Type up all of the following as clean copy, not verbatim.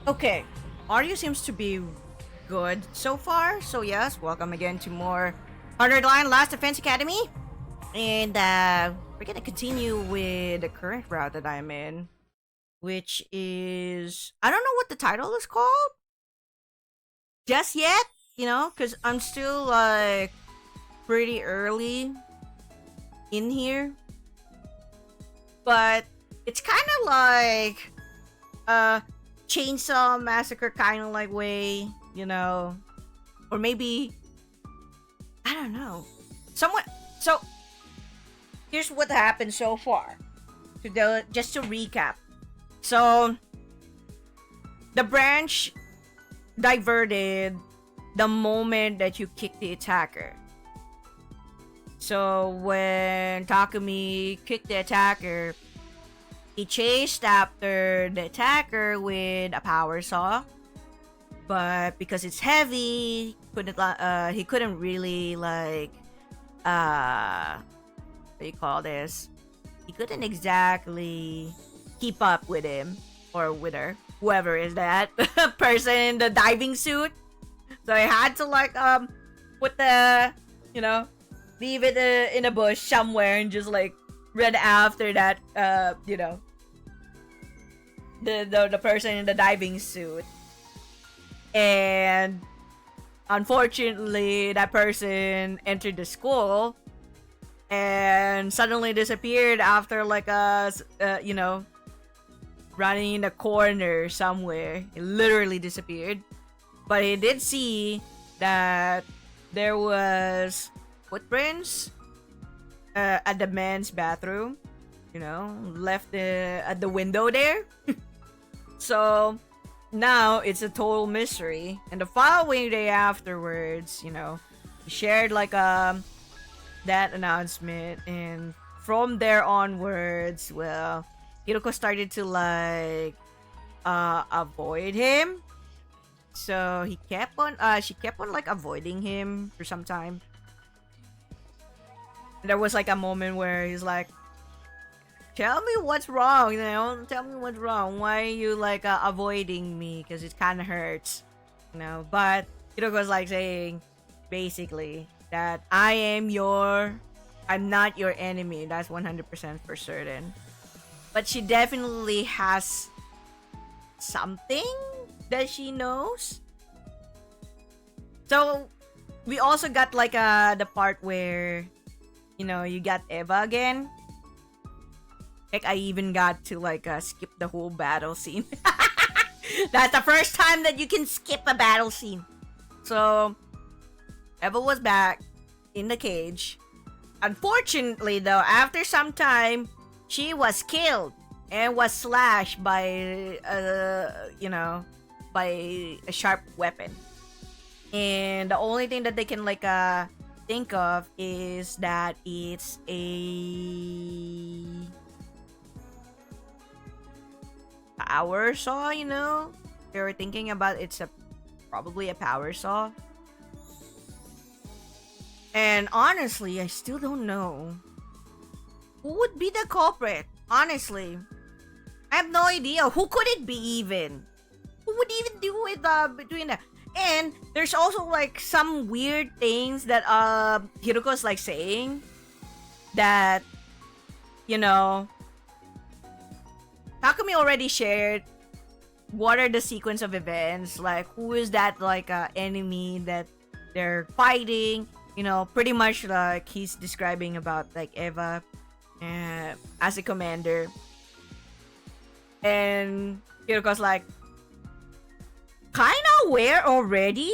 Okay, audio seems to be good so far. So yes, welcome again to more 100 Line Last Defense Academy. And we're gonna continue with the current route that I'm in, which is, I don't know what the title is called just yet, because I'm still like pretty early in here. But it's kind of like Chainsaw Massacre kind of like way, or maybe, I don't know, somewhat. So here's what happened so far. Just to recap. So the branch diverted the moment that you kick the attacker. So when Takumi kicked the attacker, he chased after the attacker with a power saw, but because it's heavy, he couldn't really like what do you call this? He couldn't exactly keep up with him or with her, whoever is that person in the diving suit. So I had to like put the leave it in a bush somewhere and just like run after that the person in the diving suit. And unfortunately, that person entered the school and suddenly disappeared after like running in a corner somewhere. He literally disappeared. But he did see that there was footprints at the men's bathroom, left at the window there. So now it's a total mystery. And the following day afterwards, he shared like that announcement, and from there onwards, well, Hiroko started to like avoid him. So she kept on like avoiding him for some time. And there was like a moment where he's like, tell me what's wrong, tell me what's wrong. Why are you like avoiding me? Because it kind of hurts, But Hiroko was like saying basically that I'm not your enemy. That's 100% for certain. But she definitely has something that she knows. So we also got like the part where you got Eva again. Like I even got to like skip the whole battle scene. That's the first time that you can skip a battle scene. So Eva was back in the cage. Unfortunately though, after some time, she was killed and was slashed by by a sharp weapon. And the only thing that they can like think of is that it's a power saw, They were thinking about it's probably a power saw. And honestly, I still don't know who would be the culprit. Honestly, I have no idea. Who could it be even? Who would even do it between the And there's also like some weird things that Hiroko's like saying that, you know, Takumi already shared what are the sequence of events, like who is that like enemy that they're fighting, you know, pretty much like he's describing about like Eva as a commander. And Hiroko's like kind of aware already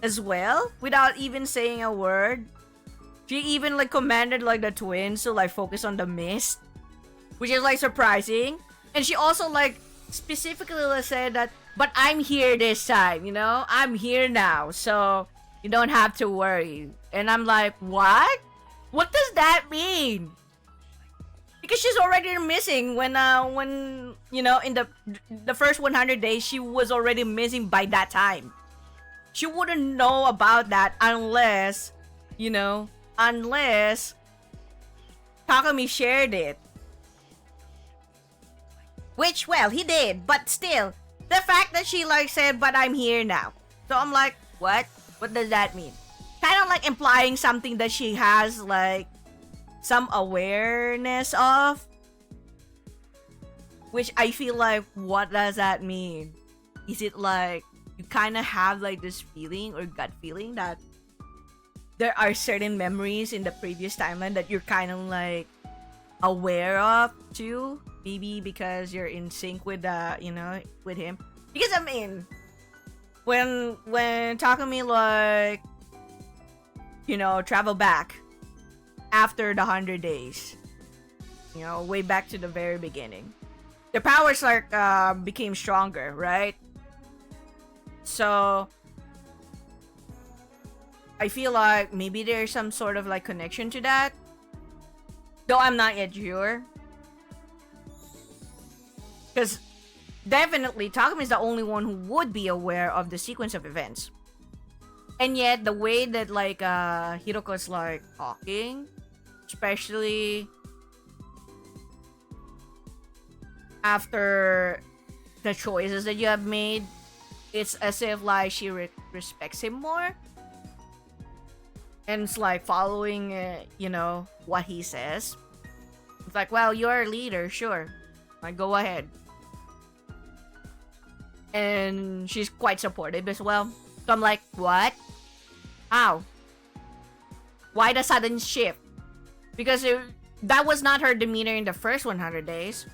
as well without even saying a word. She even like commanded like the twins to like focus on the mist, which is like surprising. And she also like specifically said that, but I'm here this time, you know, I'm here now, so you don't have to worry. And I'm like, what does that mean? Because she's already missing when you know, in the first 100 days she was already missing by that time. She wouldn't know about that unless, you know, unless Takumi shared it. Which, well, he did, but still, the fact that she like said, but I'm here now. So I'm like, what does that mean? Kind of like implying something that she has like some awareness of, which I feel like, what does that mean? Is it like you kind of have like this feeling or gut feeling that there are certain memories in the previous timeline that you're kind of like aware of too? Maybe because you're in sync with you know, with him. Because I mean, when Takumi like, you know, travel back after the 100 days, you know, way back to the very beginning, the powers like became stronger, right? So I feel like maybe there's some sort of like connection to that, though I'm not yet sure. Because definitely Takumi is the only one who would be aware of the sequence of events. And yet the way that like Hiroko's like talking, especially after the choices that you have made, it's as if like she respects him more. And it's like following, you know, what he says. It's like, well, you're a leader, sure. Like, go ahead. And she's quite supportive as well. So I'm like, what? How? Why the sudden shift? Because that was not her demeanor in the first 100 days.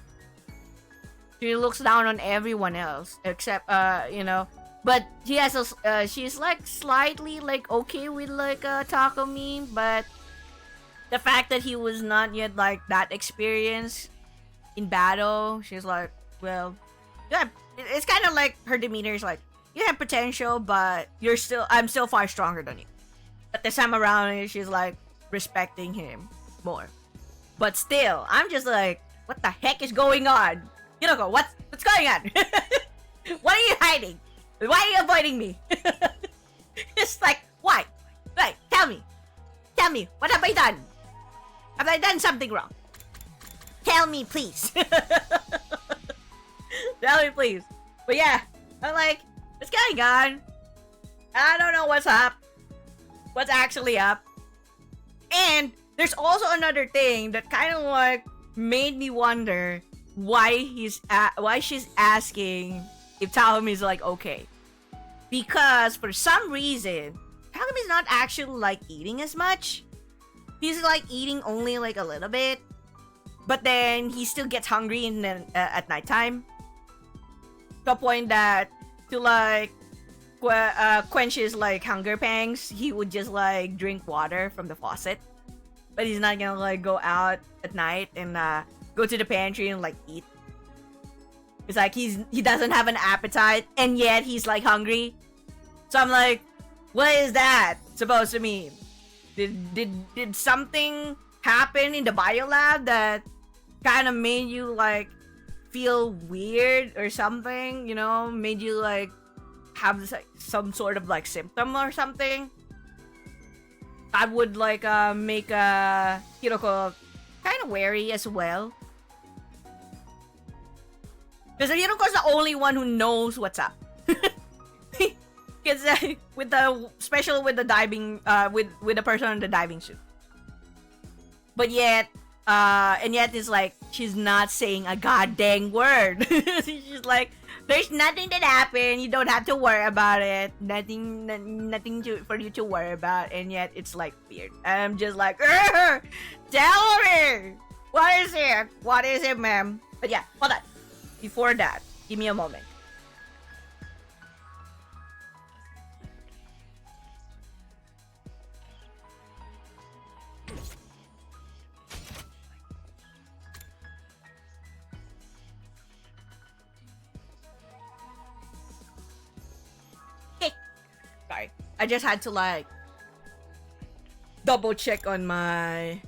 She looks down on everyone else except, you know. But she has she's like slightly like okay with like Takumi, but the fact that he was not yet like that experienced in battle, she's like, well, yeah, it's kind of like her demeanor is like, you have potential, but I'm still far stronger than you. But this time around, she's like respecting him more. But still, I'm just like, what the heck is going on? You don't go, what's going on? What are you hiding? Why are you avoiding me? It's like, why? Right, tell me, what have I done? Have I done something wrong? Tell me, please. Tell me, please. But yeah, I'm like, what's going on? I don't know what's up. What's actually up? And there's also another thing that kind of like made me wonder why she's asking if Takumi's like okay. Because for some reason, Takumi's not actually like eating as much. He's like eating only like a little bit. But then he still gets hungry at nighttime. To a point that to like quench his like hunger pangs, he would just like drink water from the faucet. But he's not gonna like go out at night and go to the pantry and like eat. It's like he doesn't have an appetite and yet he's like hungry. So I'm like, what is that supposed to mean? Did something happen in the biolab that kind of made you like feel weird or something? You know, made you like have this, like, some sort of like symptom or something? That would like make Hiroko kind of wary as well. Because Hiroko's the only one who knows what's up. Because with the especially with the diving with the person in the diving suit. But yet and yet it's like she's not saying a goddamn word. She's like, there's nothing that happened. You don't have to worry about it. Nothing for you to worry about. And yet it's like weird. I'm just like, tell me, what is it? What is it, ma'am? But yeah, hold on. Before that, give me a moment. Sorry. I just had to like double check on my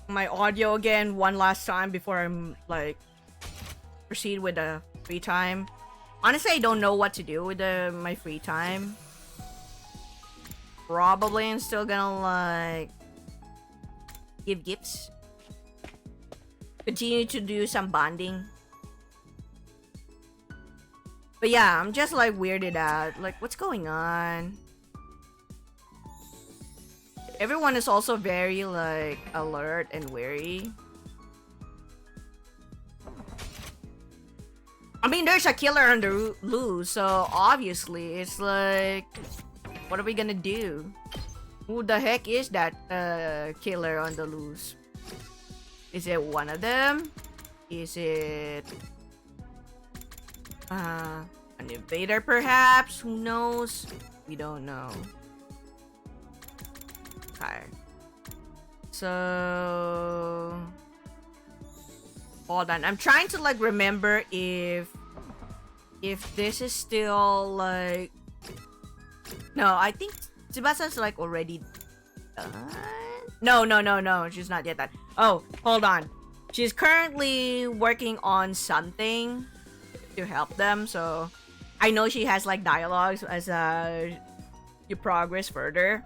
audio again one last time before I'm like proceed with the free time. Honestly, I don't know what to do with my free time. Probably I'm still gonna like give gifts. Continue to do some bonding. But yeah, I'm just like weirded out. Like, what's going on? Everyone is also very like alert and wary. I mean, there's a killer on the loose, so obviously it's like, what are we gonna do? Who the heck is that killer on the loose? Is it one of them? Is it an invader perhaps? Who knows? We don't know. Okay. So hold on. I'm trying to like remember if this is still like, no, I think Tsubasa's like already done. No, she's not yet done. Oh, hold on. She's currently working on something to help them, so I know she has like dialogues as you progress further.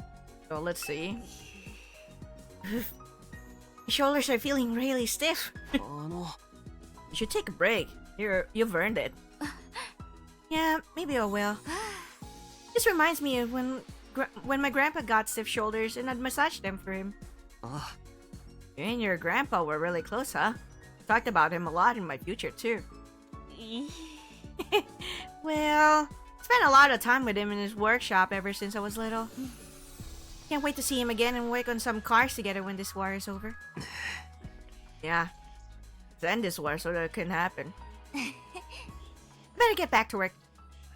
So let's see. My shoulders are feeling really stiff. You should take a break. You've earned it. Yeah, maybe I will. This reminds me of when my grandpa got stiff shoulders and I'd massage them for him. You and your grandpa were really close, huh? Talked about him a lot in my future too. Well, I spent a lot of time with him in his workshop ever since I was little. Can't wait to see him again and work on some cars together when this war is over. Yeah. Let's end this war so that it can happen. Better get back to work.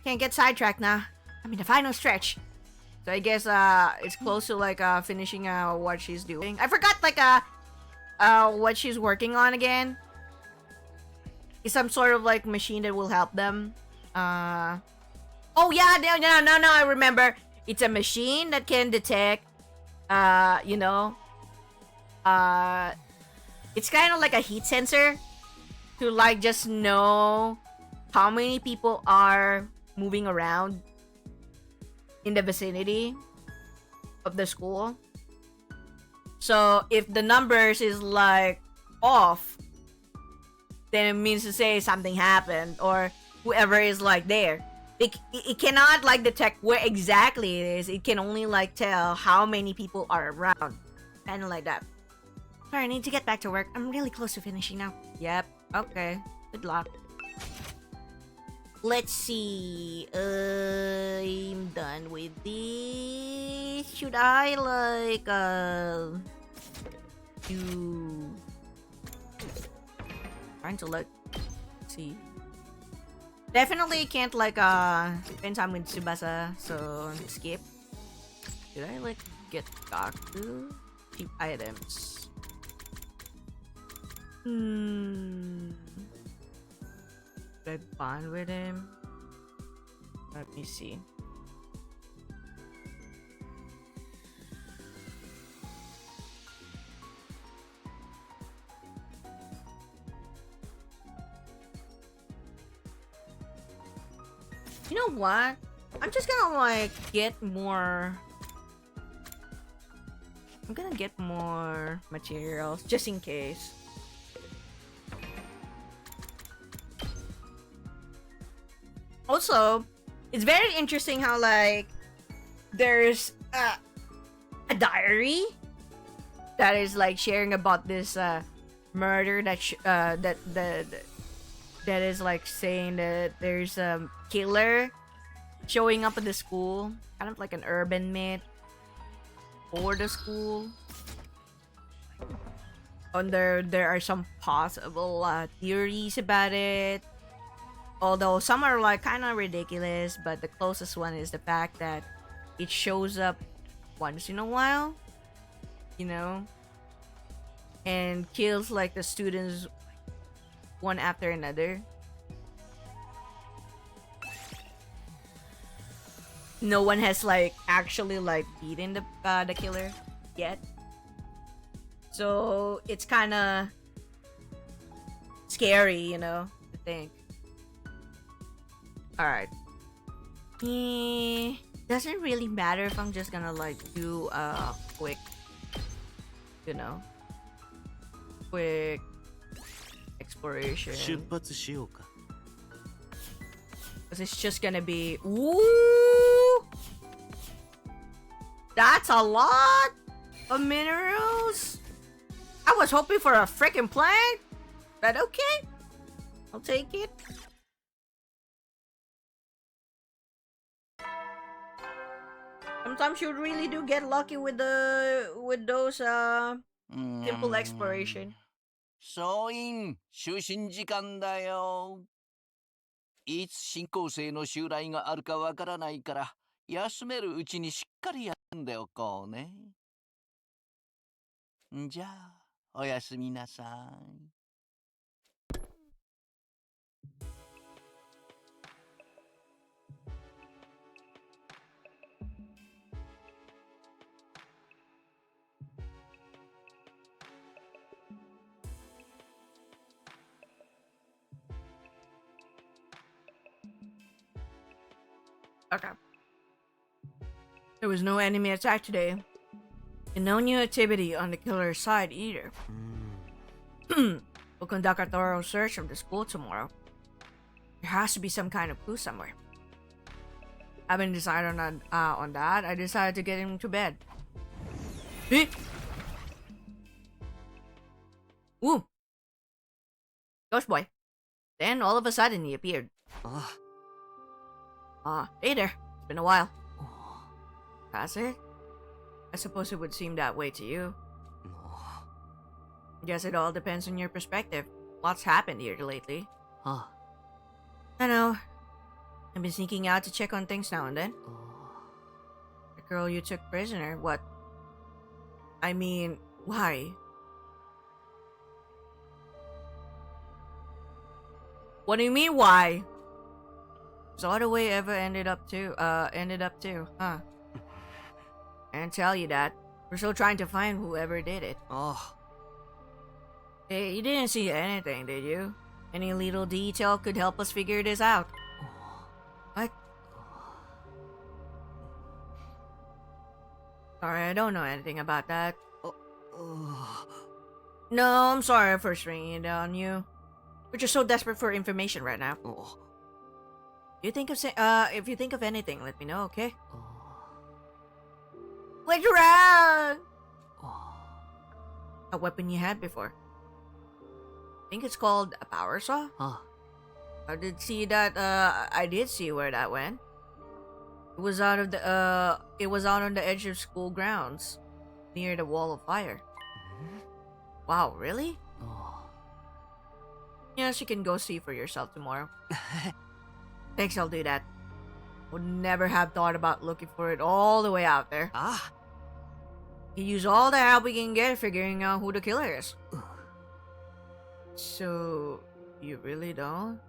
Can't get sidetracked now. I'm in the final stretch. So I guess it's close to like finishing what she's doing. I forgot like what she's working on again. It's some sort of like machine that will help them. Oh yeah, no, I remember. It's a machine that can detect you know, it's kind of like a heat sensor to like just know how many people are moving around in the vicinity of the school. So if the numbers is like off, then it means to say something happened, or whoever is like there. It cannot like detect where exactly it is. It can only like tell how many people are around. Kind of like that. Sorry, I need to get back to work. I'm really close to finishing now. Yep. Okay. Good luck. Let's see. I'm done with this. Should I like do? Trying to like see. Definitely can't like spend time with Tsubasa, so skip. Should I like get Gaku? Cheap items. Should I bond with him? Let me see. You know what? I'm just gonna like get more. I'm gonna get more materials just in case. Also, it's very interesting how like there's a diary that is like sharing about this murder that that is like saying that there's a killer showing up at the school, kind of like an urban myth for the school. And there are some possible theories about it, although some are like kind of ridiculous, but the closest one is the fact that it shows up once in a while, you know, and kills like the students one after another. No one has like actually like beaten the killer yet, so it's kind of scary, you know, to think. All right. Doesn't really matter if I'm just gonna like do a quick, you know, quick exploration. 出発しようか。 Because it's just gonna be, ooh, that's a lot of minerals. I was hoping for a freaking plant, but okay, I'll take it. Sometimes you really do get lucky with those simple exploration. 総員就寝時間だよ。いつ新校生の襲来があるかわからないから休めるうちにしっかり休んでおこうね。じゃあおやすみなさい。 Okay. There was no enemy attack today, and no new activity on the killer's side either. We'll conduct a thorough search of the school tomorrow. There has to be some kind of clue somewhere. I haven't decided on that. I decided to get him to bed. Woo! Ghost boy. Then all of a sudden he appeared. Hey there. It's been a while. That's it? I suppose it would seem that way to you. Guess it all depends on your perspective. What's happened here lately? I know. I've been sneaking out to check on things now and then. The girl you took prisoner, what? I mean, why? What do you mean, why? Saw the way Eva ended up too, huh? And tell you that. We're still trying to find whoever did it. Hey, you didn't see anything, did you? Any little detail could help us figure this out. What? Sorry, I don't know anything about that. No, I'm sorry for stringing it on you. We're just so desperate for information right now. If you think of anything, let me know, okay? What's wrong? A weapon you had before. I think it's called a power saw. I did see that. I did see where that went. It was out of the. It was out on the edge of school grounds, near the wall of fire. Wow, really? Yes, you can go see for yourself tomorrow. Thanks, I'll do that. Would never have thought about looking for it all the way out there. You use all the help we can get figuring out who the killer is. So, you really don't?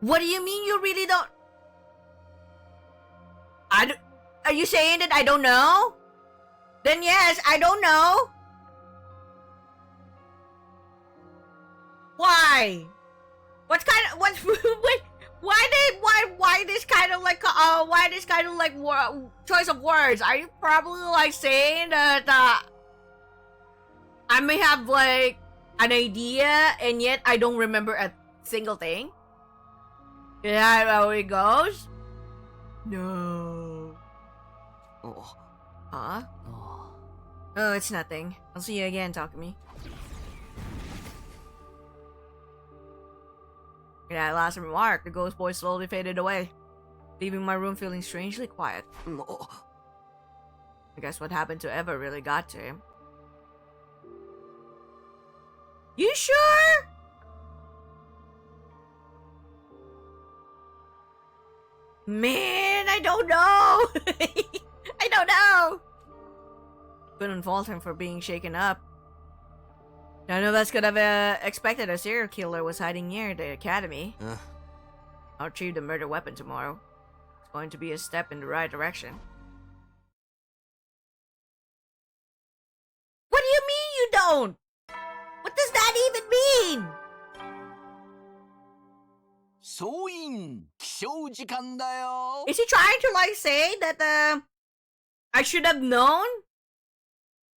What do you mean you really don't? Are you saying that I don't know? Then yes, I don't know. Why? What's why this kind of like choice of words? Are you probably like saying that I may have like an idea and yet I don't remember a single thing? Is that how it goes? No. Oh. Huh? Oh. Oh, it's nothing. I'll see you again, Takumi. In that last remark, the ghost boy slowly faded away, leaving my room feeling strangely quiet. No. I guess what happened to Eva really got to him. You sure? Man, I don't know. I don't know. Couldn't fault him for being shaken up. None of us could have expected a serial killer was hiding near the academy. I'll retrieve the murder weapon tomorrow. It's going to be a step in the right direction. What do you mean you don't? What does that even mean? 総員起床時間だよ。 Is he trying to like say that I should have known?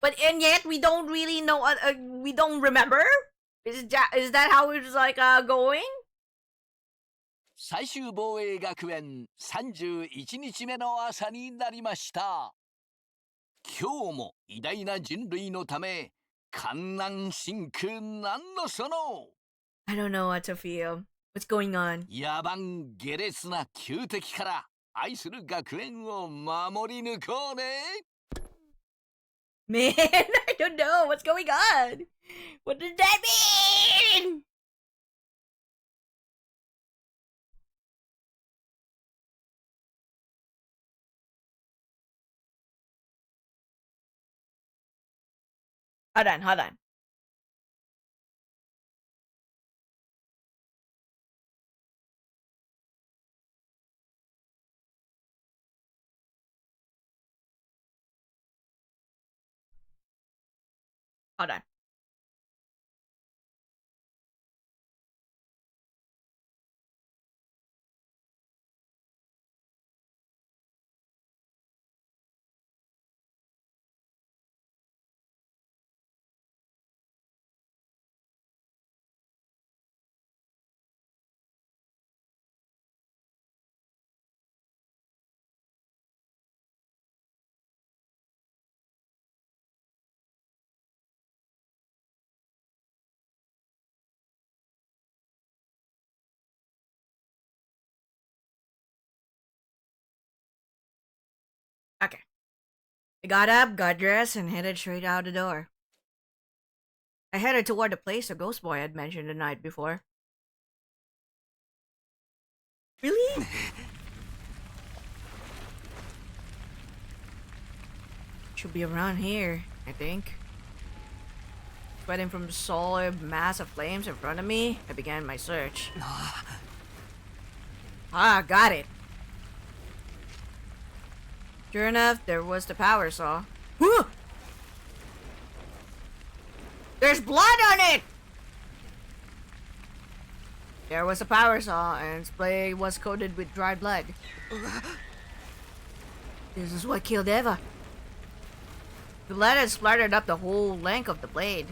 But and yet we don't really know. We don't remember. Is that how it's like going? 最終防衛学園31日目の朝になりました。今日も偉大な人類のため、観覧深空なんのその。I don't know what to feel. What's going on? 野蛮下劣な旧敵から愛する学園を守り抜こうね。 Man, I don't know what's going on. What does that mean? Hold on. Hold on. Okay. I got up, got dressed, and headed straight out the door. I headed toward the place the ghost boy had mentioned the night before. Really? Should be around here, I think. Sweating from the solid mass of flames in front of me, I began my search. Got it. Sure enough, there was the power saw. There's blood on it! There was a power saw, and its blade was coated with dried blood. This is what killed Eva. The blood had splattered up the whole length of the blade,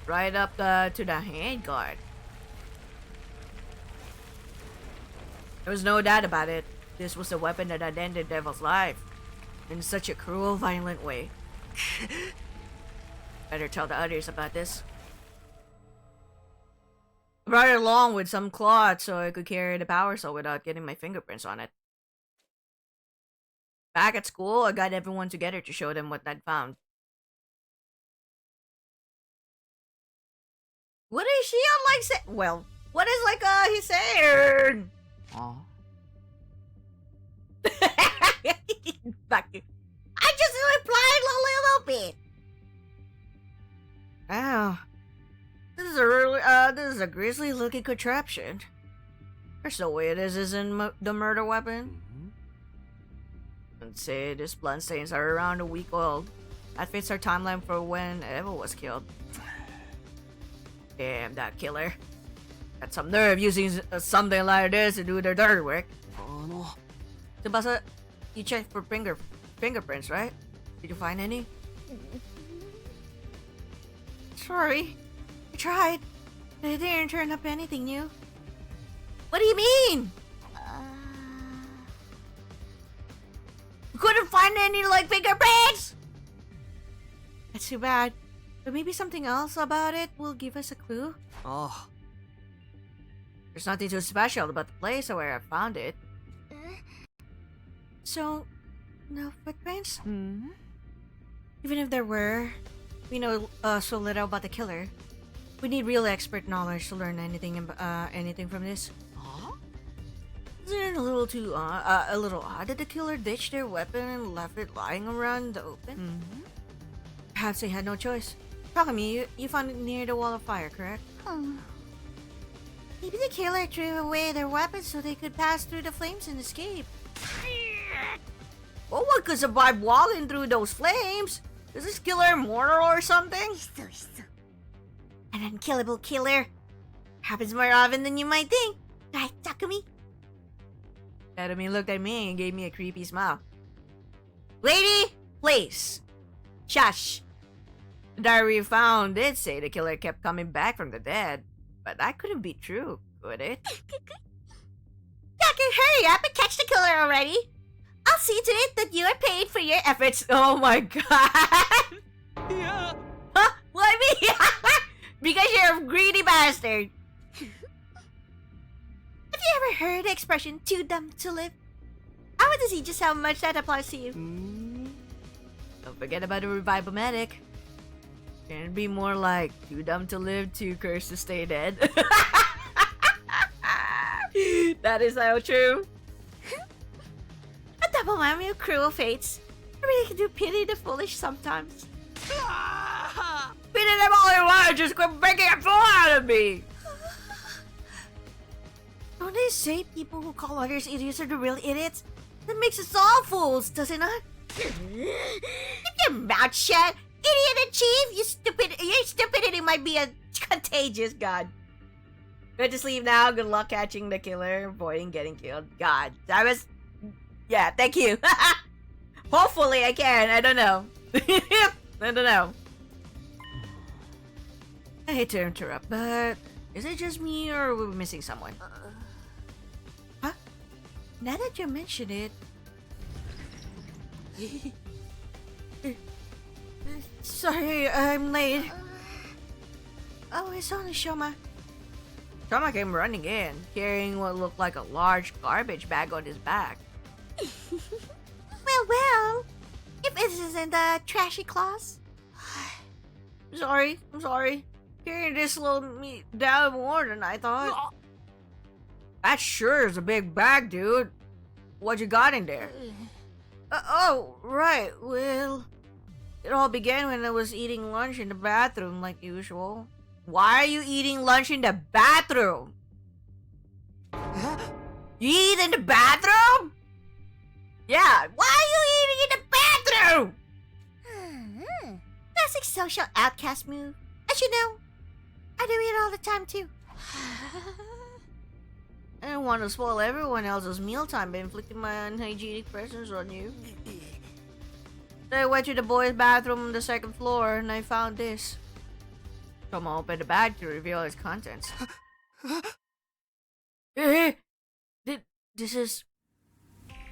right up to the handguard. There was no doubt about it. This was the weapon that had ended Eva's life in such a cruel, violent way. Better tell the others about this. I brought it along with some cloth so I could carry the power saw without getting my fingerprints on it. Back at school, I got everyone together to show them what I'd found. What is she on like say? Well, what is like he saying? Oh. Back to, I just replied a little bit. Oh. This is a grisly looking contraption. There's no way this isn't the murder weapon. Let's say these blood stains are around a week old. That fits our timeline for when Eva was killed. Damn, that killer. Got some nerve using something like this to do their dirty work. Tsubasa, you checked for fingerprints, right? Did you find any? Sorry. I tried. But it didn't turn up anything new. What do you mean? You couldn't find any, like, fingerprints? That's too bad. But maybe something else about it will give us a clue. Oh, There's nothing too special about the place or where I found it. So, no footprints? Even if there were, we know so little about the killer. We need real expert knowledge to learn anything from this. Isn't it a little odd that the killer ditched their weapon and left it lying around the open? Perhaps they had no choice. Takumi, you found it near the wall of fire, correct? Maybe the killer threw away their weapons so they could pass through the flames and escape. Well, one could survive walking through those flames. Is this killer immortal or something? An unkillable killer. Happens more often than you might think. Right, Takumi? Takumi looked at me and gave me a creepy smile. Lady, please. Shush. The diary you found did say the killer kept coming back from the dead. But that couldn't be true, could it? Taku, hurry up and catch the killer already. I'll see to it that you are paid for your efforts. Oh my god. yeah. Huh? What me? Because you're a greedy bastard. Have you ever heard the expression, too dumb to live? I want to see just how much that applies to you. Don't forget about the revival medic. Can it be more like, too dumb to live, too cursed to stay dead? That is so true. A double whammy of cruel fates. I really do pity the foolish sometimes. Pity them all you want, just quit making a fool out of me! Don't they say people who call others idiots are the real idiots? That makes us all fools, does it not? Keep your mouth shut! Idiot and chief! Your stupidity might be a contagious, God. Good to sleep now. Good luck catching the killer, avoiding getting killed. God, that was... Yeah, thank you. Hopefully I can. I don't know. I don't know. I hate to interrupt, but is it just me or are we missing someone? Huh? Now that you mention it... Sorry, I'm late. Oh, it's only Shoma. Shoma came running in, carrying what looked like a large garbage bag on his back. Well, if this isn't a trashy claws. I'm sorry. Carrying this slowed me down more than I thought. That sure is a big bag, dude. What you got in there? Oh, right, well... It all began when I was eating lunch in the bathroom like usual. Why are you eating lunch in the bathroom? You eat in the bathroom? Yeah, why are you eating in the bathroom? Classic social outcast move. As you know, I do it all the time too. I don't want to spoil everyone else's mealtime by inflicting my unhygienic presence on you. I went to the boys' bathroom on the second floor and I found this. Someone opened the bag to reveal its contents. This is...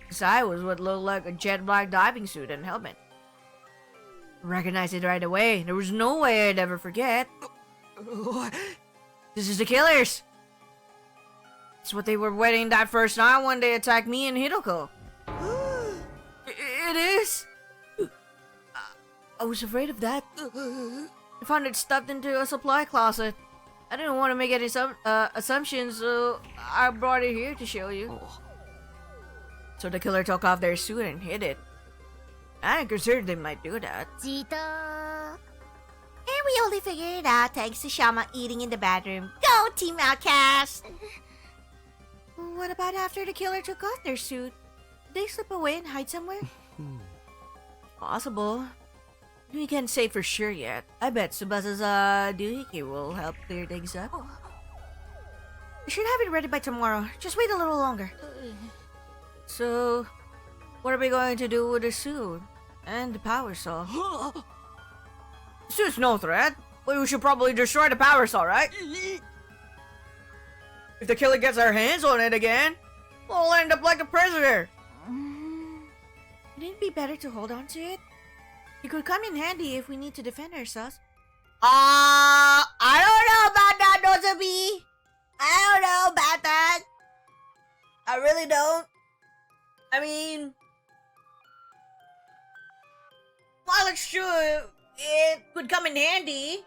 Inside was what looked like a jet black diving suit and helmet. I recognized it right away. There was no way I'd ever forget. This is the killers. It's what they were wearing that first night when they attacked me and Hidoko. It is. I was afraid of that. I found it stuffed into a supply closet. I didn't want to make any assumptions, so I brought it here to show you. So the killer took off their suit and hid it. I considered they might do that. And we only figured it out thanks to Shama eating in the bathroom. Go, Team Outcast! What about after the killer took off their suit? Did they slip away and hide somewhere? Possible. We can't say for sure yet. I bet Tsubasa's doohickey will help clear things up. We should have it ready by tomorrow. Just wait a little longer. So, what are we going to do with the suit? And the power saw? The suit's no threat, but we should probably destroy the power saw, right? If the killer gets our hands on it again, we'll end up like a prisoner. Wouldn't it be better to hold on to it? It could come in handy if we need to defend ourselves. I don't know about that, Nozomi. I don't know about that. I really don't. I mean, while it's true, it could come in handy.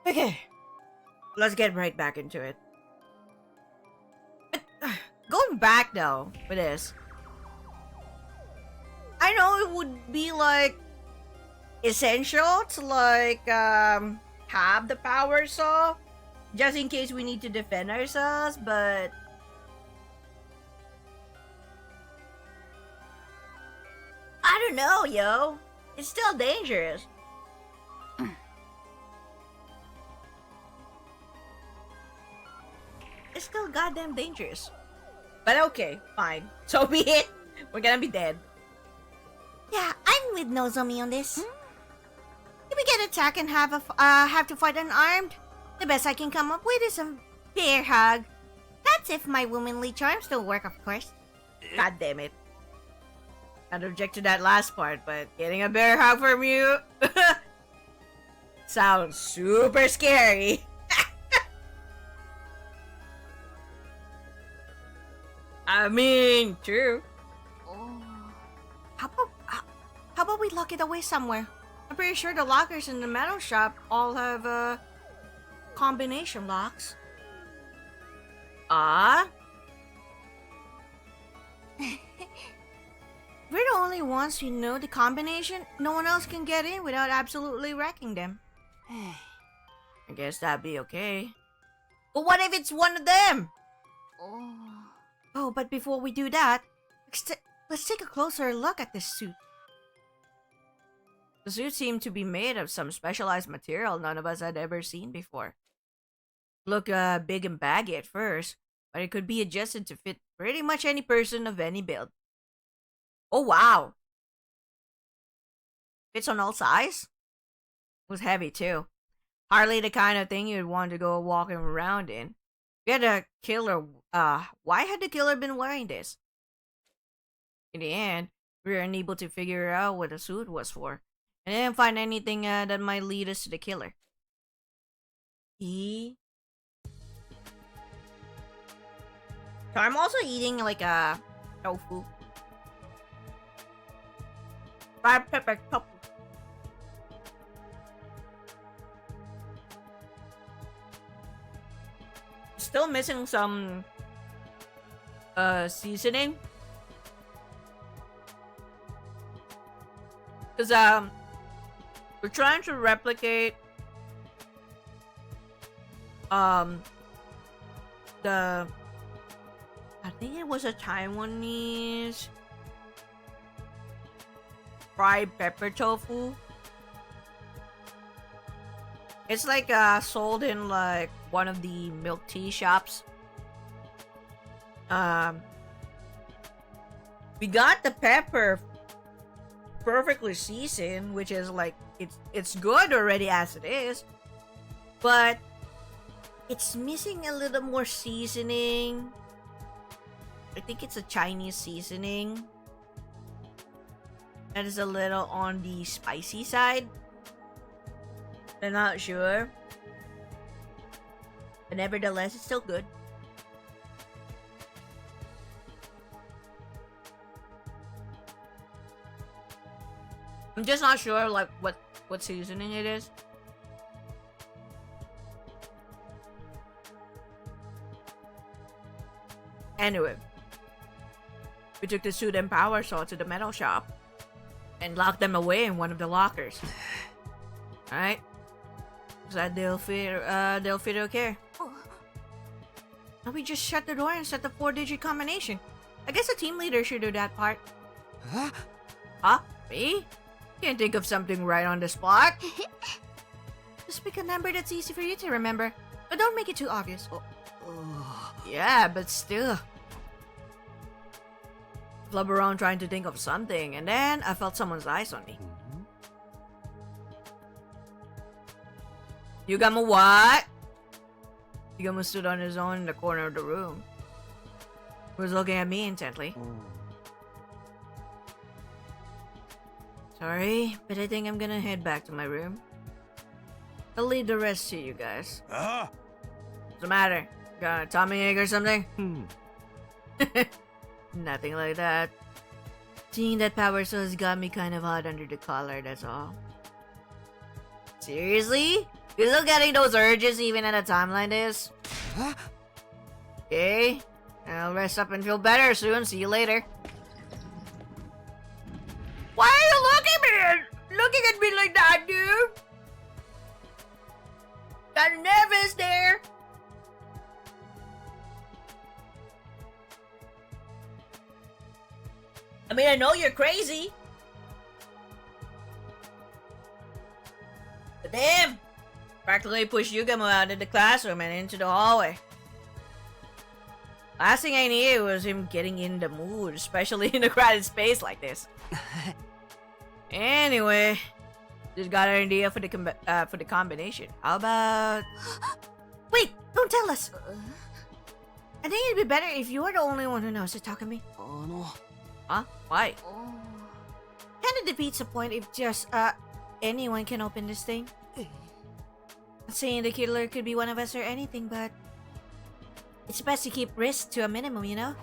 Okay, let's get right back into it. But, going back though, with this, I know it would be like essential to like have the power saw just in case we need to defend ourselves, but I don't know, yo. It's still dangerous. It's still goddamn dangerous. But okay, fine. So be it. We're gonna be dead. Yeah, I'm with Nozomi on this. If we get attacked and have to fight unarmed, the best I can come up with is a bear hug. That's if my womanly charms don't work, of course. God damn it. I'd object to that last part, but getting a bear hug from you sounds super scary. I mean, true. How about we lock it away somewhere? I'm pretty sure the lockers in the metal shop all have combination locks. We're the only ones who know the combination. No one else can get in without absolutely wrecking them. I guess that'd be okay. But what if it's one of them? Oh, but before we do that, let's take a closer look at this suit. The suit seemed to be made of some specialized material none of us had ever seen before. Look big and baggy at first, but it could be adjusted to fit pretty much any person of any build. Oh wow! Fits on all sides? Was heavy too. Hardly the kind of thing you'd want to go walking around in. We had a killer. Why had the killer been wearing this? In the end, we were unable to figure out what the suit was for, and didn't find anything that might lead us to the killer. So I'm also eating like a tofu. Fried pepper tofu. Still missing some seasoning. Cause we're trying to replicate the I think it was a Taiwanese fried pepper tofu. It's like sold in like one of the milk tea shops. We got the pepper perfectly seasoned, which is like it's good already as it is, but it's missing a little more seasoning. I think it's a Chinese seasoning that is a little on the spicy side. I'm not sure, but nevertheless, it's still good. I'm just not sure like what seasoning it is. Anyway, we took the suit and power saw to the metal shop and locked them away in one of the lockers. Alright? So that they'll fit okay. Now we just shut the door and set the 4-digit combination. I guess the team leader should do that part. Huh? Me? Can't think of something right on the spot. Just pick a number that's easy for you to remember, but don't make it too obvious. Yeah, but still. flub around trying to think of something, and then I felt someone's eyes on me. Yugama what? Yugama stood on his own in the corner of the room. He was looking at me intently. Sorry, but I think I'm gonna head back to my room. I'll leave the rest to you guys. What's the matter? Got a tummy ache or something? Nothing like that. Seeing that power source got me kind of hot under the collar, that's all. Seriously? You're still getting those urges even at a time like this? Okay. I'll rest up and feel better soon. See you later. Why are you looking at me like that, dude? Got nervous there. I mean, I know you're crazy. But damn. Practically pushed Yugamo out of the classroom and into the hallway. Last thing I knew was him getting in the mood, especially in a crowded space like this. Anyway, just got an idea for the combination. How about... Wait, don't tell us. I think it'd be better if you were the only one who knows it, Takumi. Huh? Why? Kinda defeats the point if just anyone can open this thing. Not saying the killer could be one of us or anything, but it's best to keep risk to a minimum, you know?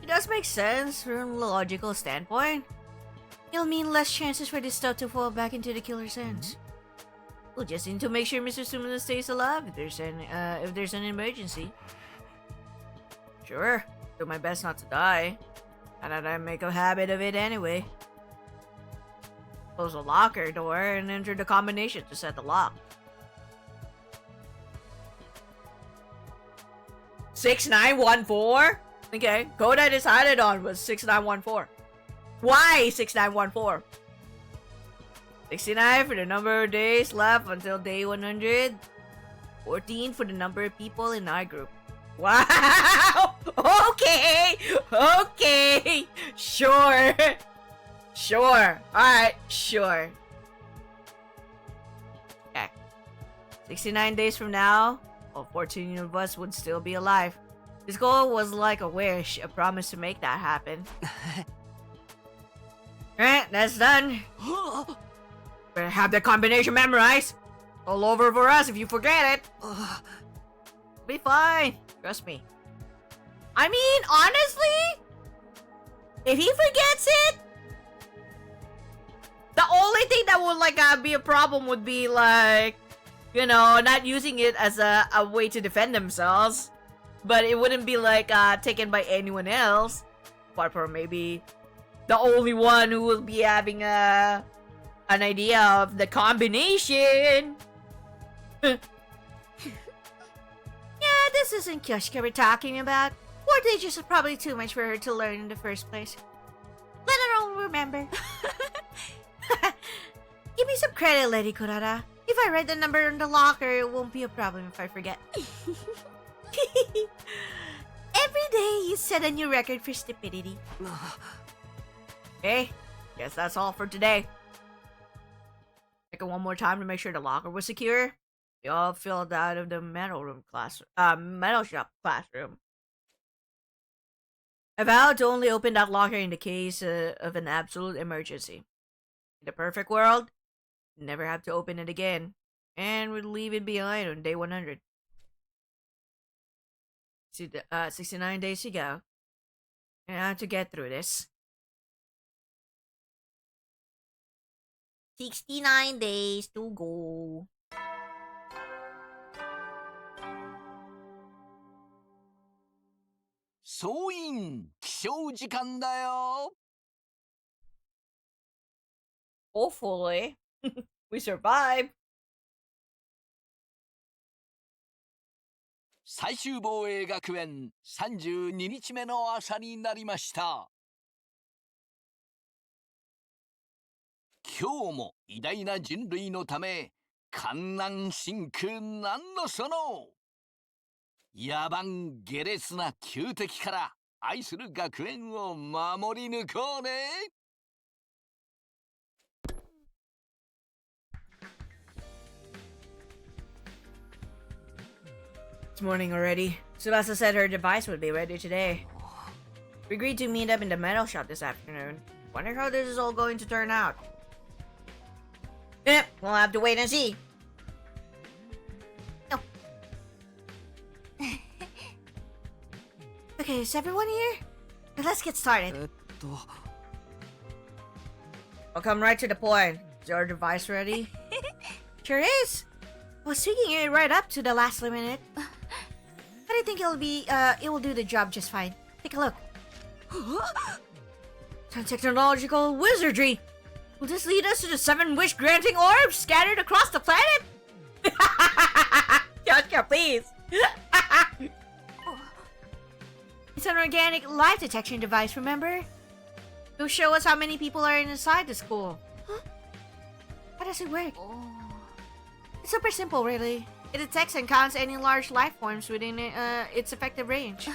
It does make sense from a logical standpoint. It'll mean less chances for this stuff to fall back into the killer's hands. We'll just need to make sure Mr. Sumino stays alive if there's an emergency. Sure, do my best not to die. And I make a habit of it anyway. Close the locker door and enter the combination to set the lock. 6914? Okay, code I decided on was 6914. Why 6914? 69 for the number of days left until day 100. 14 for the number of people in our group. Wow! Okay! Okay! Sure! Sure. Alright, sure. Okay. 69 days from now, all 14 of us would still be alive. This goal was like a wish, a promise to make that happen. Alright, that's done. Better have the combination memorized. All over for us if you forget it. Be fine. Trust me. I mean, honestly, if he forgets it, the only thing that would be a problem would be not using it as a way to defend themselves. But it wouldn't be taken by anyone else, apart from maybe the only one who will be having an idea of the combination. Yeah, this isn't Kyoshika we're talking about. 4 digits is probably too much for her to learn in the first place. Let her all remember. Give me some credit, Lady Kurara. If I write the number in the locker, it won't be a problem if I forget. Every day you set a new record for stupidity. Okay, guess that's all for today. Check it one more time to make sure the locker was secure. We all filled out of the metal shop classroom. I vowed to only open that locker in the case of an absolute emergency. In the perfect world, we'd never have to open it again, and we'd leave it behind on day 100. 69 days to go. And I have to get through this. 69 days to go. Hopefully, we survive. 最終防衛学園32日目の朝になりました。今日も偉大な人類のため、観覧真空なんのその野蛮下劣な旧敵から愛する学園を守り抜こうね。It's morning already. Tsubasa said her device would be ready today. We agreed to meet up in the metal shop this afternoon. Wonder how this is all going to turn out. Yep, we'll have to wait and see. Oh. Okay, is everyone here? Let's get started. I'll come right to the point. Is your device ready? Sure is. I was tweaking it right up to the last minute. But I think it will do the job just fine. Take a look. Some technological wizardry. Will this lead us to the 7 wish-granting orbs scattered across the planet? Gotcha, please. It's an organic life detection device, remember? It'll show us how many people are inside the school. Huh? How does it work? It's super simple, really. It detects and counts any large life forms within its effective range.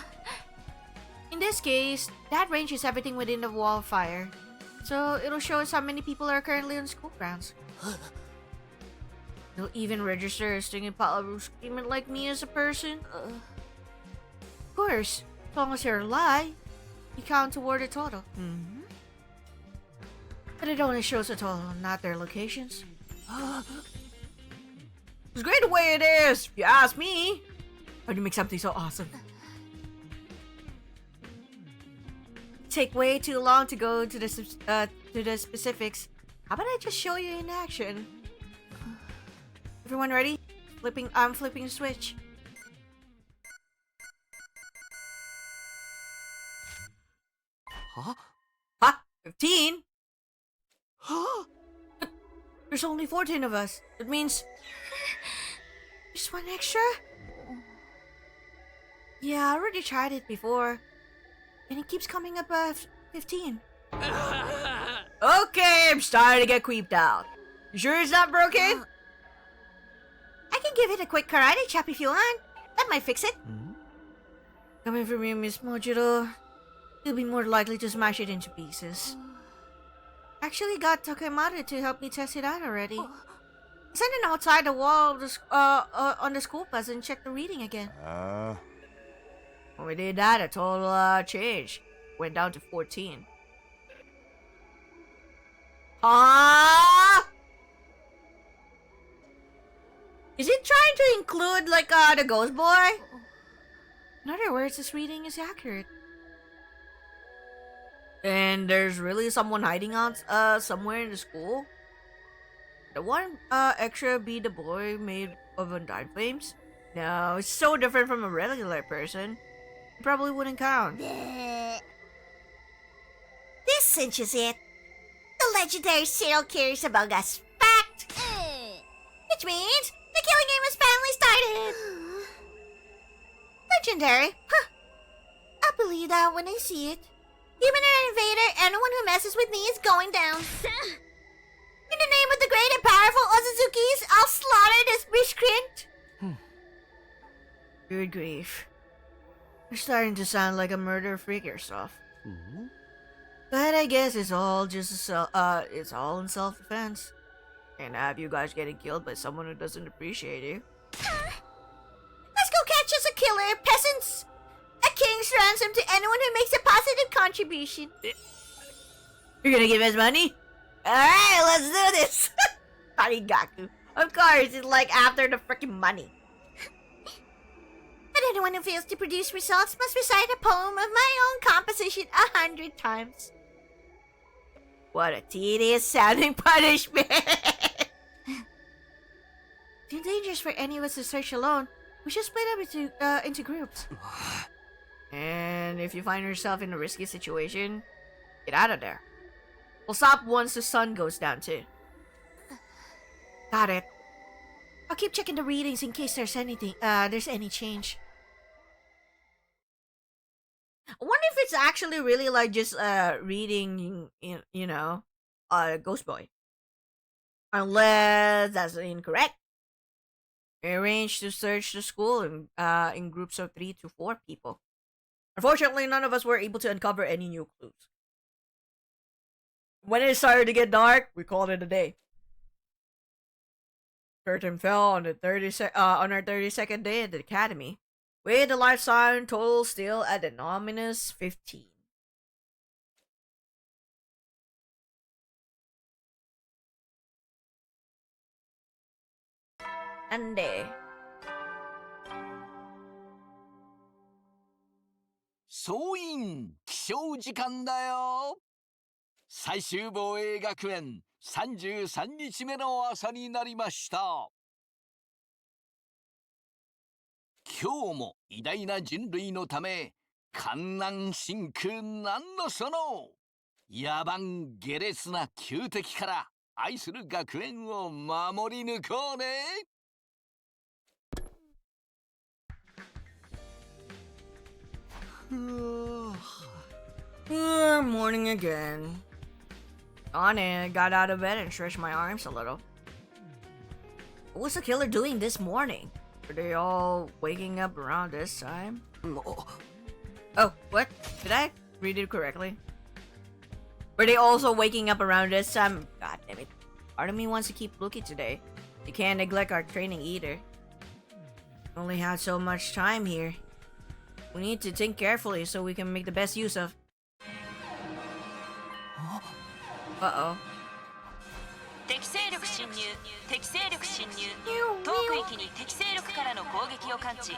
In this case, that range is everything within the wall of fire. So it'll show us how many people are currently on school grounds. It'll even register a stinging pile of screaming like me as a person. Of course, as long as you're alive, you count toward a total. But it only shows a total, not their locations. It's great the way it is, if you ask me. How'd you make something so awesome? Take way too long to go to the specifics. How about I just show you in action? Everyone ready? I'm flipping the switch. Huh? 15? There's only 14 of us. That means just one extra? Yeah, I already tried it before. And it keeps coming up 15. Okay, I'm starting to get creeped out. You sure it's not broken? I can give it a quick karate chop if you want. That might fix it. Coming from you, Miss Mojiro, you'll be more likely to smash it into pieces. Actually got Takemata to help me test it out already. Send it outside the wall of the, on the school bus and check the reading again. When we did that, a total change. Went down to 14. Is it trying to include, like, the ghost boy? In other words, this reading is accurate. And there's really someone hiding out, somewhere in the school? The one, extra be the boy made of undying flames? No, it's so different from a regular person. It probably wouldn't count. This cinches it. The legendary serial killer's among us. Fact! Which means the killing game has finally started. Legendary? Huh. I'll believe that when I see it. Human and invader, anyone who messes with me is going down. In the name of the great and powerful Ozuzukis, I'll slaughter this miscreant. Good grief. You're starting to sound like a murder freak yourself. But I guess it's all just it's all in self-defense. And have you guys getting killed by someone who doesn't appreciate you. Let's go catch us a killer, peasants! A king's ransom to anyone who makes a positive contribution. You're gonna give us money? Alright, let's do this! Arigaku. Of course, it's like after the freaking money. And anyone who fails to produce results must recite a poem of my own composition 100 times. What a tedious sounding punishment! Too dangerous for any of us to search alone. We should split up into groups. And if you find yourself in a risky situation, get out of there. We'll stop once the sun goes down too. Got it. I'll keep checking the readings in case there's any change. I wonder if it's actually really like just reading, Ghost Boy. Unless that's incorrect. Arrange to search the school in groups of 3 to 4 people. Unfortunately, none of us were able to uncover any new clues. When it started to get dark, we called it a day. Curtain fell on the on our 32nd day at the academy, with the life sign total still at an ominous 15. Ande. 総員起床時間だよ。最終防衛学園33日目の朝になりました。今日も偉大な人類のため観覧深空なんのその野蛮下劣な旧敵から愛する学園を守り抜こうね。Morning again. On it, got out of bed and stretched my arms a little. What was the killer doing this morning? Were they all waking up around this time? Oh, what? Did I read it correctly? Were they also waking up around this time? God damn it. Part of me wants to keep looking today. You can't neglect our training either. We only have so much time here. We need to think carefully so we can make the best use of. Uh-oh. 敵勢力侵入敵勢力侵入当区域に敵勢力からの攻撃を感知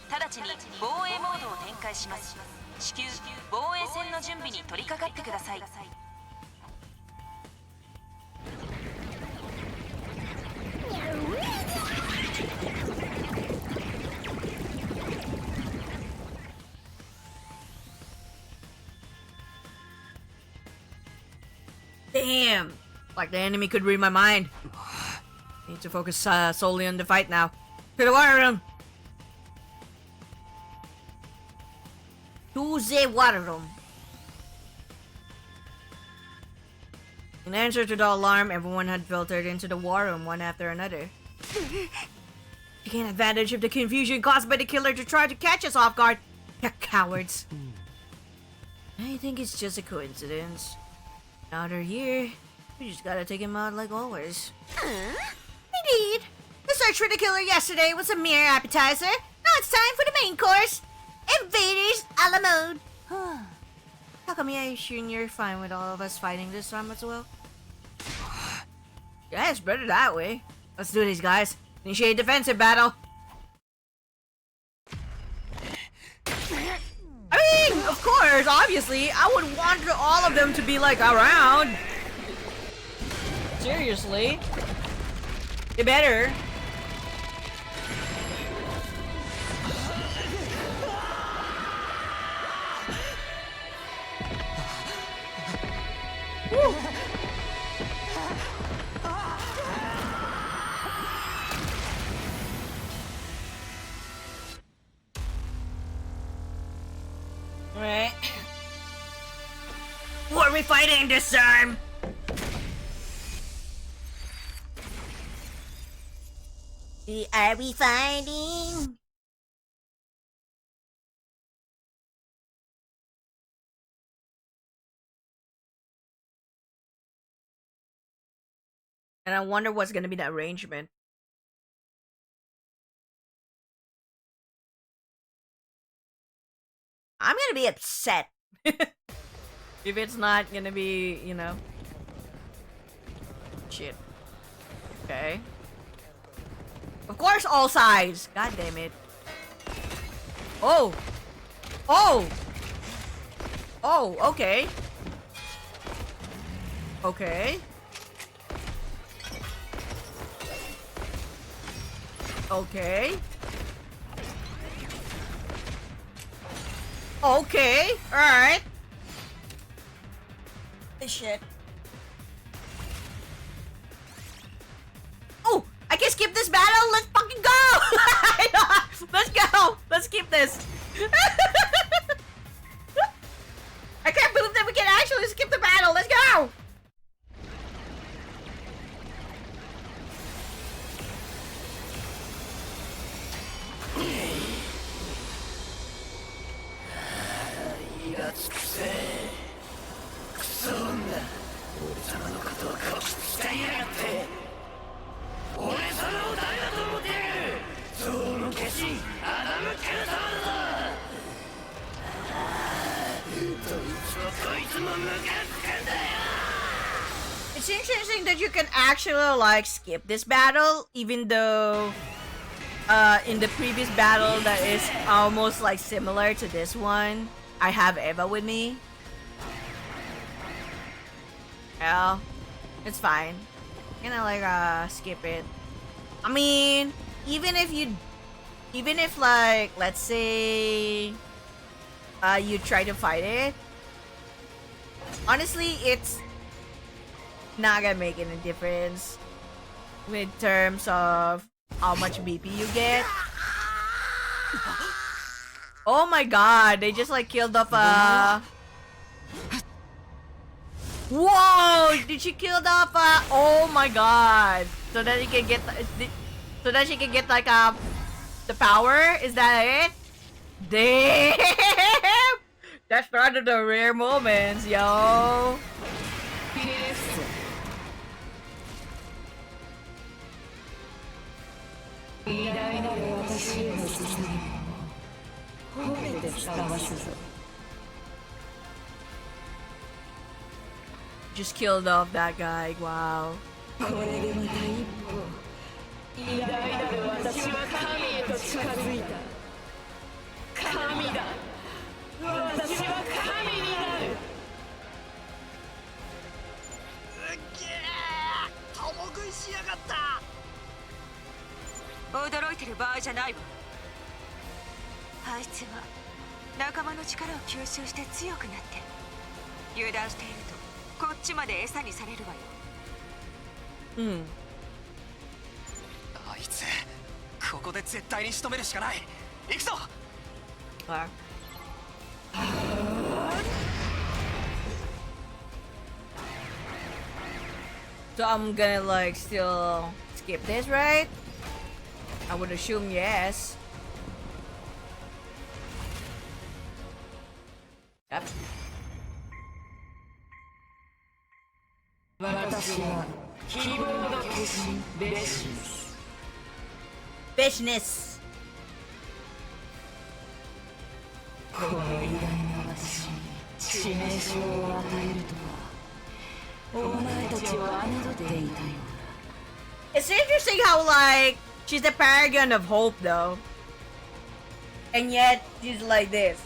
直ちに防衛モードを展開します至急防衛戦の準備に取り掛かってください Damn! Like the enemy could read my mind. Need to focus solely on the fight now. To the water room! To the water room. In answer to the alarm, everyone had filtered into the war room one after another. Taking advantage of the confusion caused by the killer to try to catch us off guard. You cowards. I think it's just a coincidence. Now they're here. We just gotta take him out like always. Indeed. The search for the killer yesterday was a mere appetizer. Now it's time for the main course. Invaders a la mode. Takumi, are you sure you're fine with all of us fighting this time as well? Yeah, it's better that way. Let's do this, guys. Initiate defensive battle. I mean, of course, obviously, I would want all of them to be, like, around. Seriously. You better. Woo. Alright. What are we fighting this time? Who are we fighting? And I wonder what's gonna be the arrangement. I'm gonna be upset if it's not gonna be, you know. Shit. Okay. Of course, all sides. God damn it. Oh. Oh. Oh. Okay. Okay. Okay. Okay, alright. This shit. Oh, I can skip this battle. Let's fucking go. Let's go. Let's skip this. I can't believe that we can actually skip the battle. Let's go. It's interesting that you can actually like skip this battle, even though in the previous battle that is almost like similar to this one, I have Eva with me. Well, it's fine. You know, like skip it. I mean, even if like let's say you try to fight it, honestly, it's not gonna make any difference in terms of how much BP you get. Oh my god, they just like killed off Whoa! Did she kill off oh my god. So that you can get so that she can get like the power? Is that it? Damn! That's one of the rare moments, yo. Just killed off that guy. Wow. Hmm. あいつここで絶対に仕留めるしかない。行くぞ。 So I'm gonna like still skip this, right? I would assume yes. Yep. Fishness. It's interesting how like she's the paragon of hope though, and yet she's like this.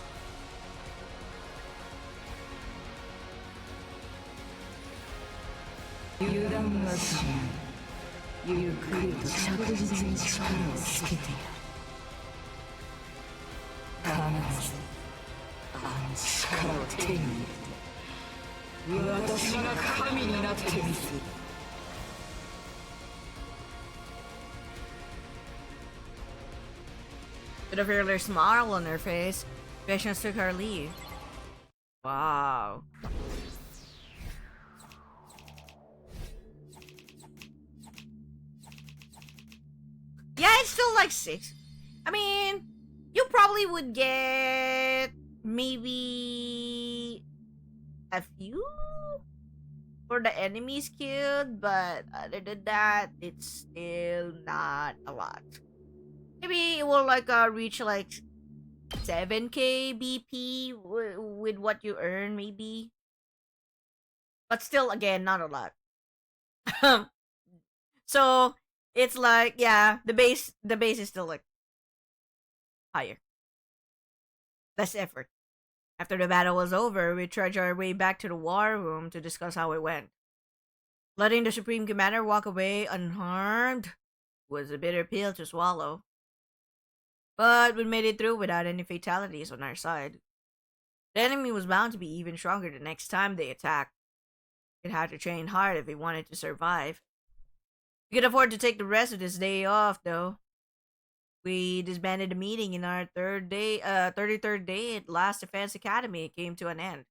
With a fairly smile on her face, Patience took her leave. Wow. Yeah, it's still like 6. I mean, you probably would get maybe a few for the enemies killed, but other than that, it's still not a lot. Maybe it will like reach like 7k BP with what you earn, maybe. But still, again, not a lot. So it's like, yeah, the base is still like higher, less effort. After the battle was over, we trudged our way back to the war room to discuss how it went. Letting the Supreme Commander walk away unharmed was a bitter pill to swallow. But we made it through without any fatalities on our side. The enemy was bound to be even stronger the next time they attacked. It had to train hard if we wanted to survive. We could afford to take the rest of this day off, though. We disbanded the meeting in our 33rd day at Last Defense Academy. It came to an end.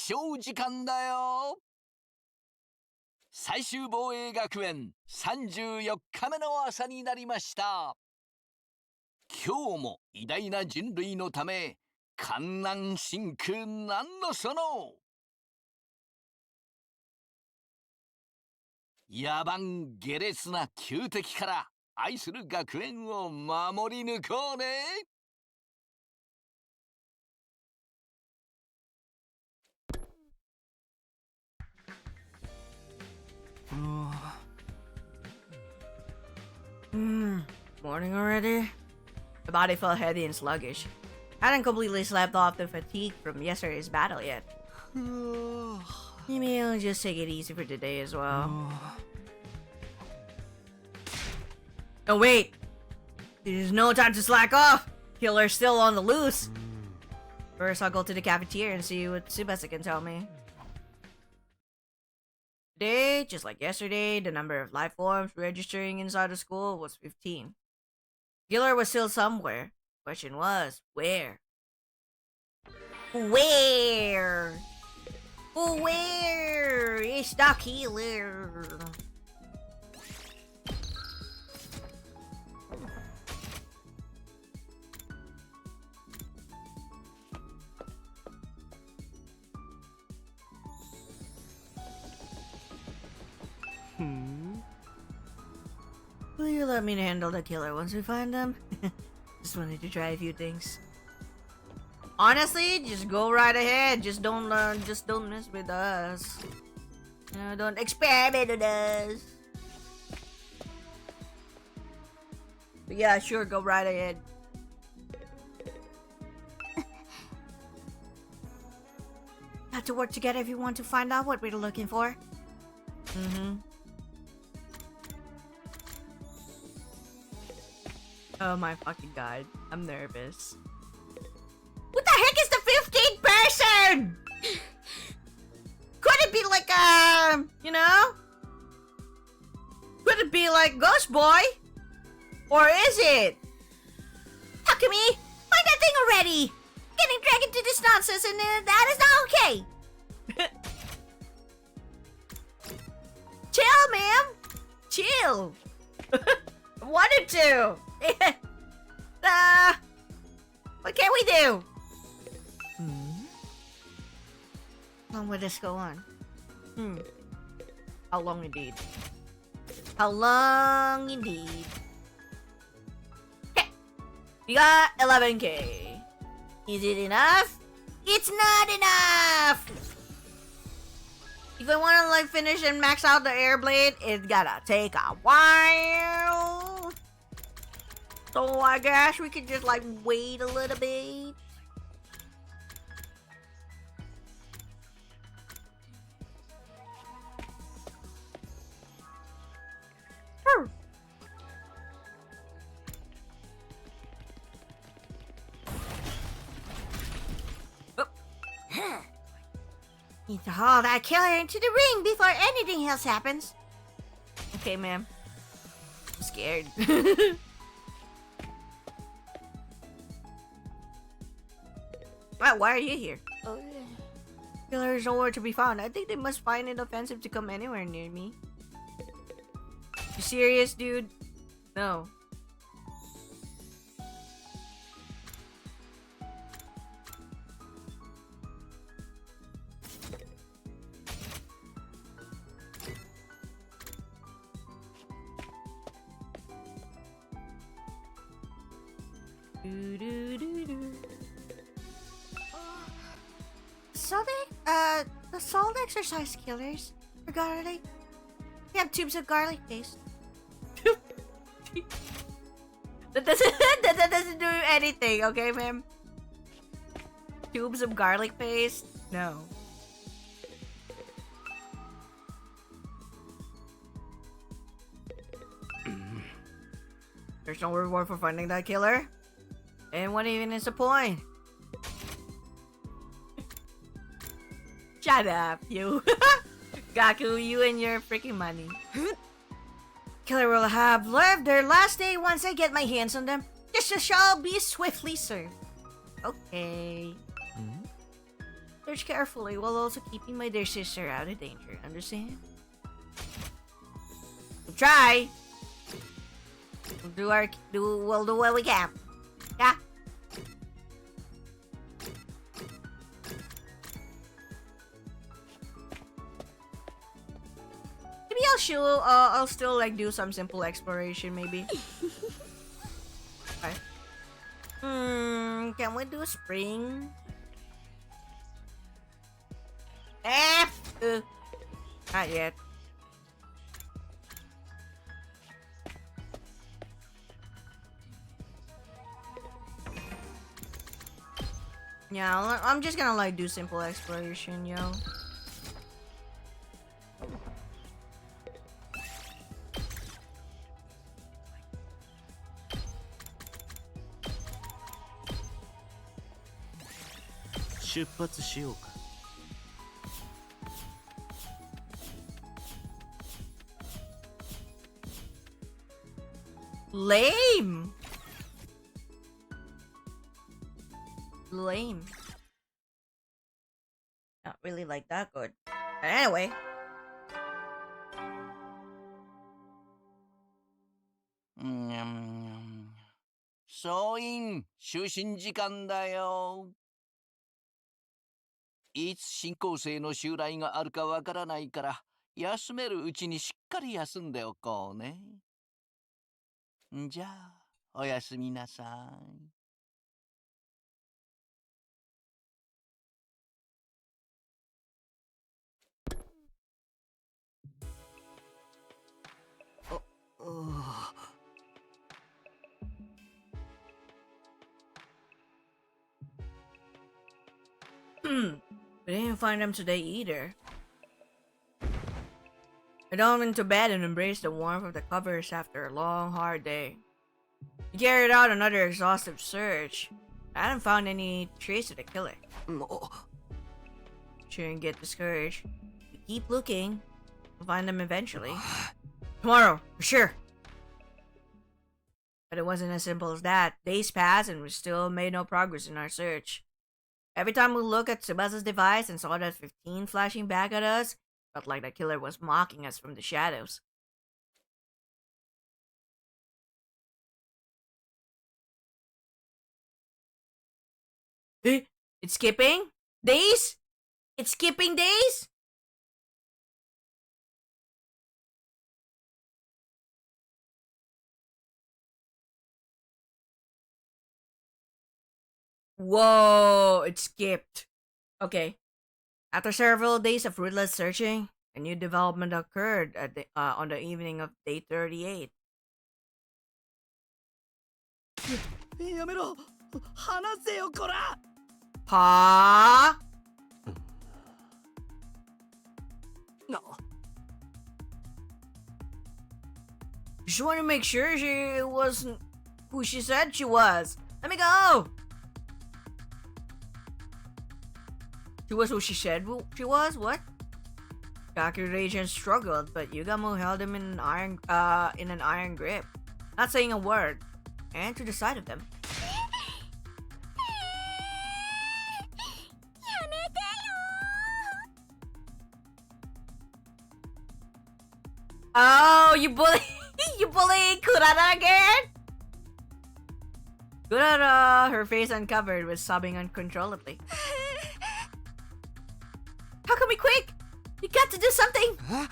勝時間だよ。最終防衛学園34日目の朝になりました。今日も偉大な人類のため観覧真空なんのその。野蛮下劣な旧敵から愛する学園を守り抜こうね。Morning already? My body felt heavy and sluggish. I hadn't completely slept off the fatigue from yesterday's battle yet. Maybe I'll just take it easy for today as well. Oh wait! There's no time to slack off! Killer's still on the loose! First, I'll go to the cafeteria and see what Tsubasa can tell me. Today, just like yesterday, the number of life forms registering inside the school was 15. Killer was still somewhere. Question was, where? Where? Where is the killer? Will you let me handle the killer once we find them? Just wanted to try a few things. Honestly, just go right ahead. Just don't mess with us. Don't experiment with us. But yeah, sure, go right ahead. Have to work together if you want to find out what we're looking for. Oh my fucking god. I'm nervous. What the heck is the 15th person? Could it be like, you know? Could it be like Ghost Boy? Or is it? Takumi, find that thing already! Getting dragged into this nonsense and that is not okay! Chill, ma'am! Chill! Wanted to! What can we do? How long will this go on? How long indeed? How long indeed? Okay. We got 11k. Is it enough? It's not enough! If I want to like finish and max out the air blade, it's gotta take a while. So I guess we could just like wait a little bit. Need to haul that killer into the ring before anything else happens. Okay, ma'am. I'm scared. Wow, why are you here? Oh, yeah. Killer is nowhere to be found. I think they must find it offensive to come anywhere near me. You serious, dude? No. The salt exercise killers for garlic. We have tubes of garlic paste. that doesn't do anything, okay, ma'am? Tubes of garlic paste? No. There's no reward for finding that killer. And what even is the point? Shut up, you. Gaku, you and your freaking money. Killer will have lived their last day once I get my hands on them. Justice shall be swiftly served. Okay. Search carefully while also keeping my dear sister out of danger. Understand? We'll try. We'll do what we can. Yeah. Maybe I'll still like do some simple exploration maybe. Okay. Can we do spring? Not yet. Yeah, I'm just gonna like do simple exploration, yo. Lame. Lame. Not really like that good. But anyway. Mm. 総員、就寝時間だよ。いつ新校生の襲来があるかわからないから、休めるうちにしっかり休んでおこうね。じゃあ、おやすみなさい。We didn't find them today either. I dove into bed and embraced the warmth of the covers after a long, hard day. We carried out another exhaustive search. I hadn't found any trace of the killer. Shouldn't get discouraged. We keep looking. We'll find them eventually. Tomorrow, for sure. But it wasn't as simple as that. Days passed and we still made no progress in our search. Every time we looked at Tsubasa's device and saw that 15 flashing back at us, felt like the killer was mocking us from the shadows. It's skipping? Days? It's skipping days? Whoa, it skipped. Okay. After several days of fruitless searching, a new development occurred on the evening of day 38. やめろ離せよこら Huh? No. Just want to make sure she wasn't who she said she was. Let me go! She was who she said she was? What? Gaku's agent struggled, but Yugamu held him in an iron grip, not saying a word, and to the side of them. Oh, you bully Kurara again? Kurara, her face uncovered, was sobbing uncontrollably. Takumi, quick! You got to do something! Huh?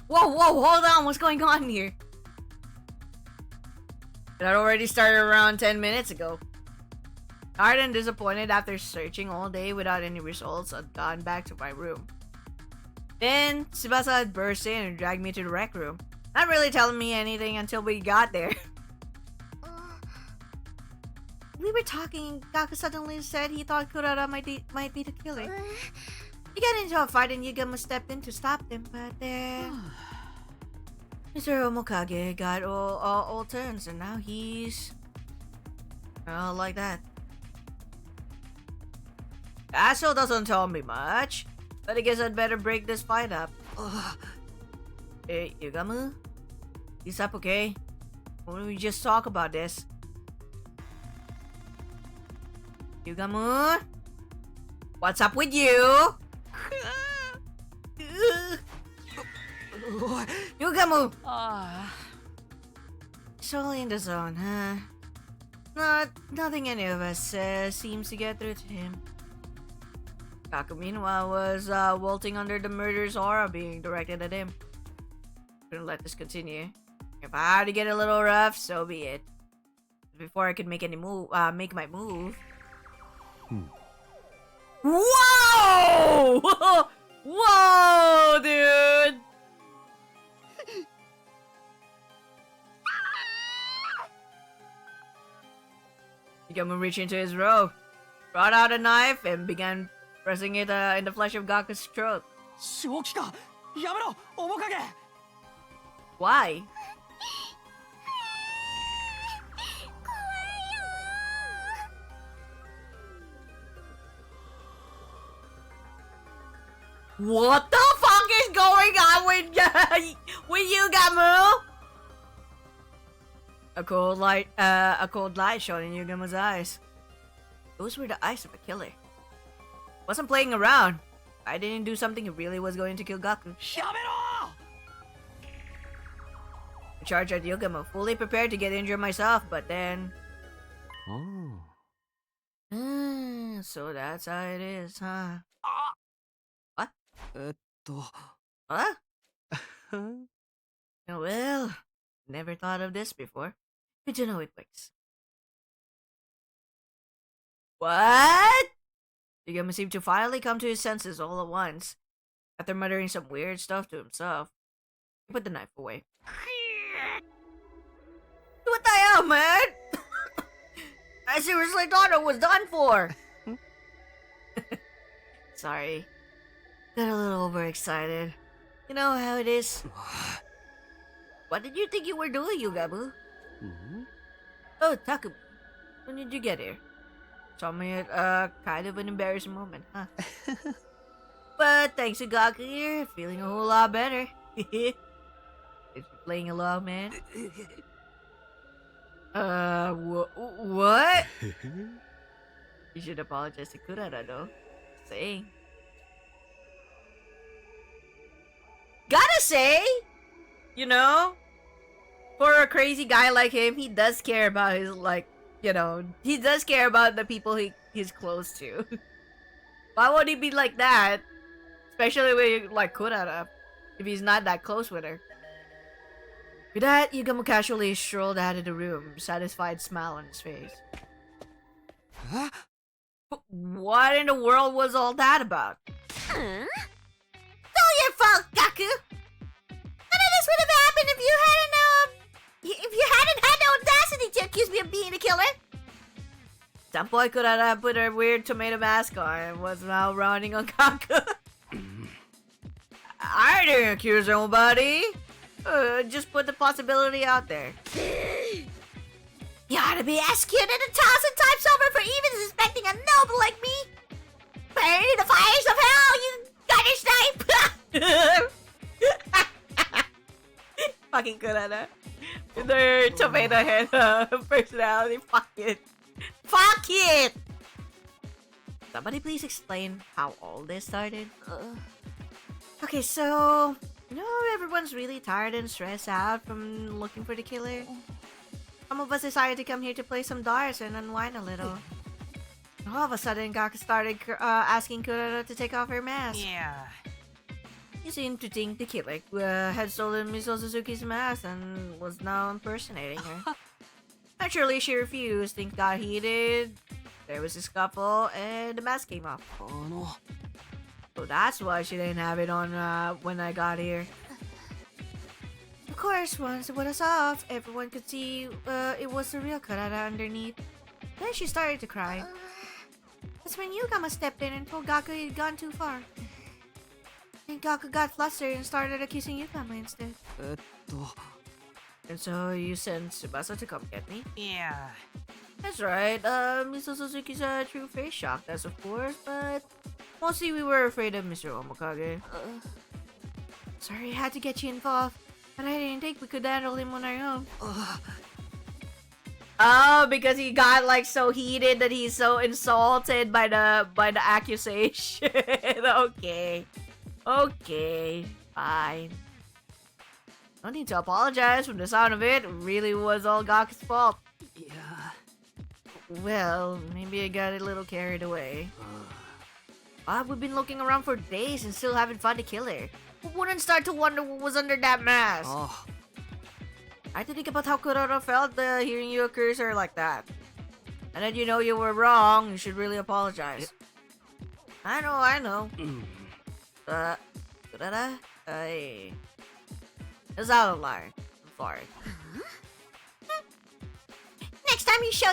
Whoa, hold on, what's going on here? It had already started around 10 minutes ago. Tired and disappointed after searching all day without any results, I'd gone back to my room. Then, Tsubasa had burst in and dragged me to the rec room, not really telling me anything until we got there. We were talking, Gaku suddenly said he thought Kurara might be the killer. He got into a fight and Yugamu stepped in to stop them, but Mr. Omokage got all turns and now he's like that. That still doesn't tell me much, but I guess I'd better break this fight up. Hey, Yugamu? He's up, okay? Why don't we just talk about this? Yugamu? What's up with you? Yugamu! Solely in the zone, huh? Nothing any of us seems to get through to him. Kaku, meanwhile, was wilting under the murder's aura being directed at him. Couldn't let this continue. If I had to get a little rough, so be it. Before I could make my move. Whoa! Whoa, dude! Yugamu reached into his robe, brought out a knife, and began pressing it in the flesh of Gaku's throat. 正気かやめろ面影 Why? What the fuck is going on with Yugamu? A cold light shone in Yugamu's eyes. Those were the eyes of a killer. Wasn't playing around. I didn't do something he really was going to kill Gaku. やめろ I charged at Yugamu, fully prepared to get injured myself, but then... So that's how it is, huh? What? Huh? Oh, well, never thought of this before. Good to know it works. What? Yugamu seemed to finally come to his senses all at once. After muttering some weird stuff to himself, he put the knife away. What the hell, man? I seriously thought it was done for. Sorry. Got a little overexcited. You know how it is. What did you think you were doing, Yugamu? Oh, Takumi. When did you get here? Saw me at kind of an embarrassing moment, huh? But thanks to Gaku here, feeling a whole lot better. Thanks for playing along, man. What? You should apologize to Kurara, though. Saying. Gotta say, you know, for a crazy guy like him, he does care about his, like, you know, he does care about the people he's close to. Why would he be like that? Especially with, like, Kurara, if he's not that close with her. With that, Yugamu casually strolled out of the room, satisfied smile on his face. Huh? What in the world was all that about? It's all your fault, Gaku! None of this would have happened if you hadn't had the audacity to accuse me of being the killer! Some boy could have put her weird tomato mask on and was now rounding on Gaku. I didn't accuse nobody. Just put the possibility out there. You ought to be executed 1,000 times over for even suspecting a noble like me. Burn in the fires of hell, you gutter snipe! Fucking good at that. Their tomato head personality. Fuck it. Fuck it! Somebody please explain how all this started. Okay, so... You know, everyone's really tired and stressed out from looking for the killer. Some of us decided to come here to play some darts and unwind a little. All of a sudden, Gaku started asking Kurara to take off her mask. Yeah. He seemed to think the killer had stolen Miso Suzuki's mask and was now impersonating her. Naturally, she refused. Things got heated. There was a scuffle, and the mask came off. So that's why she didn't have it on when I got here. Of course, once it was off, everyone could see it was the real Kurara underneath. Then she started to cry. That's when Yugama stepped in and told Gaku he'd gone too far. And Gaku got flustered and started accusing Yugama instead. And so you sent Tsubasa to come get me? Yeah. That's right, Miso Suzuki's true face shocked us, of course, but mostly we were afraid of Mr. Omokage. Sorry I had to get you involved, but I didn't think we could handle him on our own. Oh, because he got like so heated that he's so insulted by the accusation. Okay. Okay. Fine. No need to apologize. From the sound of it, it really was all Gaku's fault. Yeah. Well, maybe I got a little carried away. We've been looking around for days and still haven't found the killer. Who wouldn't start to wonder what was under that mask? Oh. I had to think about how Kotaro felt hearing you curse her like that. And then you know you were wrong, you should really apologize. I know. It's out of line. I'm sorry. Next time you show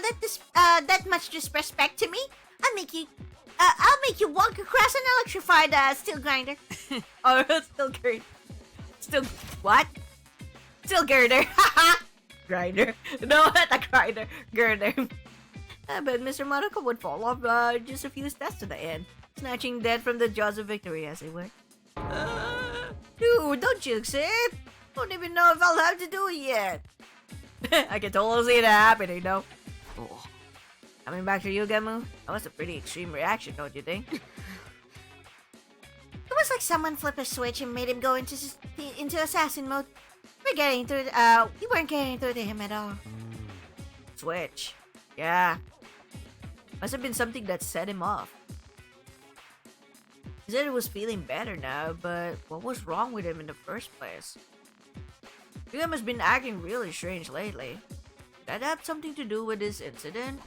that much disrespect to me, I'll make you walk across an electrified steel grinder. Oh, still grinder. Still what? Still girder. Grinder. No, not a grinder. Girder. But Mr. Madoka would fall off just a few steps to the end, snatching dead from the jaws of victory, as it were. Dude, don't jinx it. Don't even know if I'll have to do it yet. I can totally see that happening, though. Oh. Coming back to you, Gemu, that was a pretty extreme reaction, don't you think? It was like someone flipped a switch and made him go into assassin mode. We weren't getting through to him at all. Switch. Yeah. Must have been something that set him off. He said he was feeling better now, but what was wrong with him in the first place? Yuga has been acting really strange lately. Did that have something to do with this incident?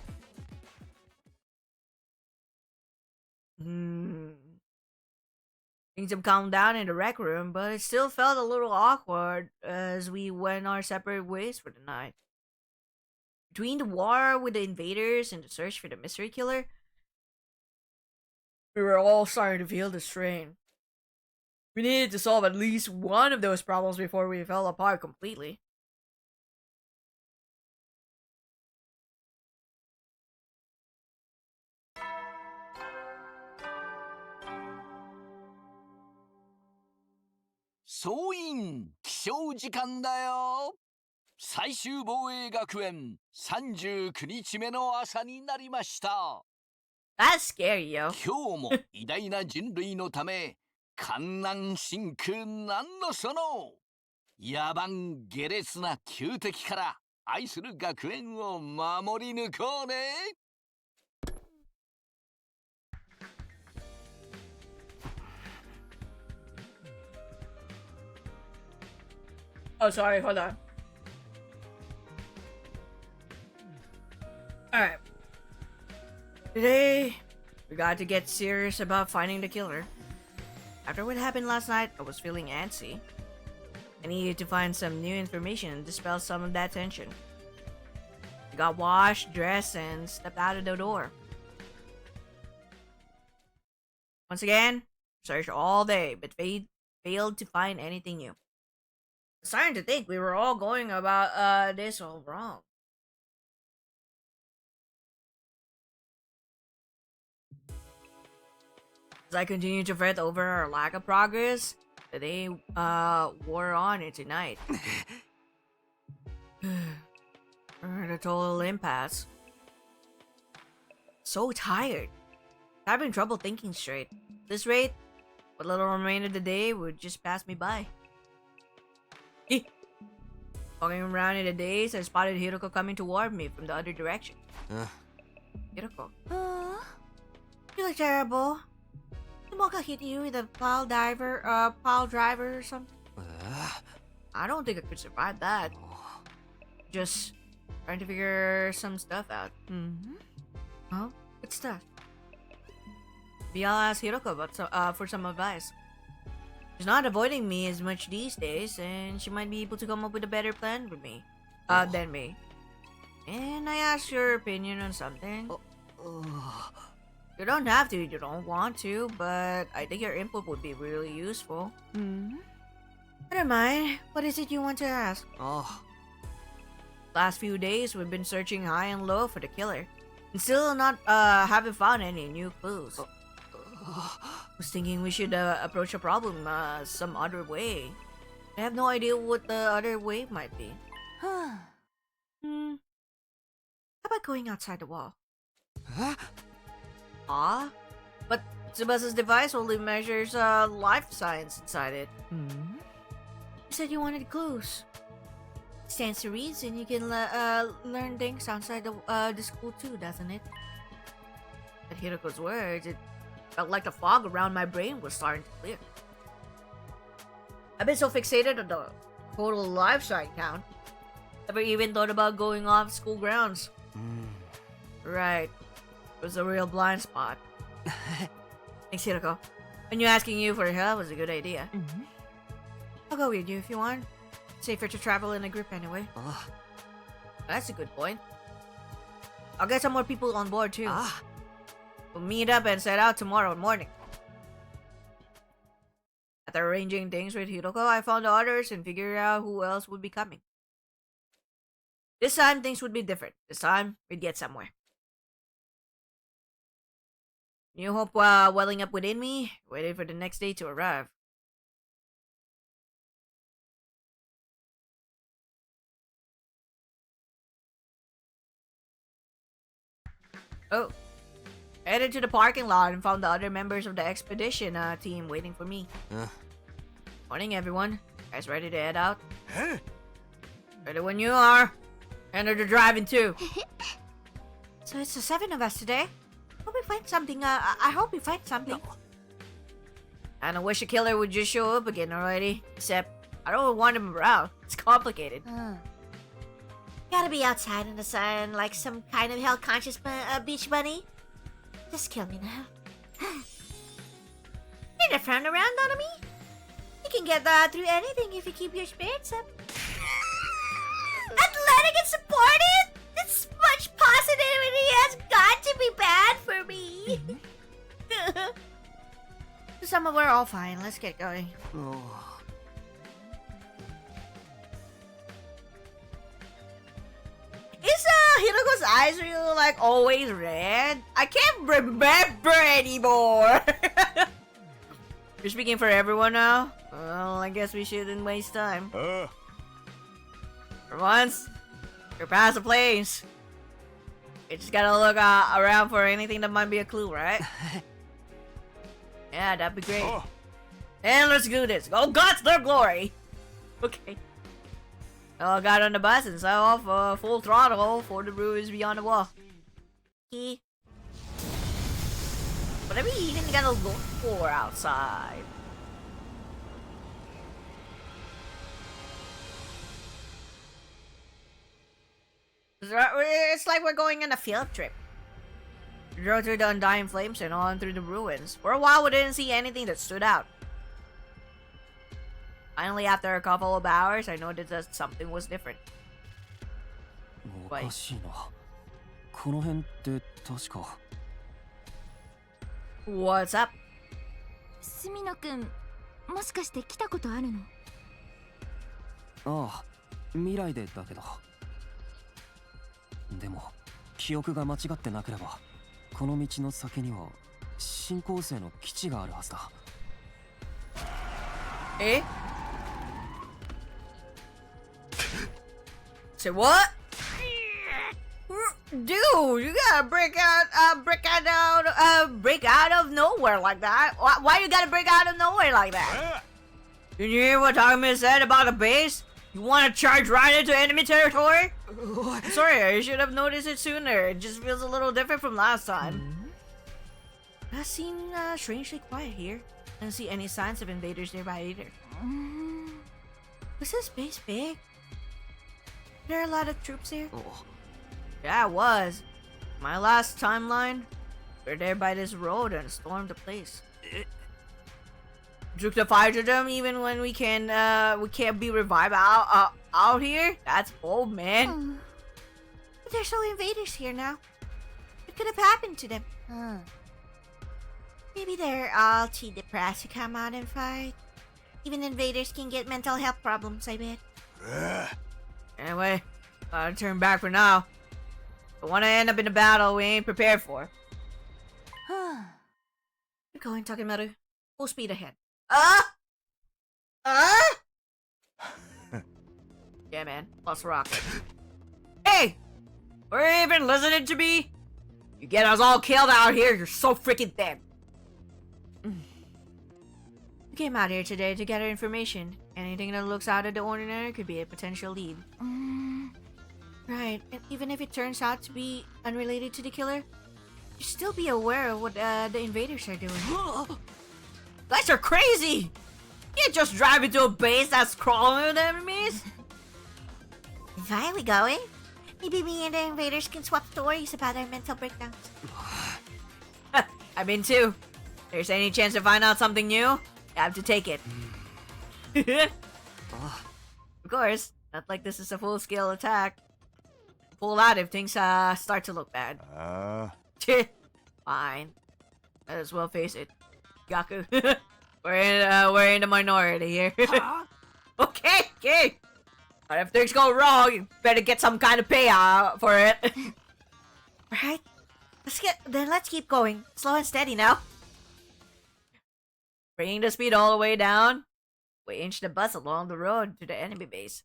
Things have calmed down in the rec room, but it still felt a little awkward as we went our separate ways for the night. Between the war with the invaders and the search for the mystery killer, we were all starting to feel the strain. We needed to solve at least one of those problems before we fell apart completely.総員起床時間だよ。最終防衛学園39日目の朝になりました。That's scary, yo. 今日も偉大な人類のため観南真空なんのその野蛮下劣な旧敵から愛する学園を守り抜こうね。Oh, sorry, hold on. Alright. Today, we got to get serious about finding the killer. After what happened last night, I was feeling antsy. I needed to find some new information and dispel some of that tension. I got washed, dressed, and stepped out of the door. Once again, searched all day, but failed to find anything new. I'm starting to think we were all going about this all wrong. As I continued to fret over our lack of progress, the day wore on into night. We're at a total impasse. So tired. Having trouble thinking straight. At this rate, what little remainder of the day would just pass me by. Walking around in the daze, I spotted Hiroko coming toward me from the other direction. Hiroko. You look terrible. Did Mocha hit you with a pile driver or something? I don't think I could survive that. Just trying to figure some stuff out. Huh? What stuff? Maybe I'll ask Hiroko about for some advice. She's not avoiding me as much these days, and she might be able to come up with a better plan for me, than me. And I asked your opinion on something. You don't have to, you don't want to, but I think your input would be really useful. Never mind. What is it you want to ask? Last few days, we've been searching high and low for the killer, and still not haven't found any new clues. Was thinking we should approach the problem some other way. I have no idea what the other way might be. about going outside the wall? Huh? Ah? But Tsubasa's device only measures life science inside it. You said you wanted clues. Stands to reason you can learn things outside the school too, doesn't it? At Hiroko's words, it felt like the fog around my brain was starting to clear. I've been so fixated on the total life science count. Never even thought about going off school grounds. Right. It was a real blind spot. Thanks, Hiroko. I knew asking you for help was a good idea. I'll go with you if you want. Safer to travel in a group anyway. That's a good point. I'll get some more people on board too. Ah. We'll meet up and set out tomorrow morning. After arranging things with Hiroko, I found the others and figured out who else would be coming. This time, things would be different. This time, we'd get somewhere. New hope welling up within me, waiting for the next day to arrive. Oh. Headed to the parking lot and found the other members of the expedition team waiting for me. Morning, everyone. Guys ready to head out? Ready when you are. Enter the driving too. So it's the 7 of us today. Hope we find something. I hope we find something. I don't wish a killer would just show up again already. Except, I don't want him around. It's complicated. Gotta be outside in the sun like some kind of hell-conscious beach bunny. Just kill me now. You're not frown around on me. You can get through anything if you keep your spirits up. Athletic and supportive? This much positivity has got to be bad for me. Some of we're all fine. Let's get going. Is Hiroko's eyes really like always red? I can't remember anymore. You're speaking for everyone now? Well, I guess we shouldn't waste time. For once, we're past the place. We just gotta look around for anything that might be a clue, right? Yeah, that'd be great. And let's do this. Oh, God's their glory. Okay. I got on the bus and set off full throttle for the ruins beyond the wall. Key. What are we even gonna look for outside? It's like we're going on a field trip. We drove through the undying flames and on through the ruins. For a while we didn't see anything that stood out. Finally, after a couple of hours, I noticed that something was different. おかしいな。この辺って確か。What's up? スミノ君、もしかして来たことあるの？ああ、未来でだけど。でも、記憶が間違ってなければ、この道の先には新校生の基地があるはずだ。Eh? Say what? Dude, you gotta break out of nowhere like that. Why you gotta break out of nowhere like that? Did you hear what Takumi said about the base? You want to charge right into enemy territory? Sorry, I should have noticed it sooner. It just feels a little different from last time. It seems strangely quiet here. I don't see any signs of invaders nearby either. Was this base big? There are a lot of troops here. Yeah, it was. My last timeline, we're there by this road and stormed the place. Took the fire to them even when we can't be revived out here. That's bold, man. But there's no invaders here now. What could have happened to them? Maybe they're all too depressed to come out and fight. Even invaders can get mental health problems, I bet. Anyway, gotta turn back for now. Don't want to end up in a battle we ain't prepared for. We're going, Takemaru. Full speed ahead. Yeah, man. Let's rock. Hey! Or even listening to me? You get us all killed out here, you're so freaking dead. We came out here today to gather information. Anything that looks out of the ordinary could be a potential lead. Right, and even if it turns out to be unrelated to the killer, you still be aware of what the invaders are doing. Guys are crazy! You can't just drive into a base that's crawling with enemies! Why are we going? Maybe me and the invaders can swap stories about our mental breakdowns. I'm in too. If there's any chance to find out something new, you have to take it. Of course, not like this is a full-scale attack. Pull out if things start to look bad. Fine. Might as well face it. Gaku. we're in the minority here. Okay. But if things go wrong, you better get some kind of payout for it. Alright. Let's keep going. Slow and steady now. Bringing the speed all the way down, we inched the bus along the road to the enemy base.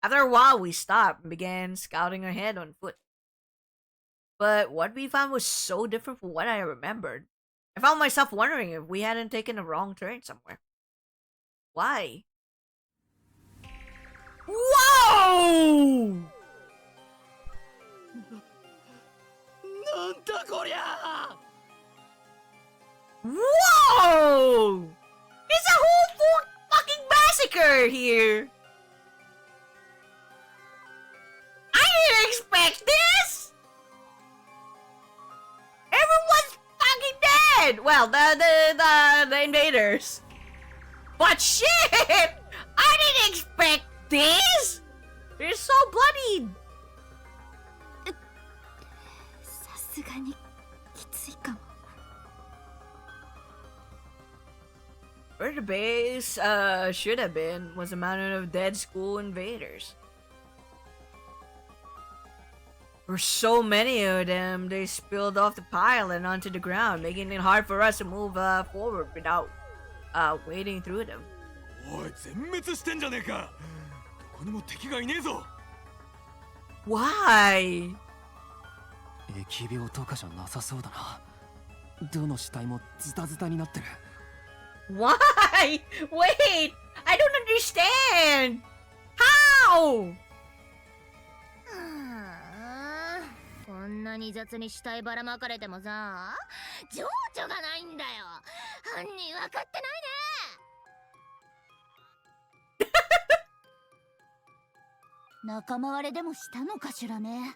After a while, we stopped and began scouting ahead on foot. But what we found was so different from what I remembered. I found myself wondering if we hadn't taken a wrong turn somewhere. Why? Whoa! Whoa! It's a whole fucking massacre here! I didn't expect this! Everyone's fucking dead! Well, the invaders. But shit! I didn't expect this! They're so bloodied! さすがにきついかも。 Where the base should have been was a mountain of dead school invaders. There were so many of them, they spilled off the pile and onto the ground, making it hard for us to move forward without wading through them. おい、全滅してんじゃねえか。どこにも敵がいねえぞ。 Why? 疫病とかじゃなさそうだな。どの死体もズタズタになってる。 Why? Wait! I don't understand! How? こんなに雑に死体ばらまかれてもさ、情緒がないんだよ。犯人分かってないね。仲間割れでもしたのかしらね。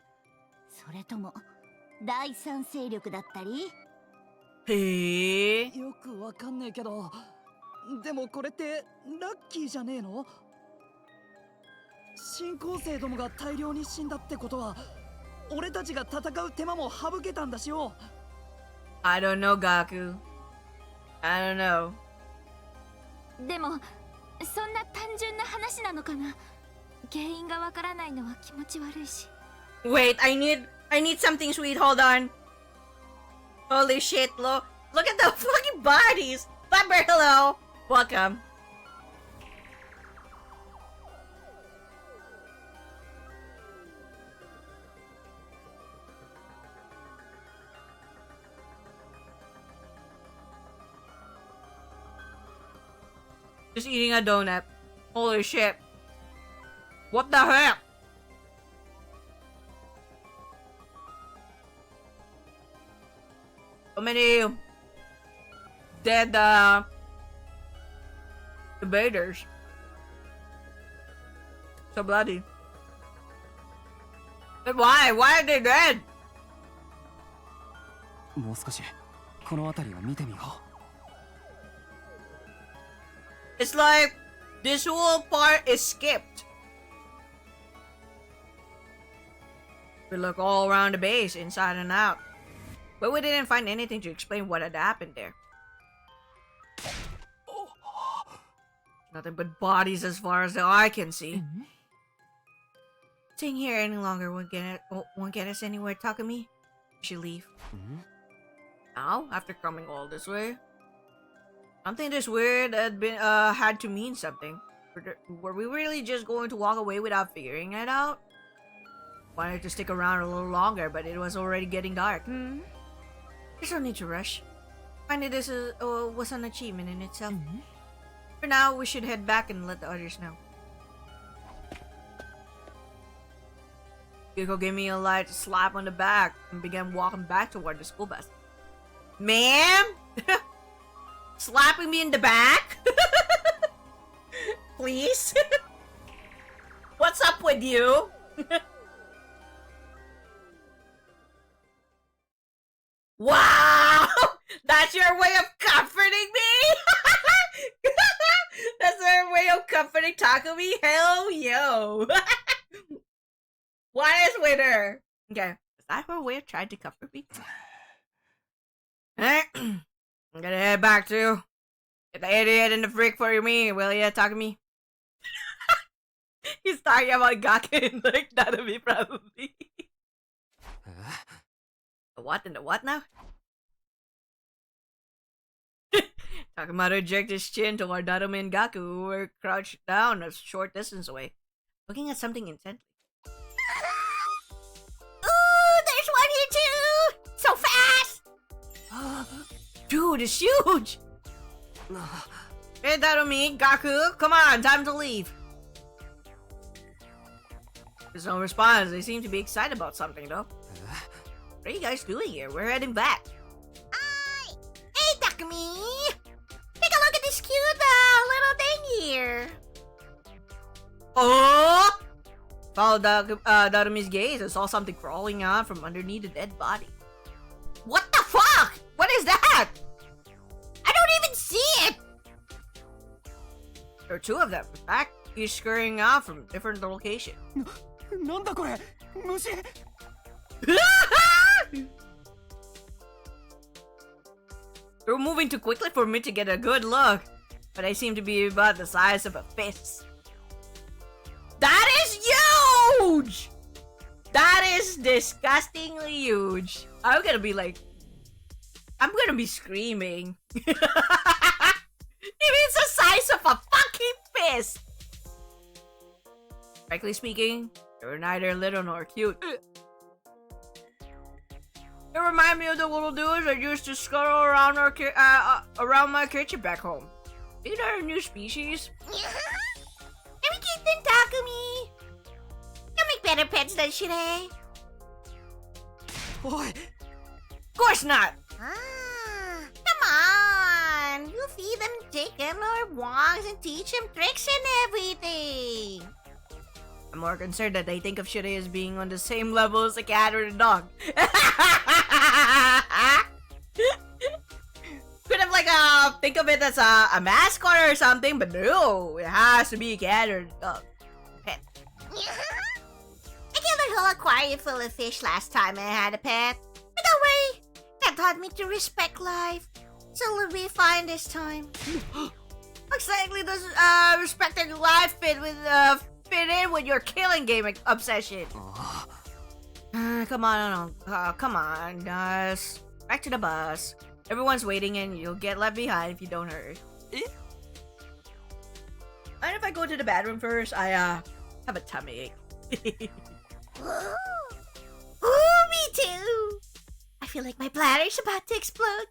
それとも第三勢力だったり。へえ。よくわかんねえけど、でもこれってラッキーじゃねえの？新興生どもが大量に死んだってことは、俺たちが戦う手間も省けたんだしよ。I don't know, Gaku. I don't know. でもそんな単純な話なのかな。原因がわからないのは気持ち悪いし。 Wait, I need something sweet. Hold on. Holy shit, look at the fucking bodies. Flapper, hello. Welcome. Just eating a donut. Holy shit. What the heck? So many dead invaders. So bloody. But why? Why are they dead? もう少しこの辺りを見てみよう。 It's like this whole part is skipped. We look all around the base, inside and out. But we didn't find anything to explain what had happened there. Nothing but bodies as far as the eye can see. Staying here any longer won't get us anywhere, Takumi. We should leave. Now, after coming all this way, something this weird had to mean something. Were we really just going to walk away without figuring it out? wanted to stick around a little longer, but it was already getting dark. There's no need to rush. Finding this was an achievement in itself. For now, we should head back and let the others know. Kiko gave me a light slap on the back and began walking back toward the school bus. Ma'am? Slapping me in the back? Please? What's up with you? Wow! That's your way of comforting me? That's your way of comforting Takumi? Hell yo! What is with her? Okay, is that her way of trying to comfort me? Alright, I'm gonna head back to get the idiot and the freak for me, will ya, Takumi? He's talking about Gaku like that'll be probably. The what and the what now? Takamaru jerked his chin toward Narume and Gaku, who were crouched down a short distance away, looking at something intently. Ooh, there's one here too! So fast! Dude, it's huge! Hey, Narume, Gaku, come on, time to leave. There's no response. They seem to be excited about something, though. What are you guys doing here? We're heading back. Hey, Takumi! Take a look at this cute little thing here. Oh! Followed Narume's gaze and saw something crawling out from underneath the dead body. What the fuck? What is that? I don't even see it! There are two of them. In fact, he's scurrying out from different locations. なんだこれ虫 They were moving too quickly for me to get a good look, but they seem to be about the size of a fist. That is huge! That is disgustingly huge. I'm gonna be like... I'm gonna be screaming. If it's the size of a fucking fist! Frankly speaking, they were neither little nor cute. They remind me of the little dudes I used to scuttle around around my kitchen back home. These are a new species. Let me keep them, Takumi. You'll make better pets than Sirei. おい Of course not! Come on. You feed them chicken or wongs and teach them tricks and everything. I'm more concerned that they think of Sirei as being on the same level as a cat or a dog. Could have think of it as a mascot or something, but no, it has to be a cat or a dog. Pet. I killed a whole aquarium full of fish last time I had a pet. But don't worry, that taught me to respect life. So we'll be fine this time. Exactly does respecting life fit in with your killing game obsession. Come on, guys. Back to the bus. Everyone's waiting and you'll get left behind if you don't hurry. Mind if I go to the bathroom first? I have a tummy ache. Ooh, me too. I feel like my bladder's about to explode.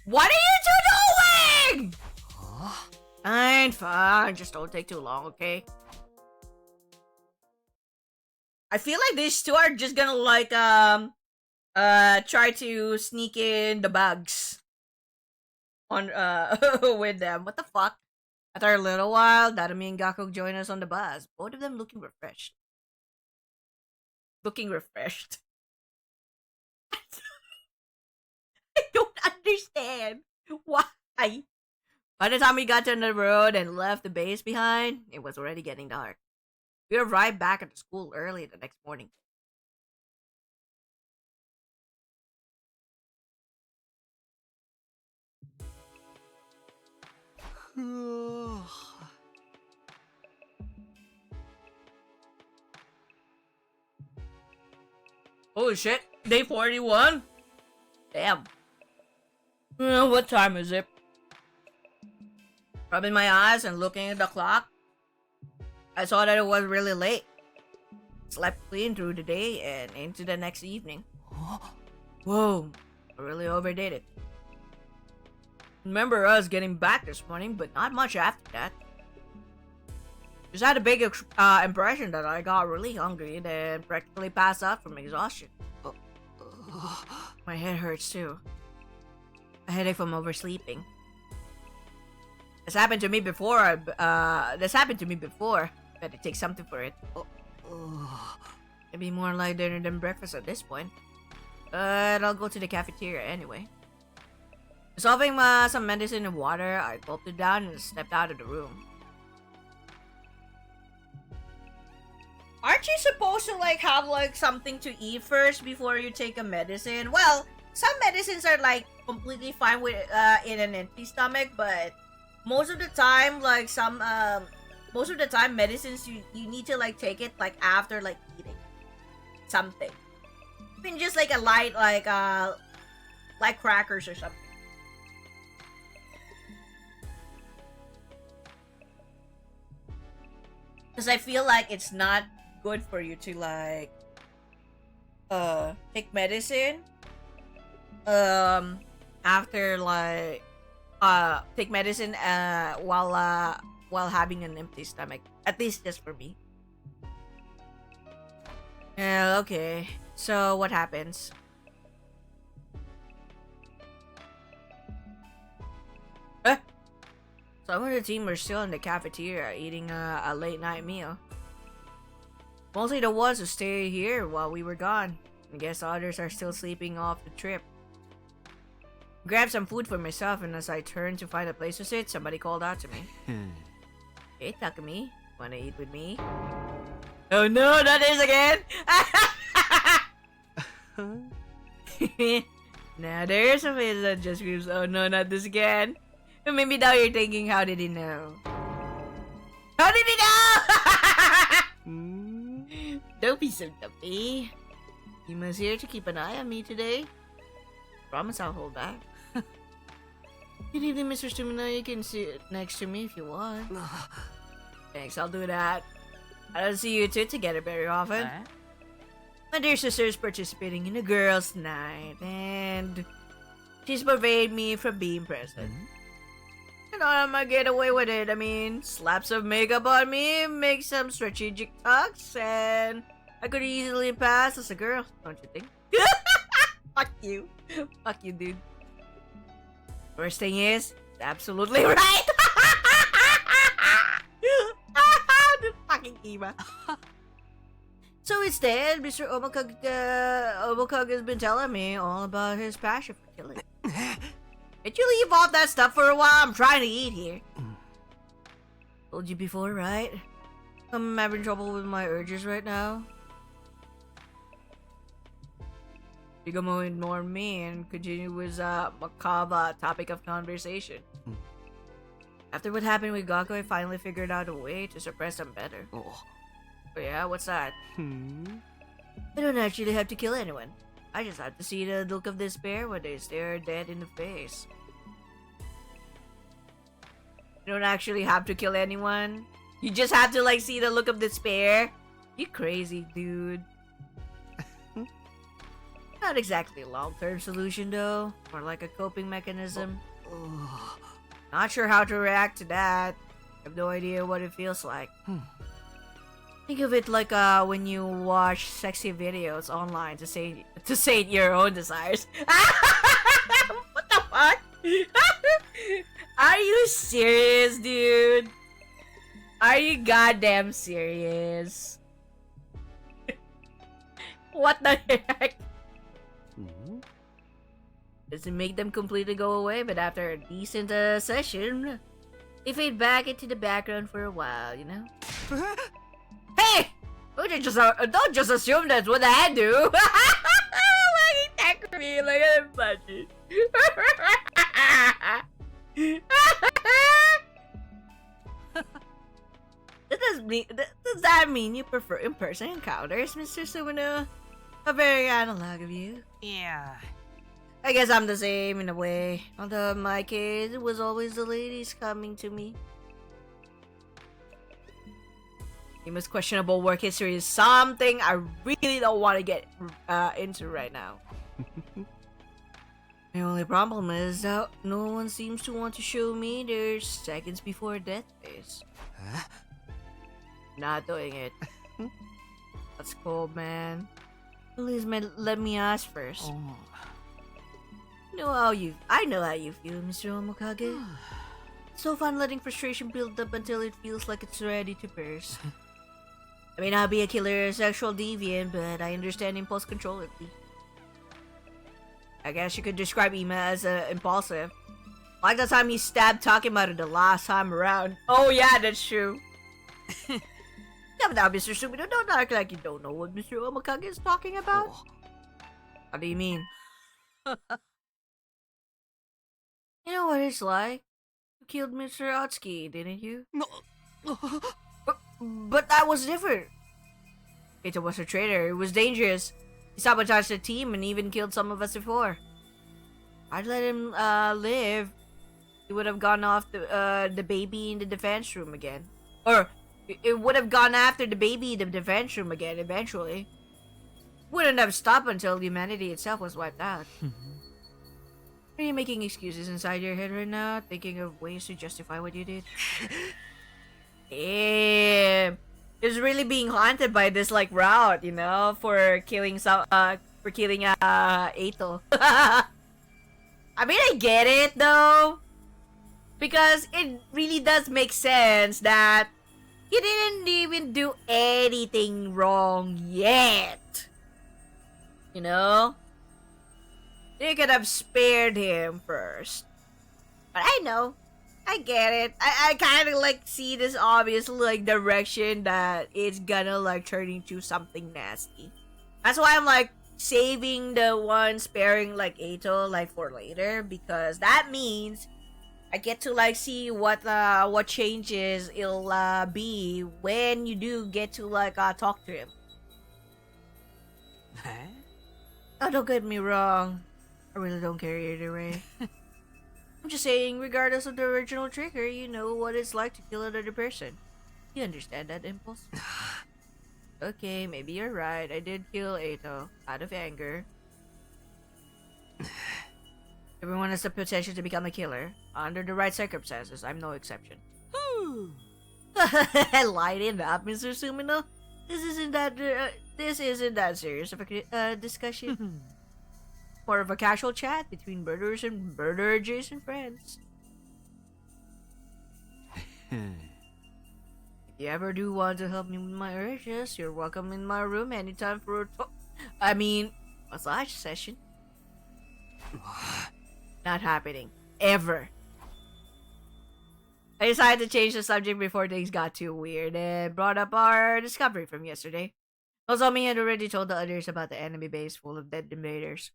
What are you two doing? Fine. Just don't take too long, okay? I feel like these two are just gonna try to sneak in the bugs on with them. What the fuck? After a little while, Narume and Gaku join us on the bus. Both of them looking refreshed. I don't understand why. By the time we got to the road and left the base behind, it was already getting dark. We arrived back at the school early the next morning. Holy shit, day 41? Damn. What time is it? Rubbing my eyes and looking at the clock, I saw that it was really late. slept clean through the day and into the next evening. Whoa, I really overdid it. Remember us getting back this morning, but not much after that. Just had a big impression that I got really hungry and practically passed out from exhaustion. My head hurts too. A headache from oversleeping. This happened to me before. But it takes something for it. Maybe more like dinner than breakfast at this point. But I'll go to the cafeteria anyway. Dissolving some medicine in water, I gulped it down and stepped out of the room. Aren't you supposed to like have like something to eat first before you take a medicine? Well, some medicines are like completely fine with in an empty stomach, but most of the time, like medicines you need to like take it like after like eating something. I mean, just like a light like crackers or something. Because I feel like it's not good for you to like take medicine after like take medicine while having an empty stomach. At least just for me. Yeah, okay. So what happens? Some of the team were still in the cafeteria eating a late night meal. Mostly the ones who stayed here while we were gone. I guess others are still sleeping off the trip. Grabbed some food for myself, and as I turned to find a place to sit, somebody called out to me. Hey Takumi, wanna eat with me? Oh no, not this again! Now there's a face that just screams, oh no, not this again. And maybe now you're thinking, how did he know? How did he know? Don't be so dumpy. You must here to keep an eye on me today. Promise I'll hold back. Good evening, Mr. Sumino. You can sit next to me if you want. Thanks, I'll do that. I don't see you two together very often. My dear sister is participating in a girls' night, and she's forbade me from being present. I know I might get away with it. I mean, slap some makeup on me, make some strategic talks, and I could easily pass as a girl, don't you think? Fuck you. Fuck you, dude. Worst thing is, absolutely right! The fucking Eva. So instead, Mr. Omokug has been telling me all about his passion for killing. Can't you leave off that stuff for a while? I'm trying to eat here. Told you before, right? I'm having trouble with my urges right now. You gonna ignore me and continue with macabre topic of conversation. After what happened with Gakko, I finally figured out a way to suppress them better. Oh yeah, what's that? I don't actually have to kill anyone. I just have to see the look of despair when they stare dead in the face. You don't actually have to kill anyone. You just have to like see the look of despair. You crazy, dude. Not exactly a long-term solution though. More like a coping mechanism. Not sure how to react to that. I have no idea what it feels like. Think of it like when you watch sexy videos online to sate your own desires. What the fuck? Are you serious, dude? Are you goddamn serious? What the heck? Doesn't make them completely go away, but after a decent session, they fade back into the background for a while, you know? Hey! Don't just assume that's what I do! Like, he tackled me like a budget. Does that mean you prefer in-person encounters, Mr. Sumino? How very analog of you. Yeah. I guess I'm the same in a way. Although in my case, it was always the ladies coming to me. Ima's questionable work history is something I really don't want to get into right now. The only problem is that no one seems to want to show me their seconds before death face. Not doing it. That's cool, man. Please, let me ask first. I know how you feel, Mr. Omokage. It's so fun letting frustration build up until it feels like it's ready to burst. I may not be a killer or sexual deviant, but I understand impulse control at least. I guess you could describe Ima as impulsive. Like the time you stabbed Takemaru the last time around. Oh yeah, that's true. Come now, Mr. Sumino, don't act like you don't know what Mr. Omokage is talking about. What do you mean? You know what it's like? You killed Mr. Otsuki, didn't you? No. But that was different. Ito was a traitor. It was dangerous. He sabotaged the team and even killed some of us before. I'd let him live. He would have gone off the baby in the defense room again. Or it would have gone after the baby in the defense room again eventually. Wouldn't have stopped until humanity itself was wiped out. Are you making excuses inside your head right now? Thinking of ways to justify what you did? Damn. It's really being haunted by this like route, you know, for killing Eito. I mean, I get it though, because it really does make sense that he didn't even do anything wrong yet. You know, they could have spared him first. But I know. I get it. I kind of like see this obvious like direction that it's gonna like turn into something nasty. That's why I'm like saving the one sparing like Eito like for later, because that means I get to like see what changes it'll be when you do get to like talk to him. Oh, don't get me wrong. I really don't care either way. I'm just saying, regardless of the original trigger, you know what it's like to kill another person. You understand that impulse? Okay, maybe you're right. I did kill Eito out of anger. Everyone has the potential to become a killer. Under the right circumstances, I'm no exception. Lighten up, Mr. Sumino. This isn't that serious of a discussion. More of a casual chat between murderers and murder-adjacent friends. If you ever do want to help me with my urges, you're welcome in my room anytime for a massage session. Not happening. Ever. I decided to change the subject before things got too weird and brought up our discovery from yesterday. Nozomi had already told the others about the enemy base full of dead invaders.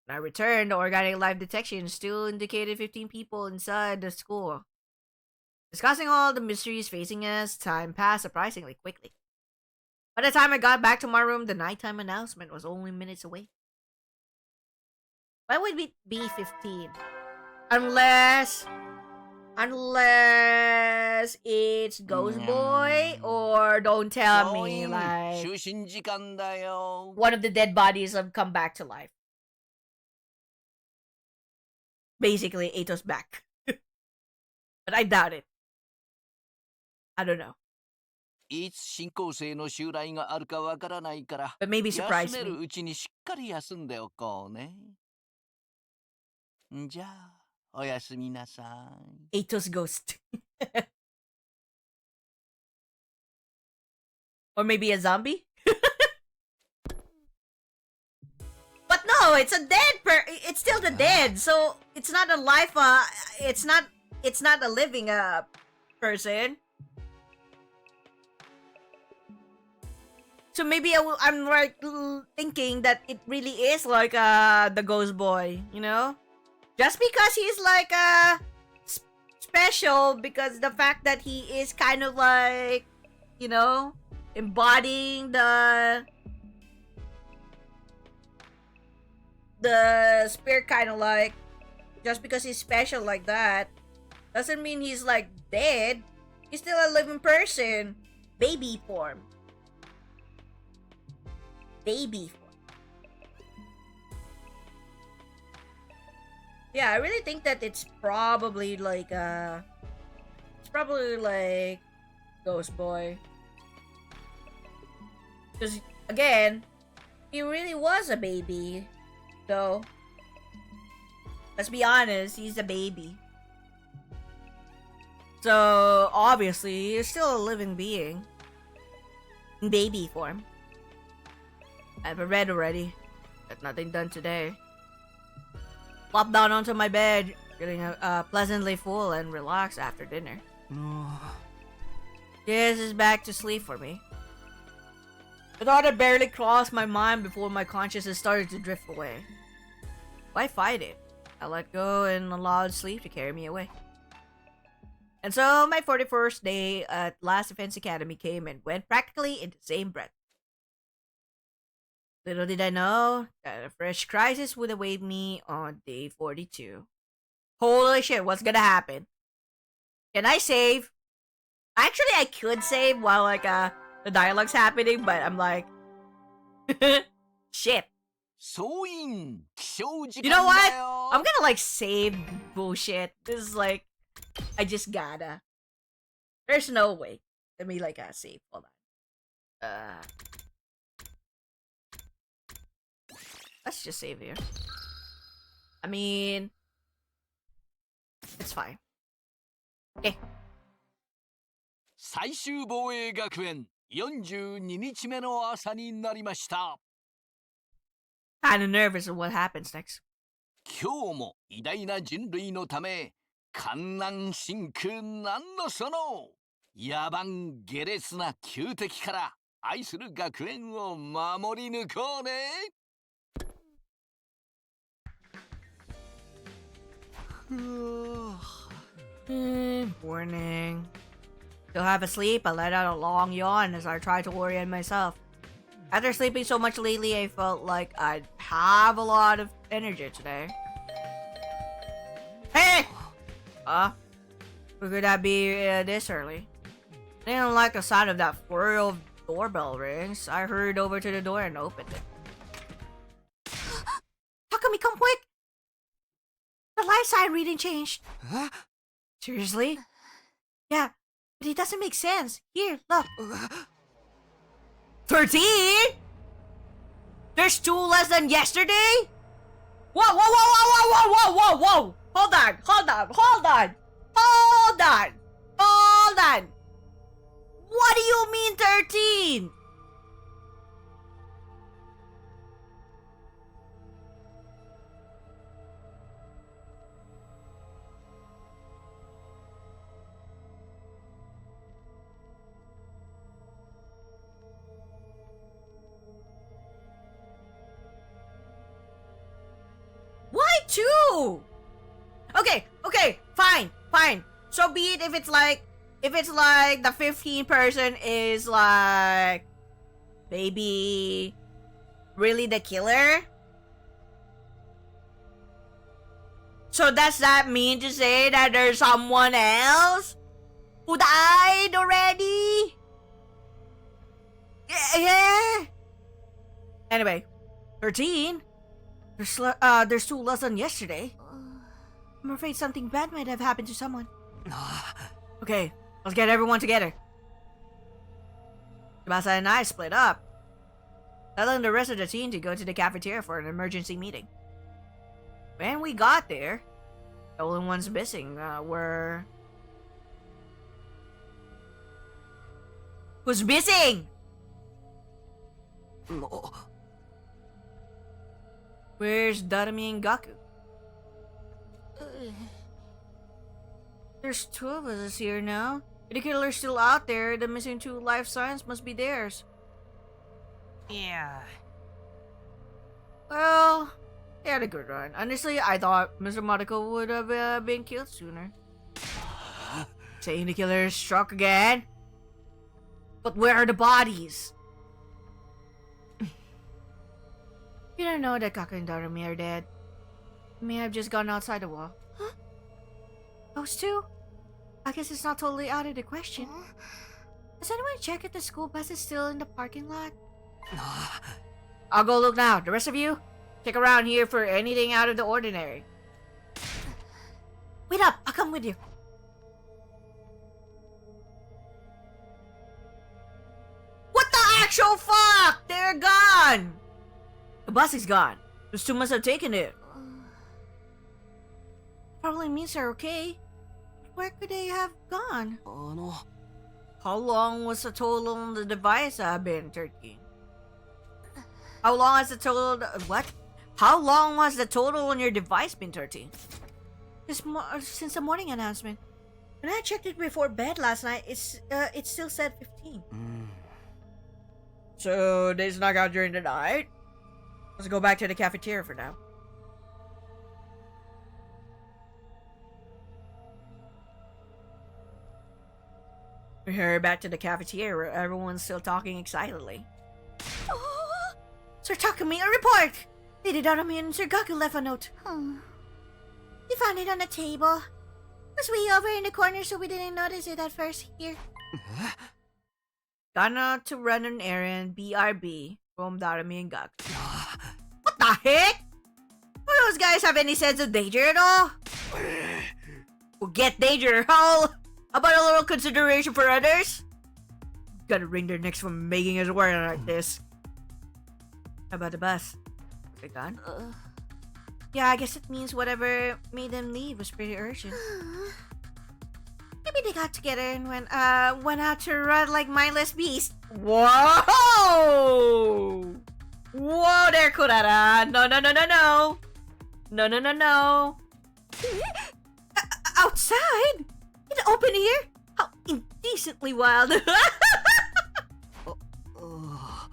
When I returned, the organic life detection still indicated 15 people inside the school. Discussing all the mysteries facing us, time passed surprisingly quickly. By the time I got back to my room, the nighttime announcement was only minutes away. Why would it be 15? Unless it's Ghost Boy, or don't tell me like one of the dead bodies have come back to life. Basically, Eito's back. But I doubt it. I don't know. But maybe surprise me. Eito's ghost. Or maybe a zombie? But no, it's a dead it's still the dead, so it's not a life it's not a living person. So maybe I'm like thinking that it really is like the ghost boy, you know? Just because he's like special, because the fact that he is kind of like, you know, embodying the spirit, kind of like, just because he's special like that doesn't mean he's like dead. He's still a living person. baby form. Baby form. Yeah, I really think that it's probably like Ghost Boy. Because again, he really was a baby, though. Let's be honest, he's a baby. So obviously, he's still a living being. In baby form. I've read already. Got nothing done today. Flop down onto my bed, getting pleasantly full and relaxed after dinner. This is back to sleep for me. The thought had barely crossed my mind before my consciousness started to drift away. Why fight it? I let go and allowed sleep to carry me away. And so my 41st day at Last Defense Academy came and went practically in the same breath. Little did I know that a fresh crisis would await me on day 42. Holy shit, what's gonna happen? Can I save? Actually, I could save while the dialogue's happening, but I'm like, shit. You know what? I'm gonna like save bullshit. This is like, I just gotta. There's no way. Let me save. Hold on. Let's just save here. I mean, it's fine. Okay. 最終防衛学園42日目の朝になりました。Kinda nervous of what happens next. 今日も偉大な人類のため、観覧真空なんのその野蛮下劣な旧敵から愛する学園を守り抜こうね。Morning. Still half asleep, I let out a long yawn as I tried to orient myself. After sleeping so much lately, I felt like I'd have a lot of energy today. Hey! Could that be this early? I didn't like the sound of that whirl of doorbell rings. I hurried over to the door and opened it. Takumi, come quick! The light side reading changed. Huh? Seriously? Yeah, but it doesn't make sense. Here, look. 13? There's 2 less than yesterday? Whoa, whoa, whoa, whoa, whoa, whoa, whoa, whoa! Hold on, hold on, hold on! Hold on! Hold on! What do you mean 13? Why 2? Okay, fine. So be it if it's like the 15 person is like maybe really the killer. So does that mean to say that there's someone else who died already? Yeah. Anyway, 13. There's 2 less than yesterday. I'm afraid something bad might have happened to someone. Okay, let's get everyone together. Tsubasa and I split up, telling the rest of the team to go to the cafeteria for an emergency meeting. When we got there, the only ones missing were... Who's missing? Where's Darumi and Gaku? There's 2 of us here now. If the killer's still out there, the missing 2 life signs must be theirs. Yeah. Well, they had a good run. Honestly, I thought Mr. Monaco would have been killed sooner. Saying the killer struck again? But where are the bodies? You don't know that Gaku and Darumi are dead. They may have just gone outside the wall. Huh? Those 2? I guess it's not totally out of the question. Has anyone checked if the school bus is still in the parking lot? I'll go look now. The rest of you, check around here for anything out of the ordinary. Wait up, I'll come with you. What the actual fuck? They're gone! The bus is gone. Those two must have taken it. Probably means they're okay. Where could they have gone? How long was the total on the device been, Turkey? How long has the total... What? How long was the total on your device been, Turkey? Since the morning announcement. When I checked it before bed last night, it still said 15. So they snuck out during the night? Let's go back to the cafeteria for now. We hurry back to the cafeteria where everyone's still talking excitedly. Sir Takumi, a report! Lady Darumi and Sir Gaku left a note. We found it on the table. It was way over in the corner, so we didn't notice it at first. Here. Gone out to run an errand, BRB, from Darumi and Gaku. What the heck? Do those guys have any sense of danger at all? Forget danger, how about a little consideration for others? Gotta wring their necks from making us work like this. How about the bus? They gone? Yeah, I guess it means whatever made them leave was pretty urgent. Maybe they got together and went out to run like mindless beasts. Whoa! Whoa there, Kurara! No, no, no, no, no! No, no, no, no! Outside? In the open air? How indecently wild!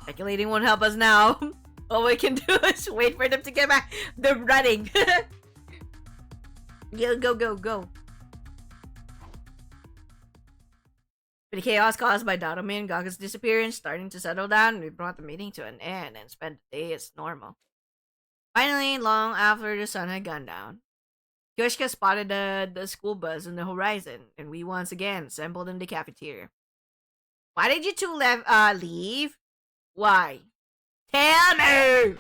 Speculating won't help us now. All we can do is wait for them to get back. They're running. Go, go, go. With the chaos caused by Darumi and Gaku's disappearance starting to settle down, we brought the meeting to an end and spent the day as normal. Finally, long after the sun had gone down, Yoshika spotted the school bus on the horizon, and we once again assembled in the cafeteria. Why did you two leave? Why? Tell me!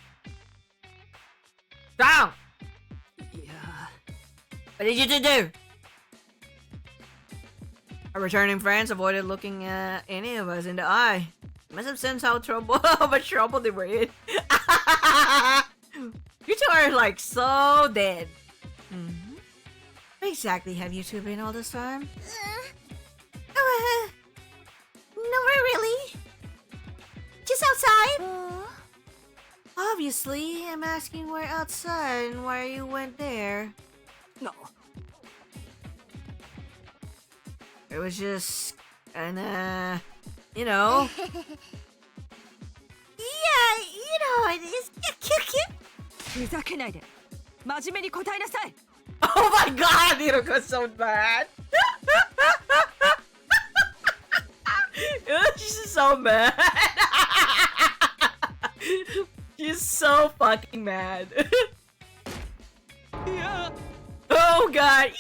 Down! Yeah. What did you two do? Our returning friends avoided looking at any of us in the eye. They must have sensed how much trouble they were in. You two are like so dead. Where exactly have you two been all this time? Nowhere really. Just outside. Obviously, I'm asking where outside and why you went there. No. It was just kinda, you know. Yeah, you know, it is cute. ふざけないで真面目に答えなさい Oh my god, Hiroko's so bad. She's so mad. She's so fucking mad. Yeah. Oh god.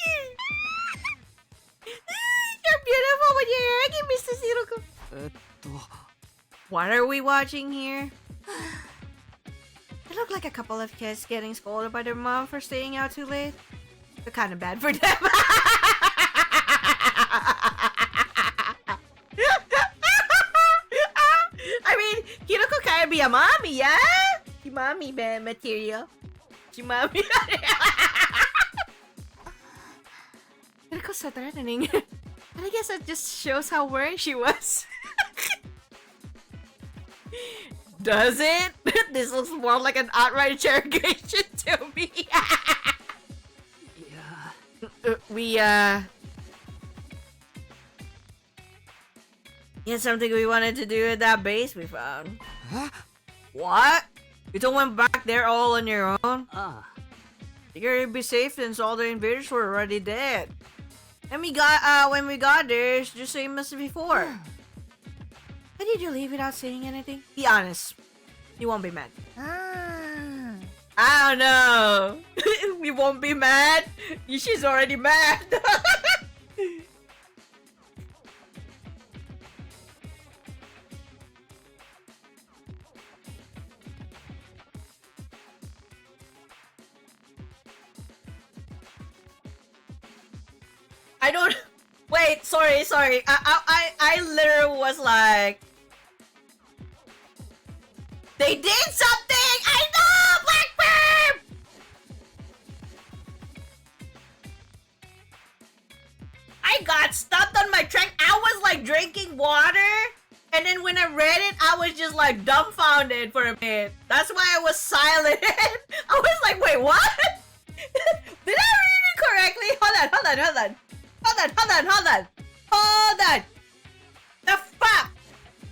You're beautiful when you're arrogant, Mr. Hiroko. What are we watching here? They look like a couple of kids getting scolded by their mom for staying out too late. They're kind of bad for them. I mean, Hiroko kind of be a mommy, yeah? She mommy material. She mommy. Hiroko's so threatening. And I guess that just shows how worried she was. Does it? This looks more like an outright interrogation to me. We had something we wanted to do at that base we found. Huh? What? You two went back there all on your own? Figured it'd be safe since all the invaders were already dead. And when we got there, it's just same as before. Why did you leave without saying anything? Be honest. You won't be mad. I don't know. We won't be mad. She's already mad. I don't. Wait, sorry. I literally was like, they did something. I know, Blackbird. I got stopped on my track. I was like drinking water, and then when I read it, I was just like dumbfounded for a minute. That's why I was silent. I was like, wait, what? Did I read it correctly? Hold on. The fuck?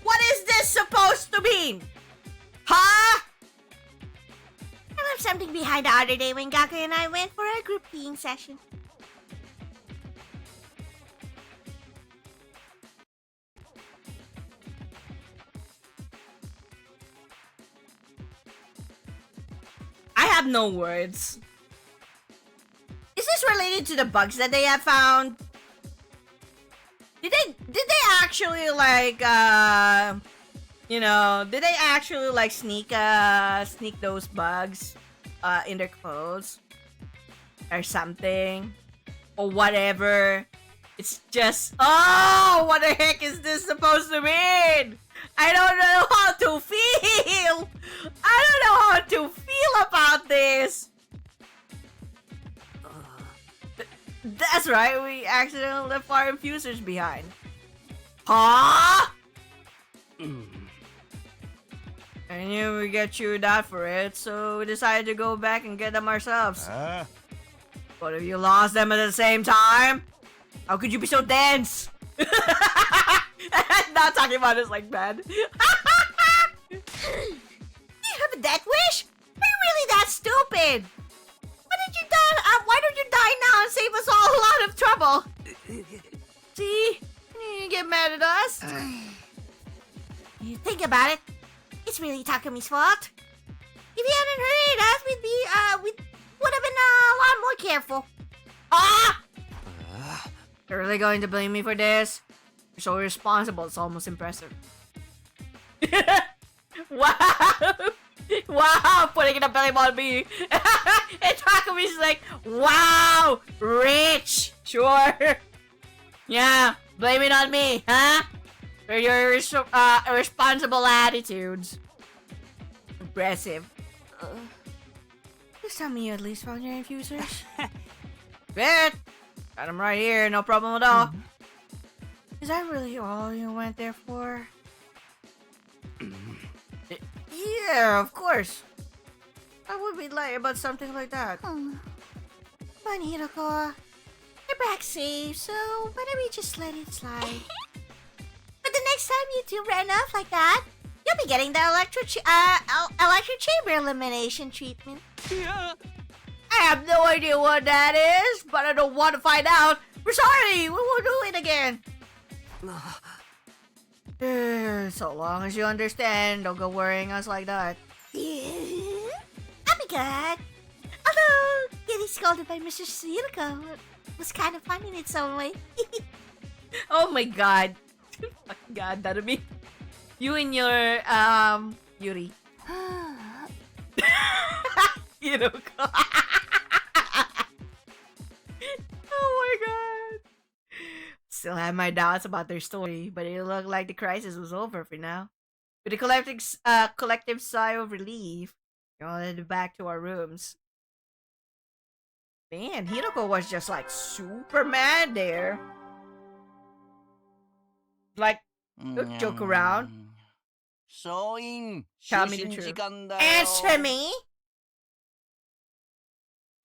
What is this supposed to mean? Huh? I left something behind the other day when Gaku and I went for a group peeing session. I have no words. Is this related to the bugs that they have found? Did they actually like did they actually like sneak those bugs in their clothes or something or whatever? It's just, oh, what the heck is this supposed to mean? I don't know how to feel. I don't know how to feel about this. That's right, we accidentally left our infusers behind. Huh? I knew we'd get chewed out for it, so we decided to go back and get them ourselves. But if you lost them at the same time, how could you be so dense? Not talking about this like bad. Do you have a death wish? Are you really that stupid? Why don't you die now and save us all a lot of trouble? See? You get mad at us? You think about it. It's really Takumi's fault. If he hadn't hurried us, we would have been a lot more careful. Ah! You're really going to blame me for this? You're so irresponsible, it's almost impressive. Wow! Wow, putting the blame on me. And Takumi's like, wow, rich. Sure. Yeah, blame it on me, huh? For your irresponsible attitudes. Impressive. Please tell me you at least found your infusers. Good. Got them right here, no problem at all. Is that really all you went there for? Yeah, of course. I would be lying about something like that. Fine, Hiroko. You're back safe, so why don't we just let it slide? But the next time you two ran off like that, you'll be getting the electric chamber elimination treatment. I have no idea what that is, but I don't want to find out. We're sorry, we won't do it again. So long as you understand, don't go worrying us like that. I'll be good. Although, getting scolded by Mr. Hiroko was kind of fun in its own way. Oh my god. Fucking god, that'll be you and your, Yuri. Hiroko. Oh my god. Still have my doubts about their story, but it looked like the crisis was over for now. With a collective sigh of relief, we all headed back to our rooms. Man, Hiroko was just like super mad there. Like, don't joke around. Tell me the truth. Answer me!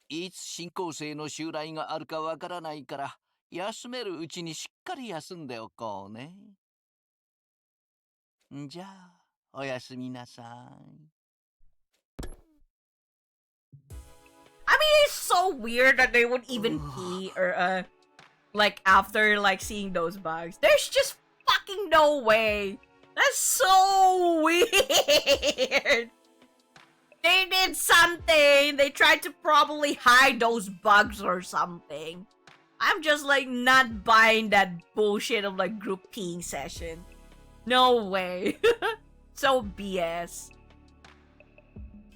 いつ新構成の襲来があるかわからないから、休めるうちにしっかり休んでおこうね。じゃあ、おやすみなさい。I mean, it's so weird that they would even pee or like after like seeing those bugs. There's just fucking no way. That's so weird. They did something. They tried to probably hide those bugs or something. I'm just like not buying that bullshit of like group peeing session. No way. So BS.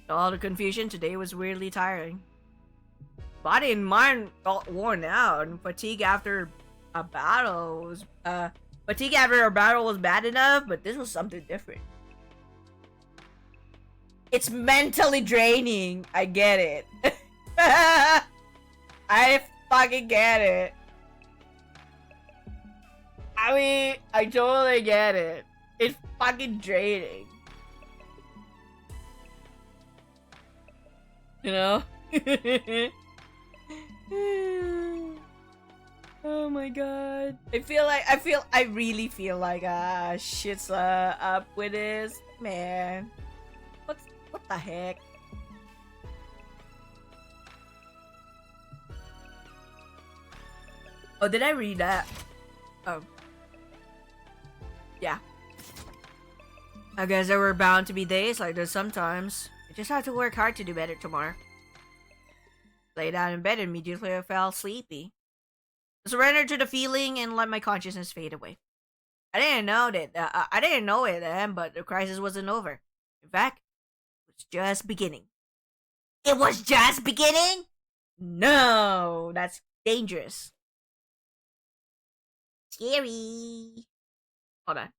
All the confusion today was weirdly tiring. Body and mind felt worn out and fatigue after a battle was fatigue after a battle was bad enough, but this was something different. It's mentally draining. I get it. I fucking get it. I mean, I totally get it. It's fucking draining. You know? Oh my god. I really feel like shit's up with this. Man. What the heck? Oh, did I read that? Oh. Yeah. I guess there were bound to be days like this sometimes. I just have to work hard to do better tomorrow. Lay down in bed and immediately I fell sleepy. I surrendered to the feeling and let my consciousness fade away. I didn't know it then, but the crisis wasn't over. In fact, it was just beginning. It was just beginning? No, that's dangerous. Scary. Hold on.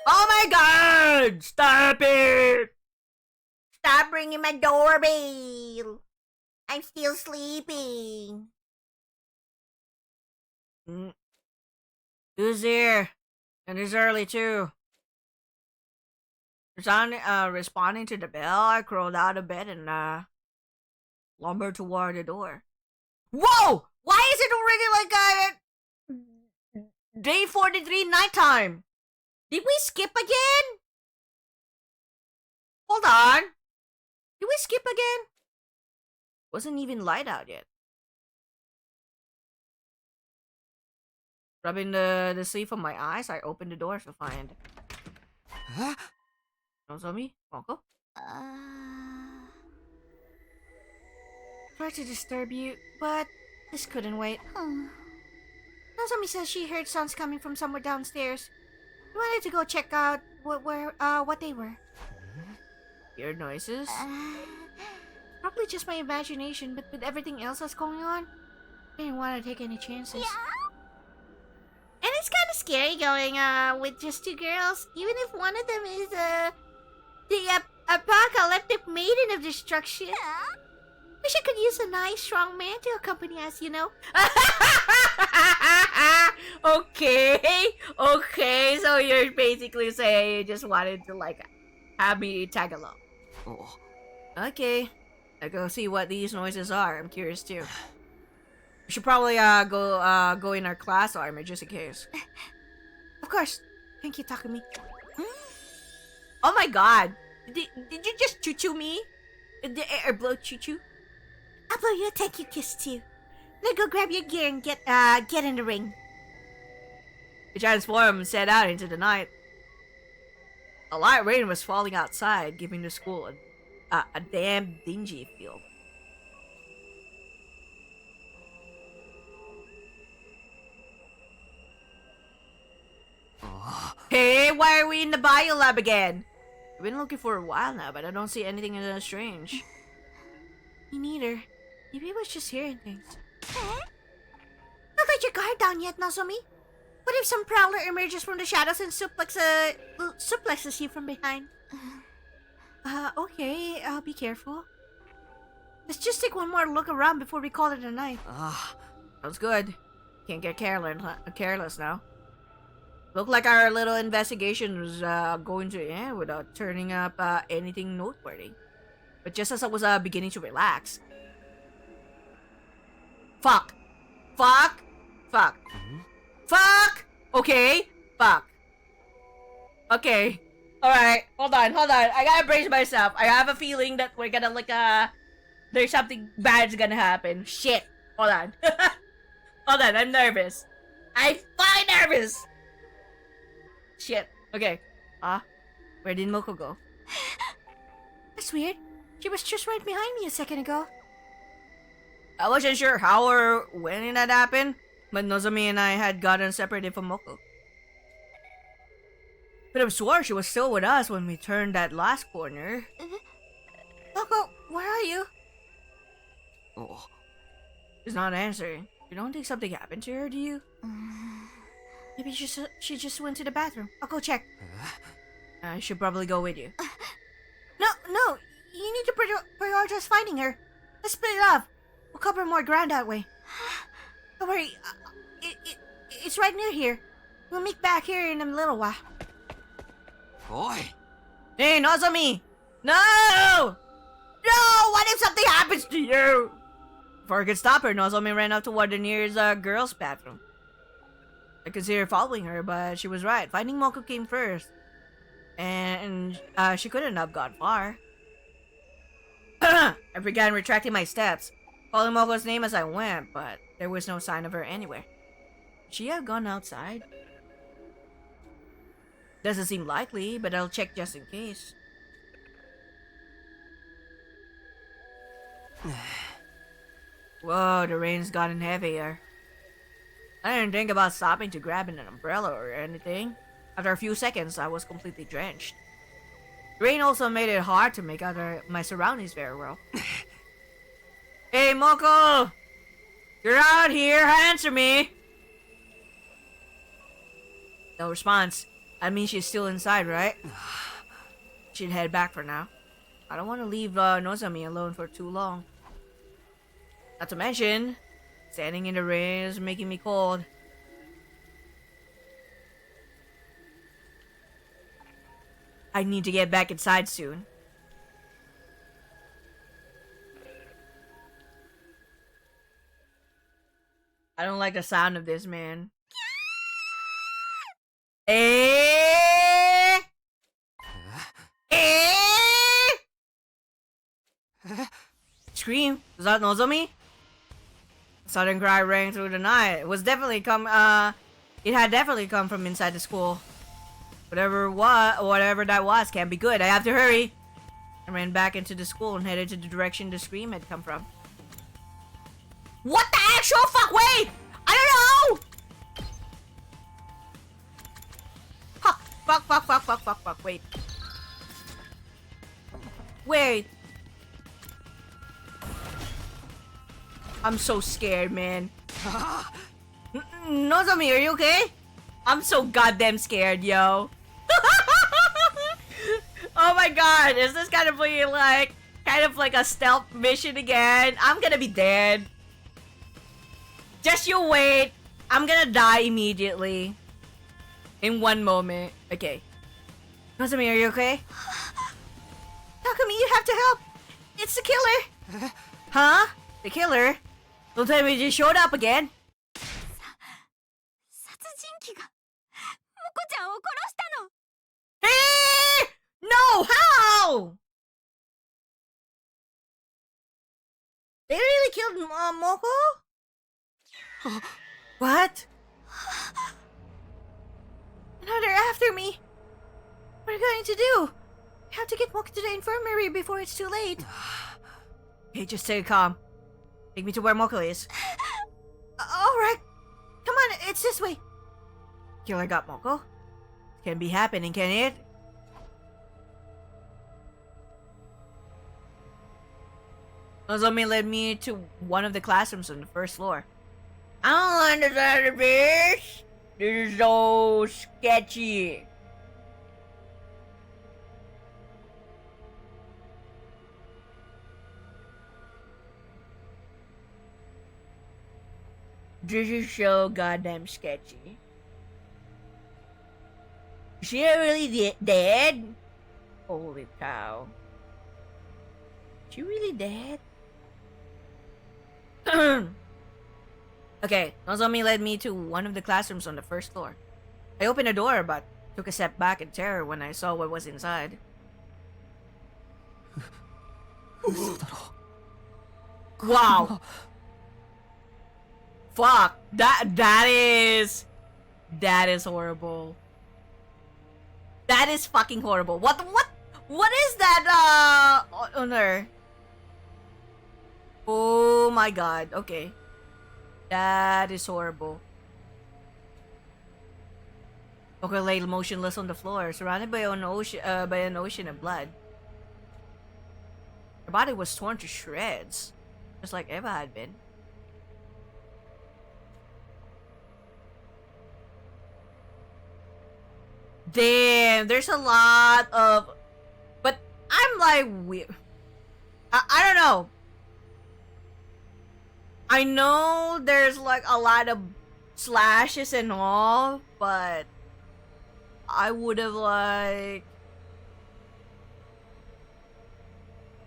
Oh my god! Stop it! Stop ringing my doorbell! I'm still sleeping. Who's there? And it's early too. Responding to the bell, I crawled out of bed and lumbered toward the door. Whoa! Why is it already like day 43 nighttime? Did we skip again? Hold on. Did we skip again? Wasn't even light out yet. Rubbing the sleep from my eyes, I opened the door to find. Huh? Nozomi? Moko? Tried to disturb you, but this couldn't wait. Nozomi says she heard sounds coming from somewhere downstairs. We wanted to go check out what they were. Weird noises? Probably just my imagination, but with everything else that's going on, I didn't want to take any chances. Yeah. And it's kind of scary going with just two girls, even if one of them is the apocalyptic maiden of destruction. Yeah. Wish I could use a nice, strong man to accompany us, you know? Okay, so you're basically saying you just wanted to, like, have me tag along. Oh. Okay, I go see what these noises are. I'm curious, too. We should probably, go in our class armor, just in case. Of course. Thank you, Takumi. Oh my god. Did you just choo-choo me? Did air blow choo-choo? I'll blow you a thank you kiss too. Now go grab your gear and get in the ring. We transformed and set out into the night. A light rain was falling outside, giving the school a damn dingy feel. Hey, why are we in the bio lab again? I've been looking for a while now, but I don't see anything strange. Me neither. Maybe I was just hearing things. Not let your guard down yet, Nozomi. What if some prowler emerges from the shadows and suplexes you from behind? Okay, I'll be careful. Let's just take one more look around before we call it a night. Sounds good. Can't get careless now. Looked like our little investigation was going to end without turning up anything noteworthy. But just as I was beginning to relax... Fuck! Okay, fuck. Okay. Alright, hold on. I gotta brace myself. I have a feeling that we're gonna there's something bad's gonna happen. Shit. Hold on. Hold on, I'm nervous. I'm fucking nervous! Shit. Okay. Where did Moko go? That's weird. She was just right behind me a second ago. I wasn't sure how or when that happened, but Nozomi and I had gotten separated from Moko. But I swore she was still with us when we turned that last corner. Moko, where are you? お She's not answering. You don't think something happened to her, do you? Maybe she just went to the bathroom. I'll go check. I should probably go with you. No, you need to prioritize finding her. Let's split it up. We'll cover more ground that way. Don't worry, it's right near here. We'll meet back here in a little while. おい Hey, Nozomi! No! No! What if something happens to you? Before I could stop her, Nozomi ran up toward the nearest girls' bathroom. I considered following her, but she was right. Finding Moko came first. And she couldn't have gone far. I began retracting my steps, calling Moko's name as I went, but there was no sign of her anywhere. Could she have gone outside? Doesn't seem likely, but I'll check just in case. Whoa, the rain's gotten heavier. I didn't think about stopping to grab an umbrella or anything. After a few seconds, I was completely drenched. The rain also made it hard to make out my surroundings very well. Hey, Moko! You're out here, answer me! No response. I mean, she's still inside, right? She'd head back for now. I don't want to leave Nozomi alone for too long. Not to mention, standing in the rain is making me cold. I need to get back inside soon. I don't like the sound of this, man. Eh? Eh? Scream? Was that Nozomi? A sudden cry rang through the night. It had definitely come from inside the school. Whatever that was can't be good. I have to hurry. I ran back into the school and headed to the direction the scream had come from. What the actual fuck? Wait! I don't know! Fuck, wait. Wait. I'm so scared, man. Nozomi, are you okay? I'm so goddamn scared, yo. Oh my god, is this kind of like a stealth mission again? I'm gonna be dead. Just you wait. I'm gonna die immediately. In one moment. Okay. Nozomi, are you okay? Takumi, you have to help. It's the killer. Huh? The killer? Don't tell me he just showed up again. 殺人鬼がモコちゃんを殺したの。 Hey! No! How? They really killed Moko? What? Now they're after me. What are we going to do? We have to get Moko to the infirmary before it's too late. Hey, just stay calm. Take me to where Moko is. Alright. Come on, it's this way. Killer got Moko? Can't be happening, can it? Nozomi led me to one of the classrooms on the first floor. I don't understand this. This is so sketchy. This is so goddamn sketchy. Is she really dead? Holy cow. Is she really dead? Okay, Nozomi led me to one of the classrooms on the first floor. I opened the door, but took a step back in terror when I saw what was inside. Wow. Fuck. That is horrible. That is fucking horrible. What is that on her? Oh my god. Okay. That is horrible. Okay, lay motionless on the floor, surrounded by an ocean of blood. Her body was torn to shreds. Just like Eva had been. Damn, there's a lot of... But I'm like weird. I don't know. I know there's like a lot of slashes and all, but I would have like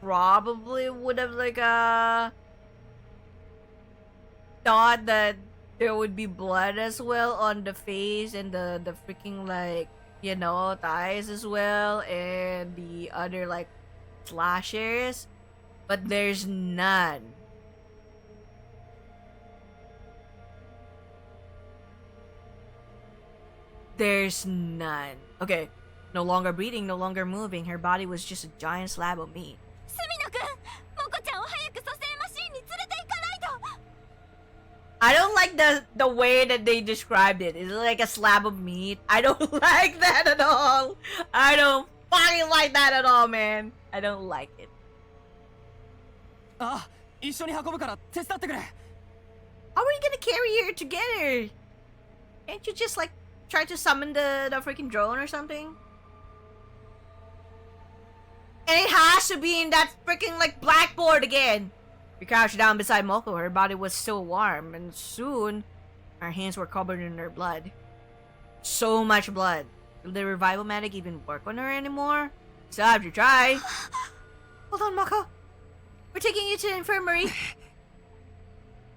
probably would have like thought that there would be blood as well on the face and the freaking like, you know, thighs as well, and the other like slashes, but there's none. There's none. Okay, no longer breathing, no longer moving. Her body was just a giant slab of meat. スミノ君、モコちゃんを早く蘇生マシーンに連れて行かないと。 I don't like the way that they described it. It's like a slab of meat. I don't like that at all. I don't fucking like that at all, man. I don't like it. あ、一緒に運ぶから手伝ってくれ。 How are you gonna carry her together? Can't you just like try to summon the freaking drone or something? And it has to be in that freaking like blackboard again. We crouched down beside Moko. Her body was still warm, and soon our hands were covered in her blood. So much blood. Will the revival medic even work on her anymore? Still have to try. Hold on, Moko. We're taking you to the infirmary.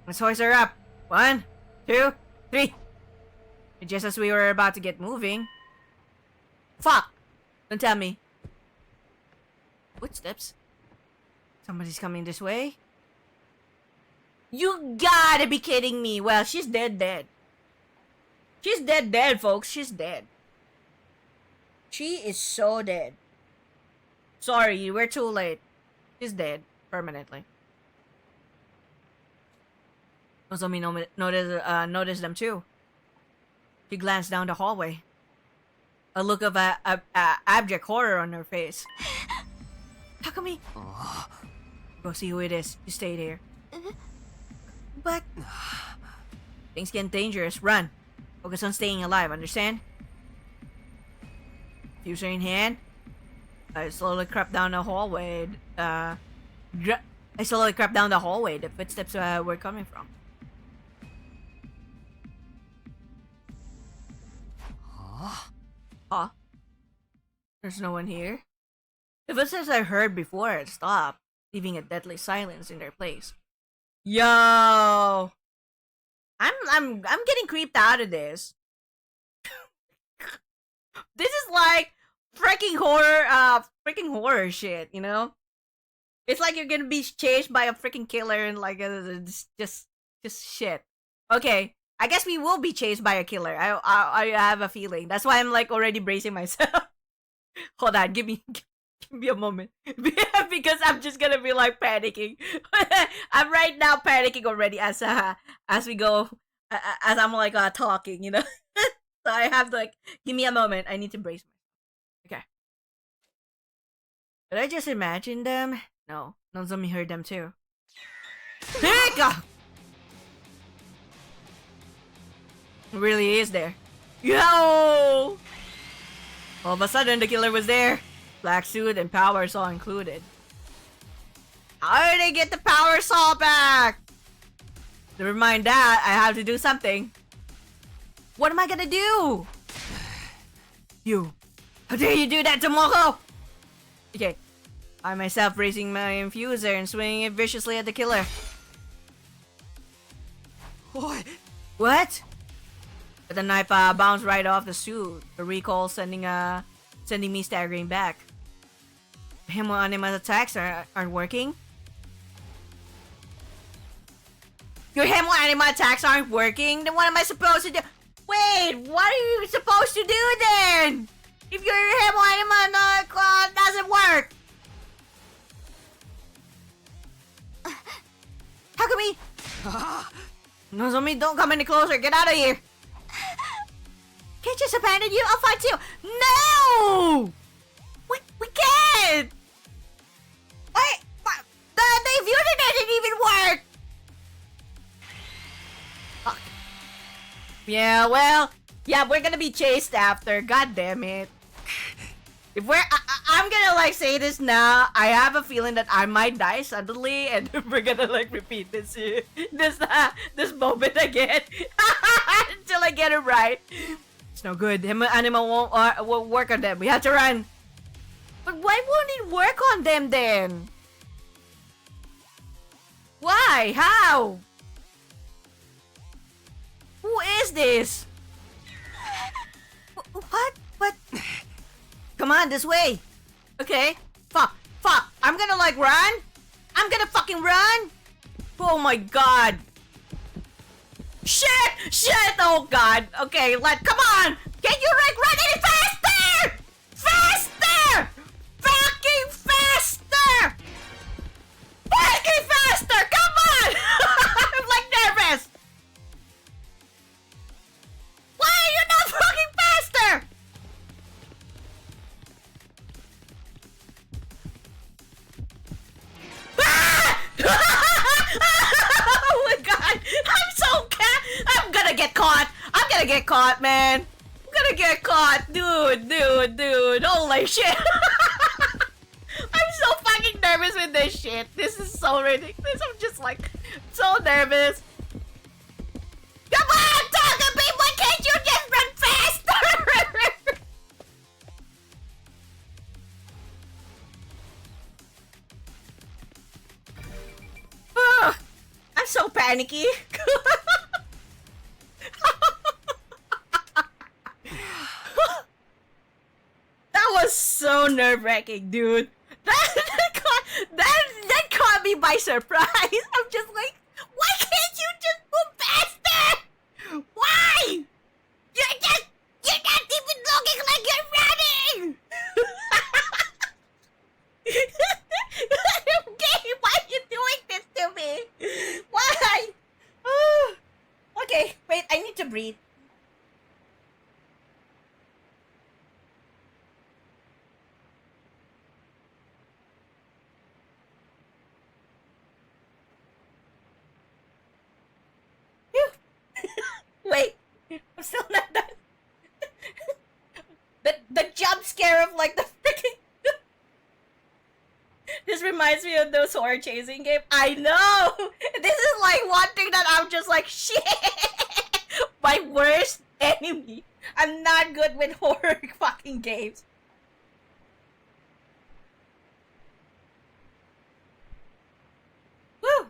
Let's hoist her up. 1, 2, 3. And just as we were about to get moving... Fuck! Don't tell me. Footsteps? Somebody's coming this way? You gotta be kidding me! Well, she's dead. She's dead, folks. She's dead. She is so dead. Sorry, we're too late. She's dead. Permanently. Nozomi noticed them too. She glanced down the hallway. A look of abject horror on her face. Takumi! Go see who it is. You stay here. But... things get dangerous. Run. Focus on staying alive, understand? Fuser in hand. I slowly crept down the hallway. The footsteps were coming from. Huh? There's no one here. The footsteps I heard before had stopped, leaving a deadly silence in their place. Yo! I'm getting creeped out of this. This is like freaking horror shit, you know? It's like you're gonna be chased by a freaking killer and like just shit. Okay, I guess we will be chased by a killer. I have a feeling. That's why I'm like already bracing myself. Hold on, give me a moment. Because I'm just gonna be like panicking. I'm right now panicking already as we go, as I'm like talking, you know. So I have to like give me a moment. I need to brace myself. Okay. Did I just imagine them? No, Nozomi heard them too. There you go. It really is there. Yo! All of a sudden, the killer was there. Black suit and power saw included. How did they get the power saw back? Never mind that, I have to do something. What am I gonna do? You. How dare you do that to Moko? Okay. I myself raising my infuser and swinging it viciously at the killer. What? But the knife bounced right off the suit. The recoil sending me staggering back. The Hemo-anima attacks aren't working. Your Hemo-anima attacks aren't working? Then what am I supposed to do? Wait, what are you supposed to do then? If your Hemo-anima doesn't work? Takumi! Nozomi, don't come any closer. Get out of here. Can't just abandon you. I'll fight you. No! We can't! Wait, the infusion didn't even work! Yeah, well, yeah, we're gonna be chased after. God damn it. If I'm gonna like say this now. I have a feeling that I might die suddenly, and we're gonna like repeat this moment again until I get it right. It's no good. Anima won't work on them. We have to run. But why won't it work on them then? Why? How? Who is this? What? What? Come on, this way. Okay. Fuck. I'm gonna like run. I'm gonna fucking run. Oh my god. Shit. Oh god. Okay, come on. Can you like run any faster? Faster. Fucking faster. Fucking faster. Come on. I'm like nervous. Why are you not fucking faster? Oh my god! I'm gonna get caught! I'm gonna get caught, man! I'm gonna get caught! Dude! Holy shit! I'm so fucking nervous with this shit. This is so ridiculous. I'm just like, so nervous. Come on, Takumi! Why can't you just run faster? I'm so panicky. That was so nerve-wracking, dude. That caught me by surprise. I'm just like, why can't you just move faster? Why? You're not even looking like you're running. Okay, why are you doing this to me? Why? Okay, wait, I need to breathe. Wait, I'm still not done. the jump scare of like the freaking. This reminds me of those horror chasing game. I know! This is like one thing that I'm just like, shit! My worst enemy. I'm not good with horror fucking games. Woo!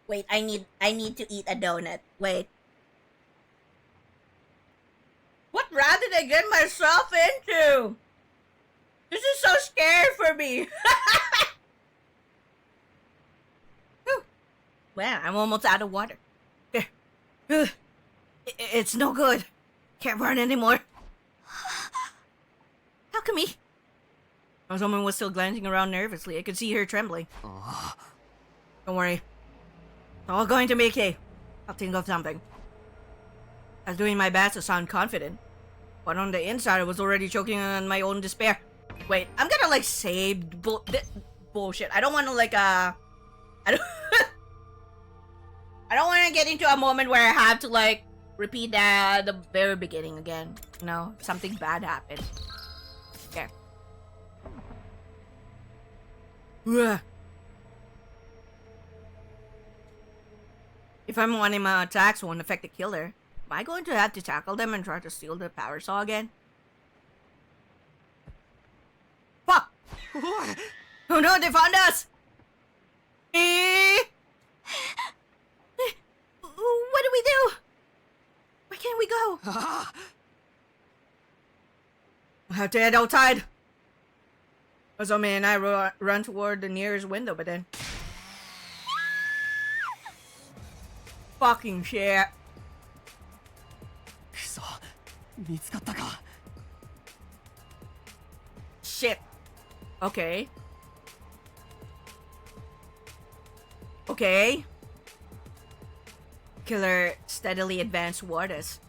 Wait, I need to eat a donut. Wait. What round did I get myself into? This is so scary for me. Well, I'm almost out of water. It's no good. Can't run anymore. Takumi. This woman was still glancing around nervously. I could see her trembling. Don't worry. It's all going to be okay. I'll think of something. I was doing my best to sound confident, but on the inside I was already choking on my own despair. Wait, I'm gonna like say bullshit. I don't want to like I don't I don't want to get into a moment where I have to like repeat the very beginning again. You know, something bad happened. Okay. If I'm wanting my attacks won't affect the killer, am I going to have to tackle them and try to steal the power saw again? Fuck! Oh no, they found us! What do we do? Where can we go? I have to head outside. Azumi and I run toward the nearest window, but then... Fucking shit. くそ、見つかったか。 Shit. Okay. Okay. Killer steadily advanced toward us,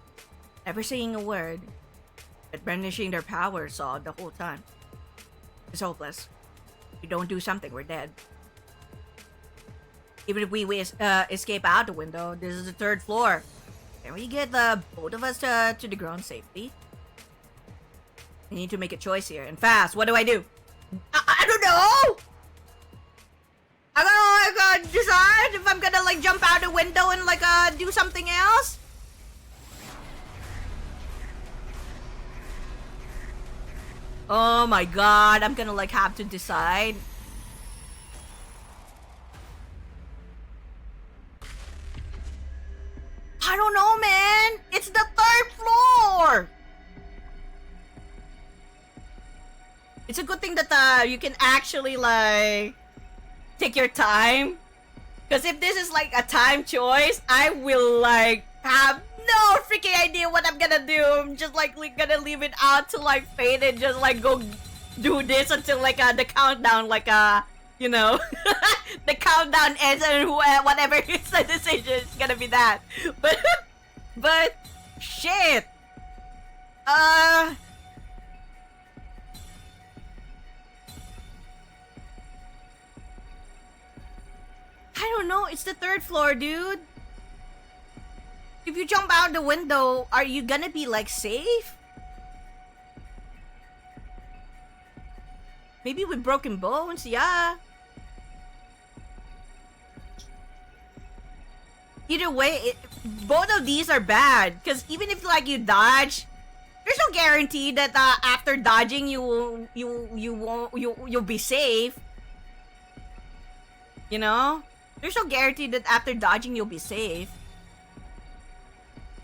never saying a word, But brandishing their powers all the whole time. It's hopeless. If we don't do something, we're dead. Even if we escape out the window, this is the 3rd floor. Can we get both of us to the ground safely? We need to make a choice here, and fast. What do? I don't know! I'm gonna like decide if I'm gonna like jump out the window and like do something else. Oh my god, I'm gonna like have to decide. I don't know, man. It's the 3rd floor. It's a good thing that you can actually like take your time. Because if this is like a time choice, I will like have no freaking idea what I'm gonna do. I'm just like gonna leave it out to like fate and just like go do this until like the countdown, like you know, the countdown ends and whatever is the decision is gonna be that. But shit. I don't know. It's the 3rd floor, dude. If you jump out the window, are you gonna be like safe? Maybe with broken bones, yeah. Either way, both of these are bad. Because even if like you dodge, there's no guarantee that after dodging you'll be safe. You know? There's no guarantee that after dodging you'll be safe.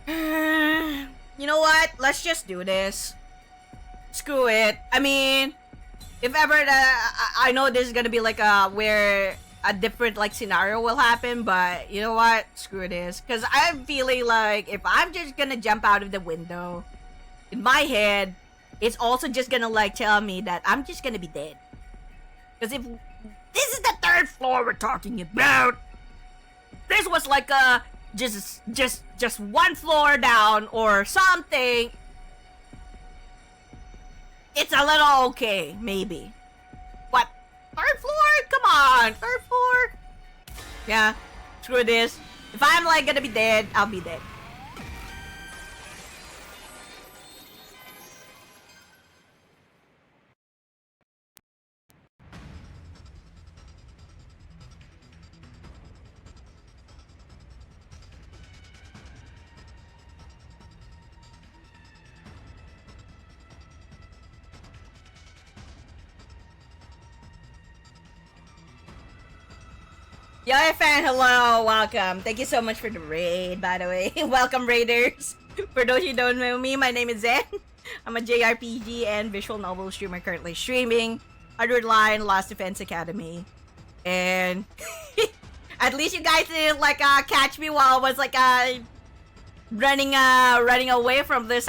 You know what? Let's just do this. Screw it. I mean, if ever I know this is gonna be like where a different like scenario will happen, but you know what? Screw this. Cause I'm feeling like if I'm just gonna jump out of the window, in my head, it's also just gonna like tell me that I'm just gonna be dead. Cause if this is the 3rd floor we're talking about, this was like just 1 floor down or something, it's a little okay, maybe. But 3rd floor? Come on, 3rd floor? Yeah, screw this. If I'm like gonna be dead, I'll be dead. Yo, fan, hello, welcome. Thank you so much for the raid, by the way. Welcome, raiders. For those who don't know me, my name is Zen. I'm a JRPG and visual novel streamer currently streaming Otherworldly Lost Defense Academy. And at least you guys didn't like catch me while I was like running away from this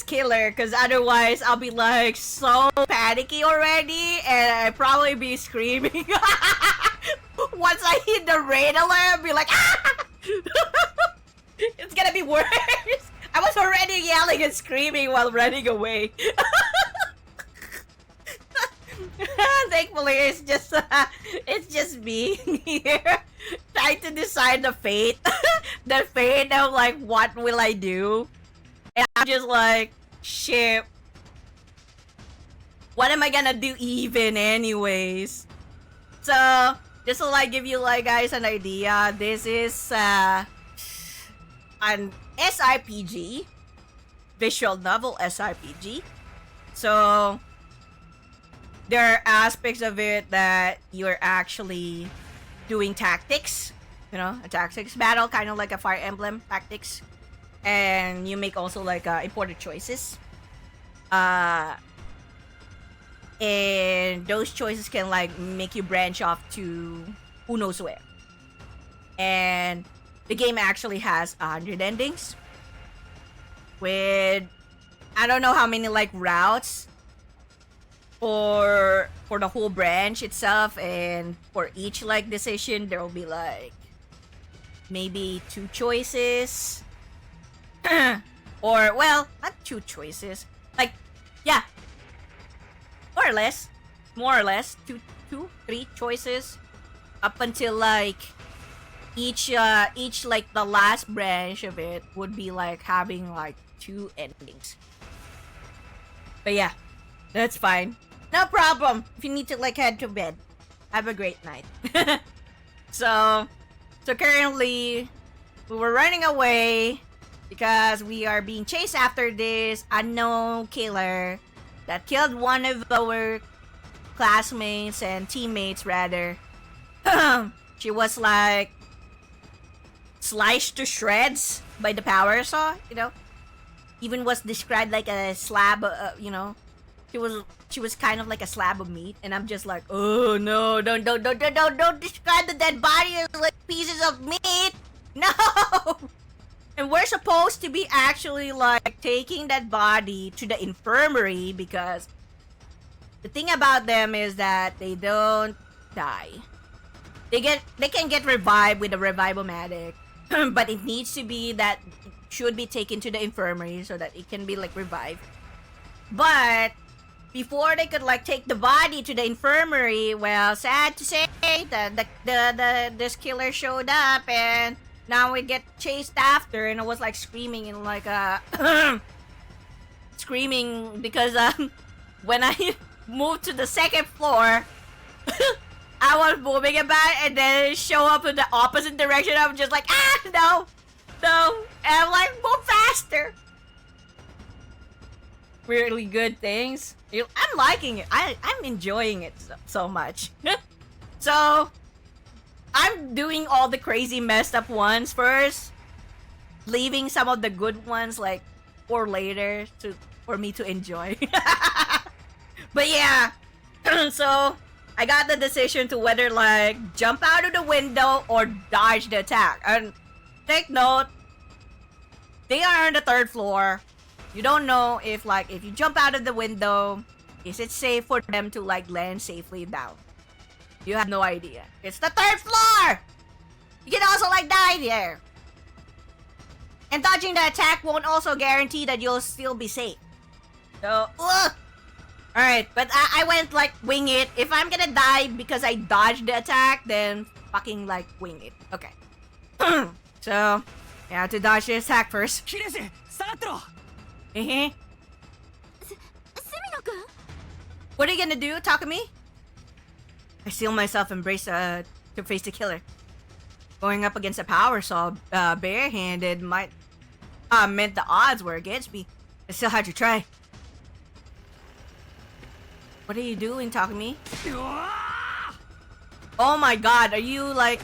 killer, because otherwise I'll be like so panicky already and I'd probably be screaming. Once I hit the raid alert, I'll be like, ah! It's gonna be worse. I was already yelling and screaming while running away. Thankfully, it's just me here trying to decide the fate. The fate of like, what will I do? And I'm just like, shit. What am I gonna do even anyways? So, just to like give you like guys an idea, this is an SRPG, visual novel SRPG. So, there are aspects of it that you're actually doing tactics, you know, a tactics battle, kind of like a Fire Emblem tactics. And you make also like important choices. And those choices can like make you branch off to who knows where. And the game actually has 100 endings with I don't know how many like routes for the whole branch itself, and for each like decision there will be like maybe 2 choices. Or, well, not 2 choices. Like, yeah. More or less. More or less. 3 choices. Up until, like, each, like, the last branch of it would be, like, having, like, 2 endings. But yeah, that's fine. No problem. If you need to, like, head to bed, have a great night. So currently, we were running away because we are being chased after this unknown killer that killed one of our classmates and teammates, rather. She was, like, sliced to shreds by the power saw, you know? Even was described like a slab, you know? She was kind of like a slab of meat, and I'm just like, oh no, don't describe the dead body as like pieces of meat. No. And we're supposed to be actually like taking that body to the infirmary because the thing about them is that they don't die. They can get revived with a revival-matic, but it needs to be that it should be taken to the infirmary so that it can be like revived. But before they could like take the body to the infirmary, well, sad to say, this killer showed up, and now we get chased after, and I was like screaming in like a screaming because when I moved to the 2nd floor, I was moving about, and then it show up in the opposite direction. I'm just like, no, and I'm like, move faster. Really good things. I'm liking it. I'm enjoying it so much. So, I'm doing all the crazy messed up ones first, leaving some of the good ones like for later for me to enjoy. But yeah, so I got the decision to whether like jump out of the window or dodge the attack. And take note, they are on the 3rd floor. You don't know if like if you jump out of the window, is it safe for them to like land safely down? You have no idea. It's the 3rd floor! You can also like die there. And dodging the attack won't also guarantee that you'll still be safe. So, alright, but I went like wing it. If I'm gonna die because I dodged the attack, then fucking like wing it. Okay. So, you have to dodge the attack first. What are you gonna do, Takumi? I seal myself and brace to face the killer. Going up against a power saw barehanded meant the odds were against me. I still had to try. What are you doing, Takumi? Oh my god, are you like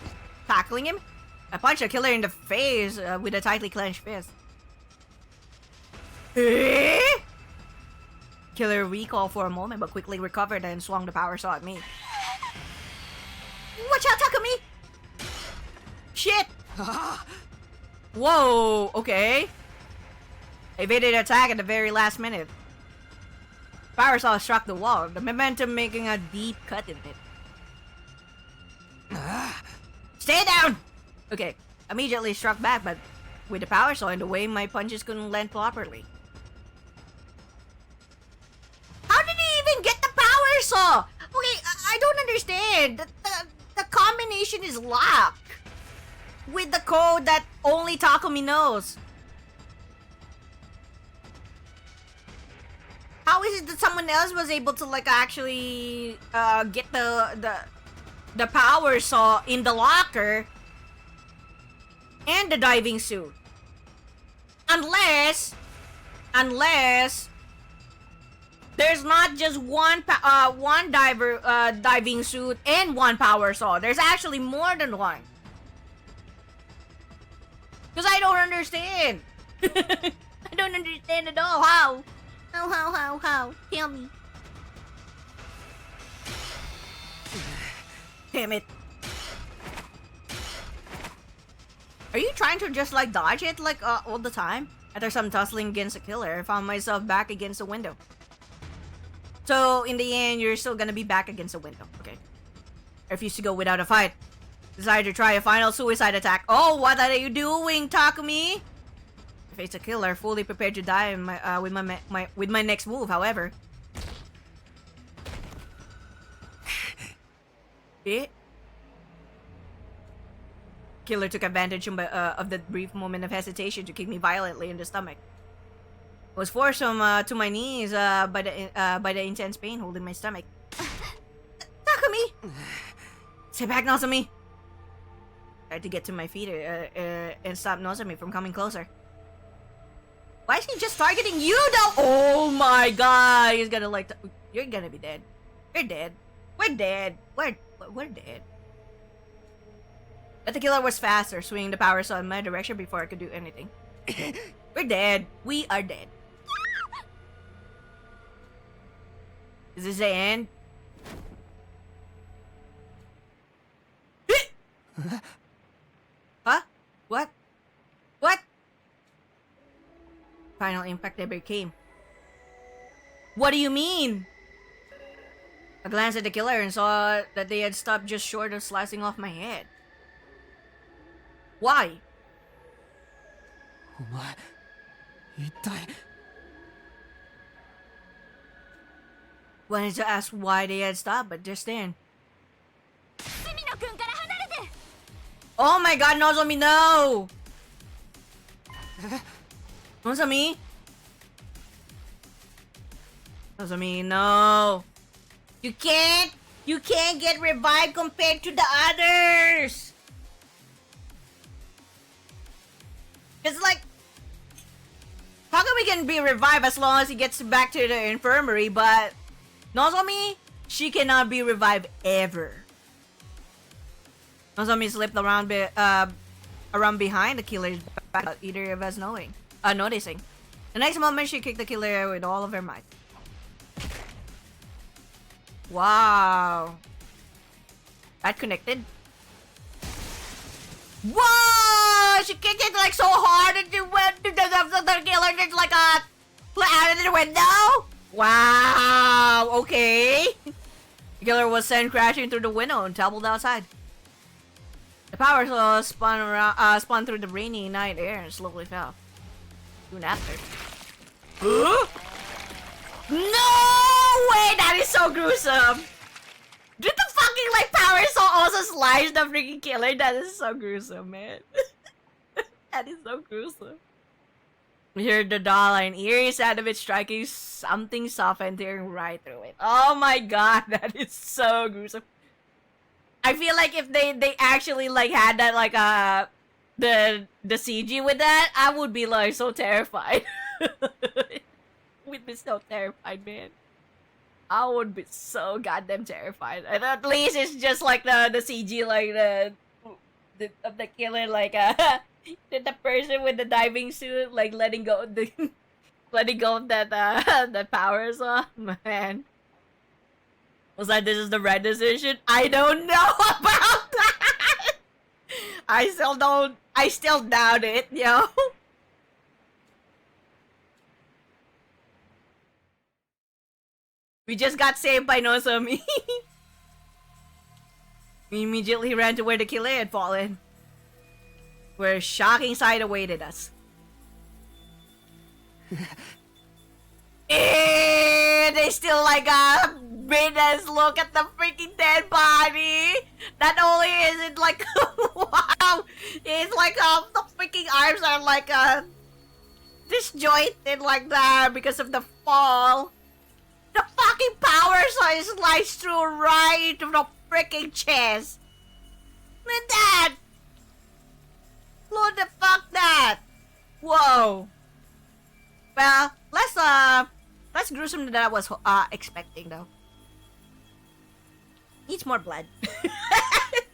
tackling him? I punched a killer in the face with a tightly clenched fist. Killer recalled for a moment but quickly recovered and swung the power saw at me. Watch out, Takumi! Shit! Whoa, okay. Evaded attack at the very last minute. Power saw struck the wall, the momentum making a deep cut in it. Stay down! Okay, immediately struck back, but with the power saw in the way, my punches couldn't land properly. How did he even get the power saw? Okay, I don't understand. The combination is locked with the code that only Takumi knows. How is it that someone else was able to like actually get the power saw in the locker and the diving suit? Unless there's not just one diving suit and one power saw. There's actually more than one. Because I don't understand. I don't understand at all. How? How? Tell me. Damn it. Are you trying to just like dodge it like all the time? After some tussling against a killer, I found myself back against the window. So, in the end, you're still gonna be back against a window. Okay. I refuse to go without a fight. Decided to try a final suicide attack. Oh, what are you doing, Takumi? face a killer, fully prepared to die in with my next move. However, killer took advantage of the brief moment of hesitation to kick me violently in the stomach. I was forced to my knees by the intense pain holding my stomach. Takumi! Sit back, Nozomi! Tried to get to my feet and stop Nozomi from coming closer. Why is he just targeting you though? Oh my god! He's gonna like... You're gonna be dead. You're dead. We're dead. We're dead. But the killer was faster, swinging the power saw in my direction before I could do anything. We're dead. We are dead. Is this the end? Huh? What? What? Final impact never came. What do you mean? I glanced at the killer and saw that they had stopped just short of slicing off my head. Why? お前一体 Wanted to ask why they had stopped, but just then. Oh my god, Nozomi, no! Nozomi? Nozomi, no! You can't get revived compared to the others! It's like... Takumi can be revived as long as he gets back to the infirmary, but... Nozomi, she cannot be revived ever. Nozomi slipped around behind the killer's back without either of us noticing. The next moment, she kicked the killer with all of her might. Wow. That connected. Whoa! She kicked it like so hard and it went to the killer just like a... out of the window? Wow, okay. The killer was sent crashing through the window and tumbled outside. The power saw spun through the rainy night air and slowly fell. Soon after. Huh? No way! That is so gruesome! Did the fucking like power saw also slice the freaking killer? That is so gruesome, man. That is so gruesome. We heard the dollar and eerie sound of it striking something soft and tearing right through it. Oh my god, that is so gruesome. I feel like if they actually like had that like the CG with that, I would be like so terrified. We'd be so terrified, man. I would be so goddamn terrified. And at least it's just like the CG like of the killer like the person with the diving suit like letting go of the letting go of that that power saw. Man. Was that this is the right decision? I don't know about that. I still doubt it, yo. We just got saved by Nozomi. We immediately ran to where the killer had fallen, where a shocking sight awaited us. They still like made us look at the freaking dead body. Not only is it like wow, it's like the freaking arms are like disjointed like that because of the fall. The fucking power saw is sliced through right into the freaking chest. Look at that. Look the fuck that. Whoa. Well, less gruesome than I was expecting though. Needs more blood.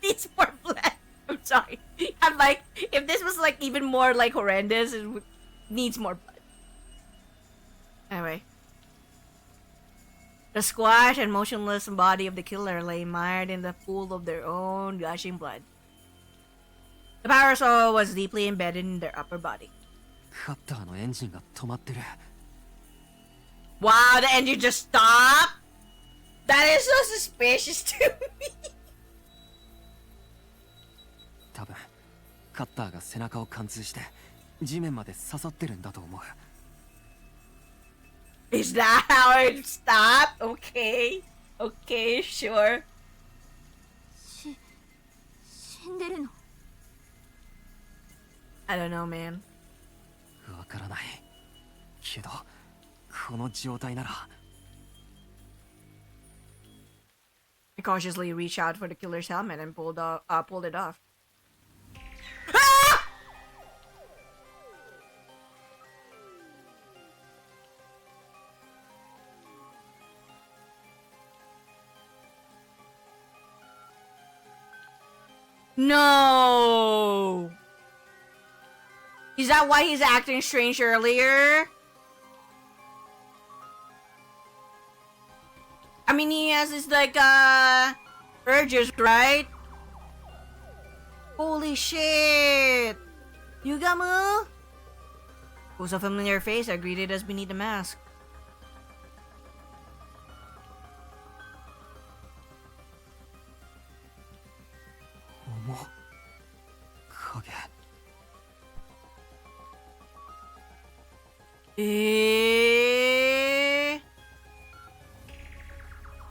Needs more blood. I'm sorry. I'm like, if this was like even more like horrendous, it needs more blood. Anyway. The squashed and motionless body of the killer lay mired in the pool of their own gushing blood. The power saw was deeply embedded in their upper body. カッターのエンジンが止まってる。 Wow, the engine just stopped? That is so suspicious to me. 多分カッターが背中を貫通して地面まで刺さってるんだと思う。 Is that how it stopped? Okay. Okay, sure. 死んでるの？ I don't know, man. わからないけど、この状態なら。 I cautiously reached out for the killer's helmet and pulled it off. No! Is that why he's acting strange earlier? I mean, he has his, like, urges, right? Holy shit! Yugamu? Who's a familiar face I greeted us beneath the mask? He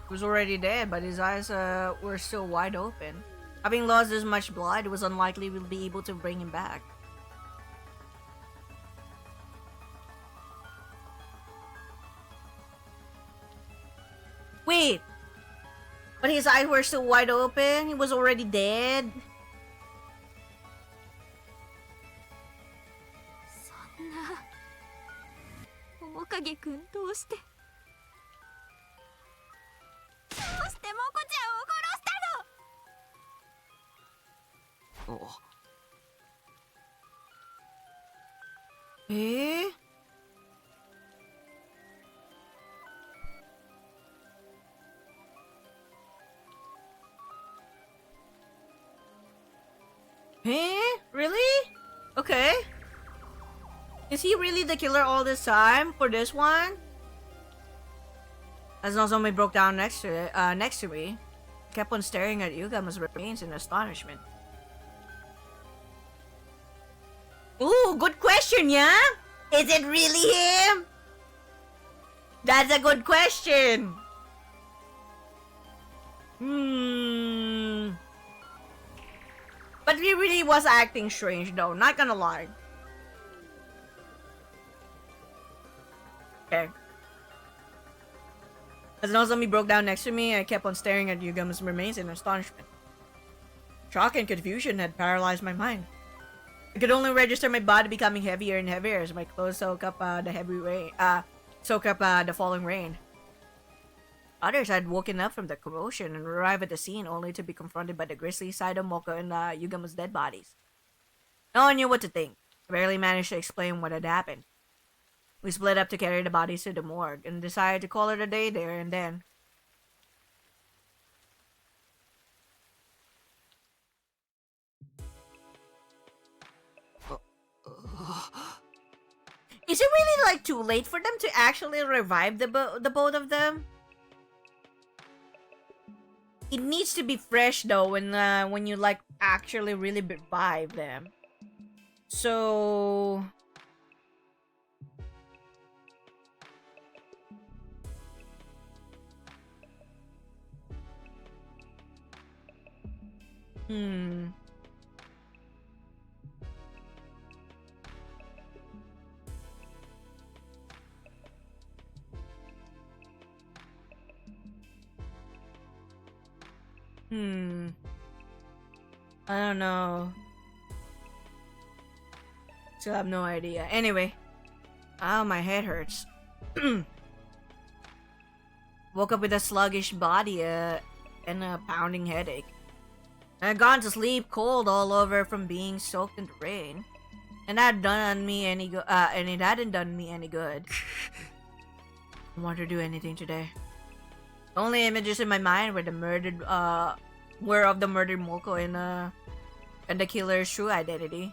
was already dead, but his eyes were still wide open. Having lost this much blood, it was unlikely we'll be able to bring him back. Wait! But his eyes were still wide open? He was already dead? そんな。面影くんどうして？どうしてモコちゃんを殺したの？お。Really? Okay. Is he really the killer all this time for this one? As Nozomi broke down next to me, kept on staring at Yugama's remains in astonishment. Ooh, good question, yeah? Is it really him? That's a good question. But he really was acting strange though, not gonna lie. Okay. As Nozomi broke down next to me, I kept on staring at Yugama's remains in astonishment. Shock and confusion had paralyzed my mind. I could only register my body becoming heavier and heavier as my clothes soak up the falling rain. Others had woken up from the commotion and arrived at the scene only to be confronted by the grisly side of Moko and Yugama's dead bodies. No one knew what to think. I barely managed to explain what had happened. We split up to carry the bodies to the morgue and decided to call it a day there and then. Is it really like too late for them to actually revive the both of them? It needs to be fresh though when you like actually really revive them. So I don't know. Still have no idea. Anyway. Oh, my head hurts. Woke up with a sluggish body and a pounding headache. I had gone to sleep cold all over from being soaked in the rain. And that hadn't done me any good. And it hadn't done me any good. I don't want to do anything today. The only images in my mind were the murdered, were of the murdered Moko and the killer's true identity.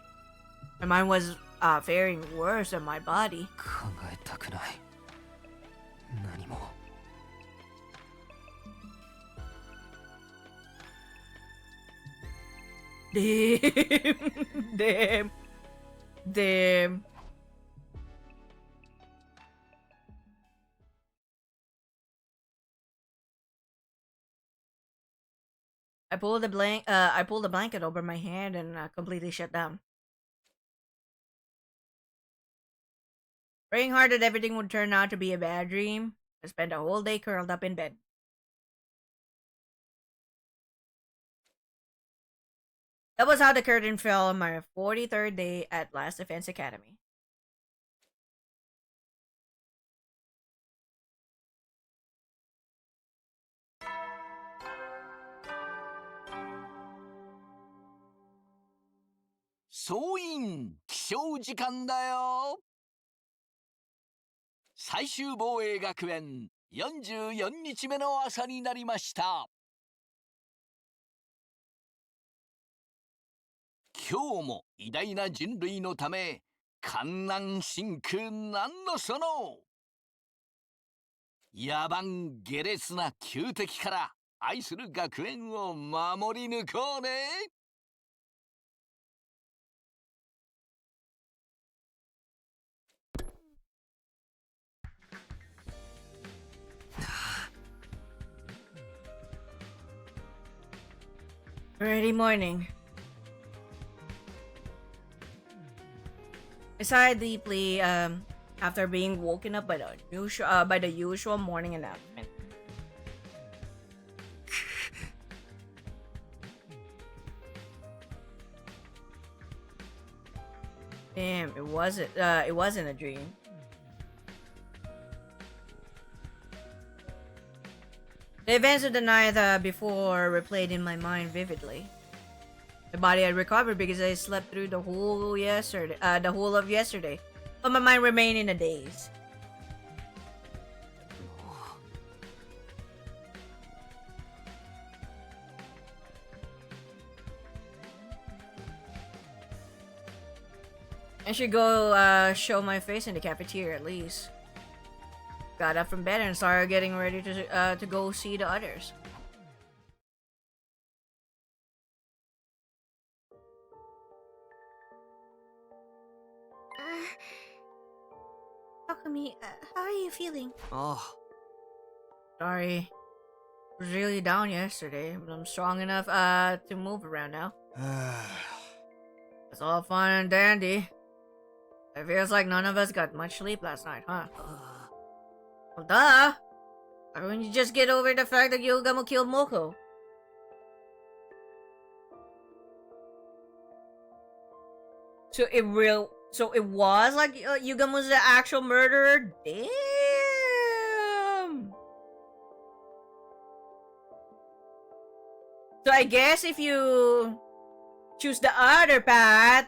My mind was faring worse than my body. 考えたくない。何も。Damn. Damn. Damn. I pulled the blanket over my head and completely shut down. Praying hard that everything would turn out to be a bad dream. I spent a whole day curled up in bed. That was how the curtain fell on my 43rd day at Last Defense Academy.総員起床時間だよ。最終防衛学園44日目の朝になりました。今日も偉大な人類のため観南真空なんのその野蛮下劣な旧敵から愛する学園を守り抜こうね。Early morning. I sighed deeply after being woken up by the usual morning announcement. Damn, it wasn't a dream. The events of the night before replayed in my mind vividly. My body had recovered because I slept through the whole of yesterday, but my mind remained in a daze. I should go show my face in the cafeteria at least. Got up from bed and started getting ready to go see the others. Takumi, how are you feeling? Oh, Sorry. I was really down yesterday, but I'm strong enough to move around now. It's all fun and dandy. It feels like none of us got much sleep last night, huh? Well, duh! Why wouldn't you just get over the fact that Yogamo killed Moko? So it was like Yugam was the actual murderer? Damn! So I guess if you choose the other path...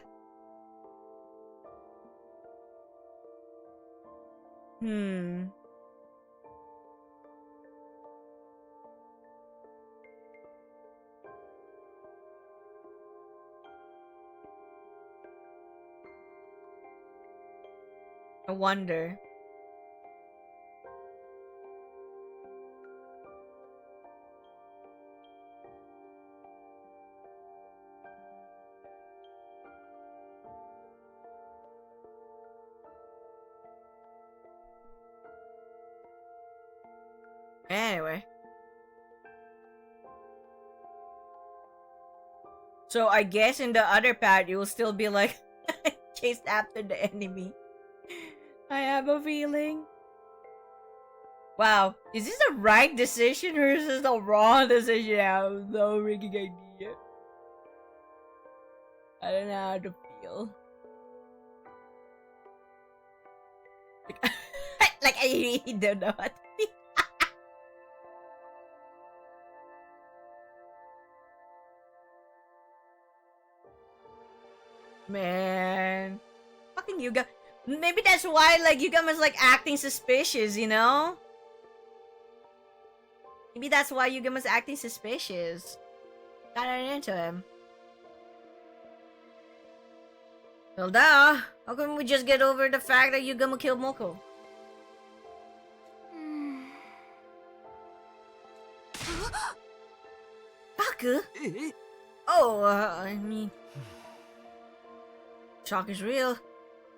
I wonder. Anyway. So I guess in the other path you will still be like chased after the enemy. I have a feeling. Wow, is this the right decision or is this the wrong decision? I have no freaking idea. I don't know how to feel. Like I really don't know what to feel. Man. Fucking Yuga. Maybe that's why, like, Yugama's, like, acting suspicious, you know? Maybe that's why Yugama's acting suspicious. Got into him. Well, duh. How come we just get over the fact that Yugama killed Moko? Baku? Oh, I mean... Shock is real.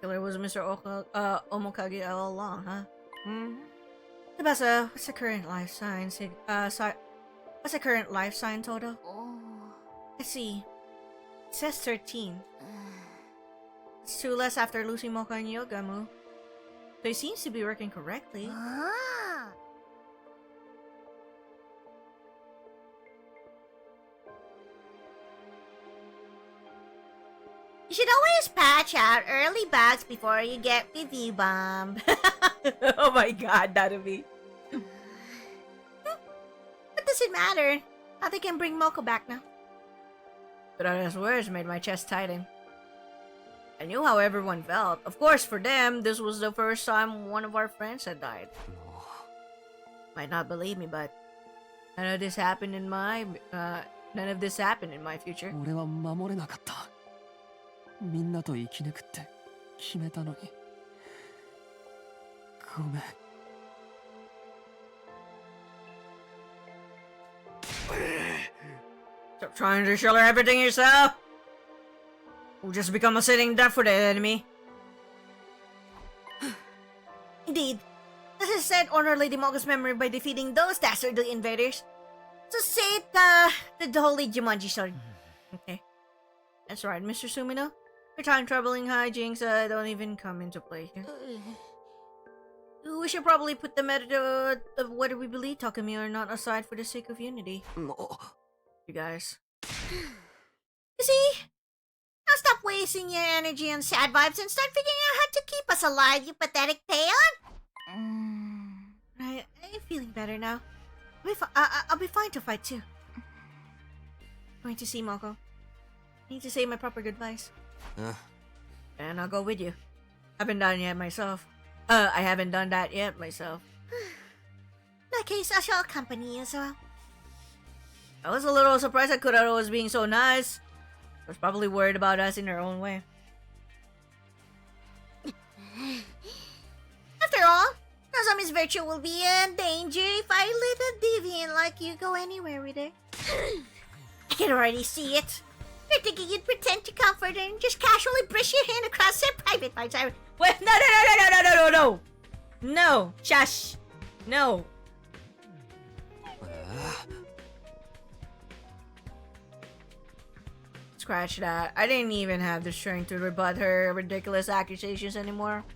Killer was Mr. Omokage all along, huh? Tsubasa, what's the current life sign? What's the current life sign total? Let's see. It says 13. It's 2 less after losing Moko and Yogamu. So he seems to be working correctly. You should always patch out early bugs before you get review bombed. Oh my god, that'd be. What does it matter? Now they can bring Moko back now. Kurara's words made my chest tighten. I knew how everyone felt. Of course, for them, this was the first time one of our friends had died. Might not believe me, but none of this happened in my future. 俺は守れなかった。みんなと生き抜くって決めたのに。ごめん。Stop trying to shoulder everything yourself. We'll just become a sitting duck for the enemy. Indeed. This is said honor Lady Moko's memory by defeating those dastardly invaders. So say it, the holy Jumanji story. Okay. That's right, Mr. Sumino. Your time-traveling hijinks don't even come into play here. We should probably put the matter of whether we believe Takumi or not aside for the sake of unity. You guys. You see? Now stop wasting your energy on sad vibes and start figuring out how to keep us alive, you pathetic peon! Right, I'm feeling better now. I'll be fine to fight too. Going to see Moko. I need to say my proper goodbyes. And I'll go with you. I haven't done that yet myself. In that case, I shall accompany you as well. I was a little surprised that Kotaro was being so nice. She was probably worried about us in her own way. After all, Nozomi's virtue will be in danger if I let a deviant like you go anywhere with her. I can already see it. You're thinking you'd pretend to comfort her and just casually brush your hand across her private parts. Wait, no! No, shush! No. Scratch that. I didn't even have the strength to rebut her ridiculous accusations anymore.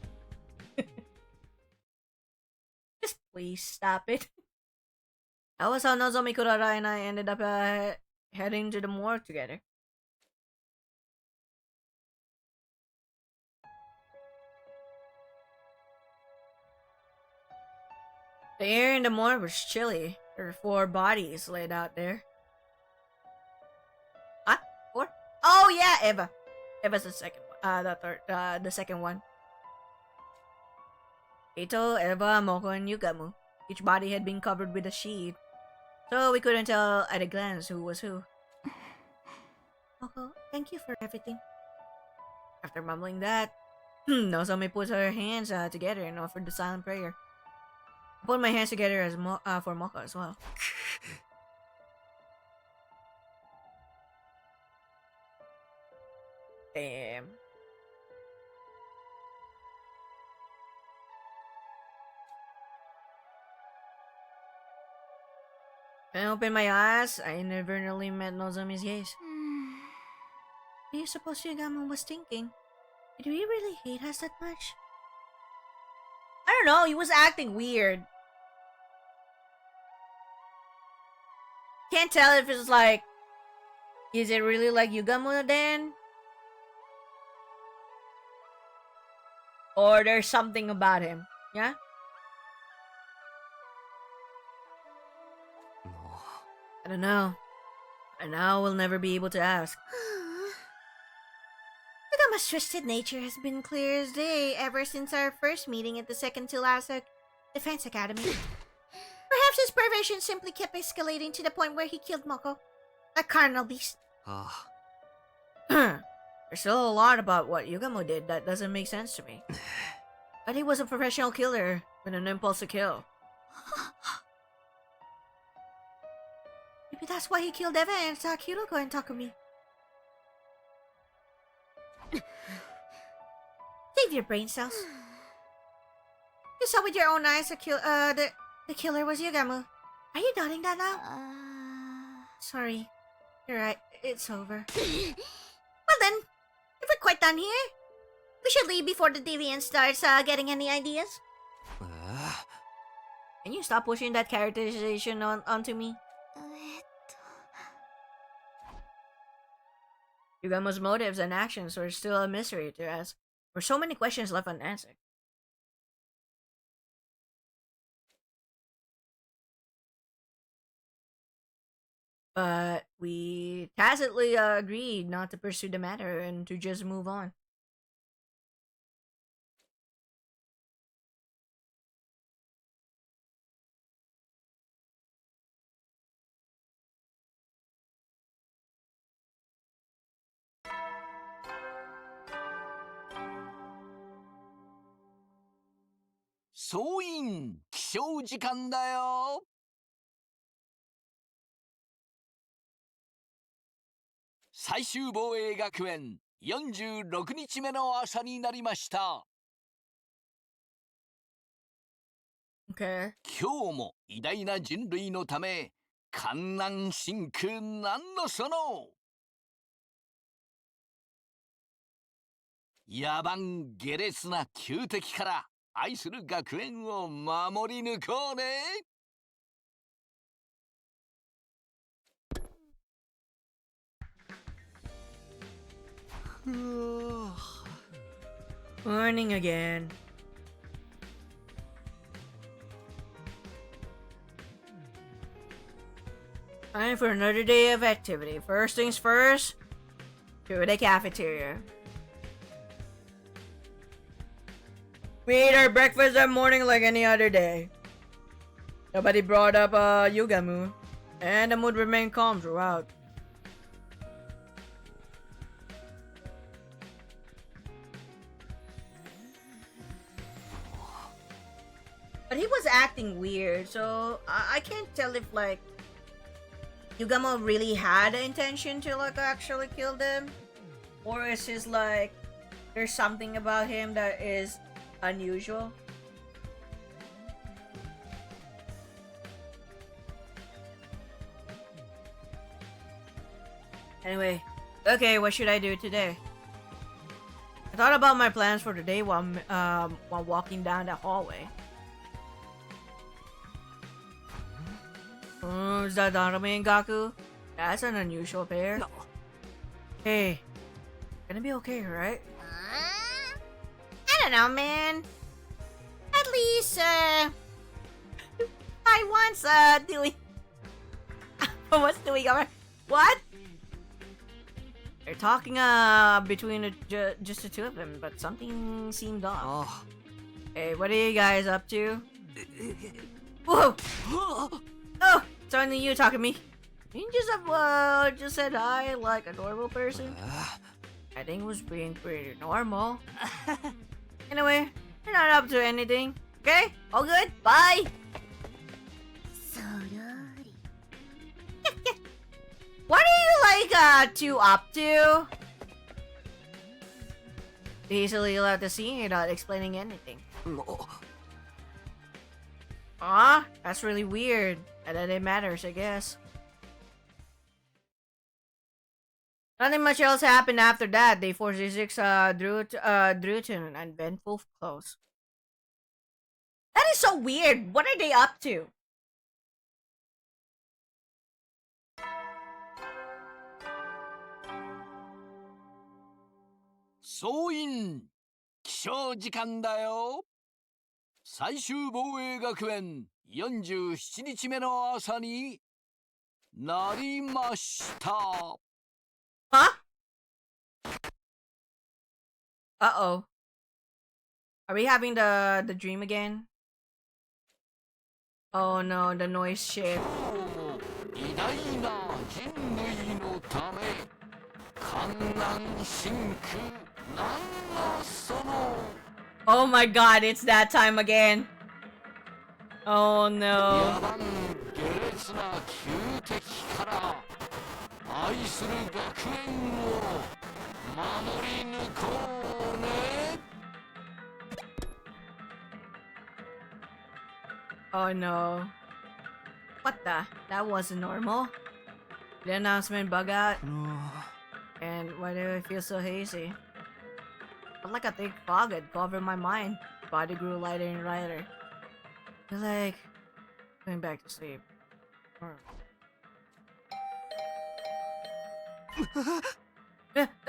Just please stop it. That was how Nozomi, Kurara, and I ended up heading to the morgue together. The air in the morgue was chilly. There were 4 bodies laid out there. What? 4? Oh yeah, Eva. Eva's the second one. The second one. Ito, Eva, Moko, and Yugamu. Each body had been covered with a sheet, so we couldn't tell at a glance who was who. Moko, thank you for everything. After mumbling that, Nozomi put her hands together and offered the silent prayer. I put my hands together as for Moko as well. Damn. When I opened my eyes, I inadvertently met Nozomi's gaze. What do you suppose Yugamu was thinking? Did we really hate us that much? I don't know, he was acting weird. Can't tell if it's like, is it really like Yugamu then? Or there's something about him, yeah? I don't know. And now we'll never be able to ask. Yugama's twisted nature has been clear as day ever since our first meeting at the second to last Defense Academy. Perhaps his perversion simply kept escalating to the point where he killed Moko. A carnal beast. There's still a lot about what Yugamu did that doesn't make sense to me. But he was a professional killer with an impulse to kill. Maybe that's why he killed Eva and Hiroko and Takumi. Say with your brain cells. You saw with your own eyes the killer was Yugamu. Are you doubting that now? Sorry. You're right. It's over. Well then, if we're quite done here, we should leave before the deviant starts getting any ideas. Can you stop pushing that characterization onto me? Yugamo's motives and actions were still a mystery to us. There were so many questions left unanswered. But we tacitly agreed not to pursue the matter and to just move on.総員起床時間だよ。最終防衛学園46日目の朝になりました。Okay. 今日も偉大な人類のため観南真空なんのその野蛮下劣な旧敵から愛する学園を守り抜こうね。Morning again. Time for another day of activity. First things first, to the cafeteria. We ate our breakfast that morning like any other day. Nobody brought up Yugamu, and the mood remained calm throughout. But he was acting weird, so I can't tell if like Yugamo really had the intention to like actually kill them, or is just like there's something about him that is unusual. Anyway, okay, what should I do today? I thought about my plans for the day while walking down the hallway. Is that Narumi and Gaku? That's an unusual pair. No. Hey, gonna be okay, right? I don't know, man. At least, I once, doing... What's doing over? What? They're talking, between just the two of them, but something seemed off. Oh. Hey, what are you guys up to? Whoa! Oh, it's only you talking to me. You just said hi like a normal person. I think it was being pretty normal. Anyway, you're not up to anything. Okay? All good? Bye! What are you like two up to? Easily allowed to see without explaining anything. No. That's really weird. And then it matters, I guess. Nothing much else happened after that. Day 46 drew to an eventful close. That is so weird. What are they up to?総員起床時間だよ。最終防衛学園47日目の朝になりました。Huh? Uh-oh. Are we having the dream again? Oh no, the noise shift. 偉大な人類のため観南真空なんのその Oh my god, it's that time again. Oh no. 野蛮下劣な旧敵から愛する学園を守り抜こうね。Oh no. What the? That wasn't normal. The announcement bug out. And why do I feel so hazy? Felt like a thick fog had covered my mind. Body grew lighter and lighter. I feel like going back to sleep.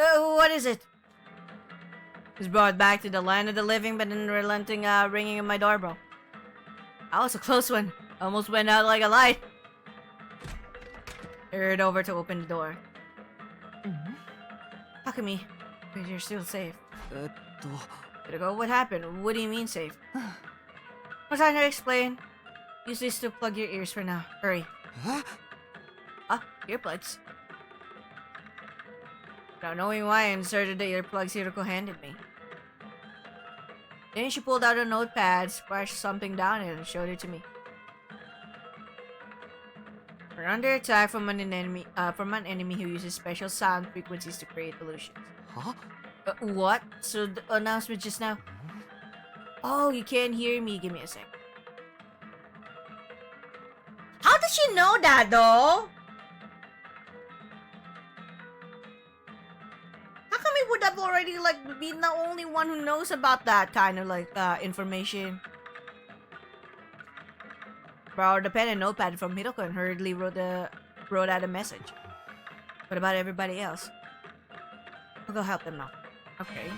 What is it? Was brought back to the land of the living, but an unrelenting ringing of my doorbell. That was a close one. Almost went out like a light. I hurried over to open the door. Takumi, you're still safe. Go. What happened? What do you mean safe? I'm trying to explain. Use this to plug your ears for now. Hurry. Earplugs. Not knowing why, I inserted the earplugs Hiroko handed me. Then she pulled out a notepad, scratched something down it, and showed it to me. We're under attack from an enemy who uses special sound frequencies to create illusions. Huh? What? So the announcement just now? Oh, you can't hear me. Give me a sec. How does she know that though? Takumi would have already been the only one who knows about that kind of information. Borrowed a pen and notepad from Hiroko and hurriedly wrote out a message. What about everybody else? I'll go help them now. Okay.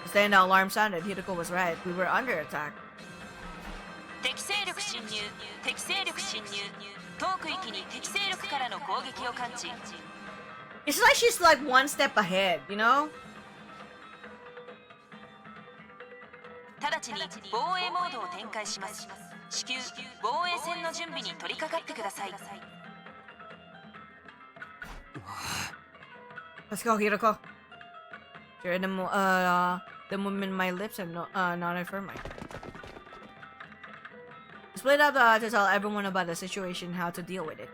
Just then the alarm sounded. Hiroko was right. We were under attack. 敵勢力侵入敵勢力侵入遠く域に敵勢力からの攻撃を感知 It's like she's one step ahead, you know? 直ちに防衛モードを展開します至急防衛戦の準備に取り掛かってください Let's go, Hiroko. Sure, the movement in my lips and non-affirming. Split up to tell everyone about the situation and how to deal with it.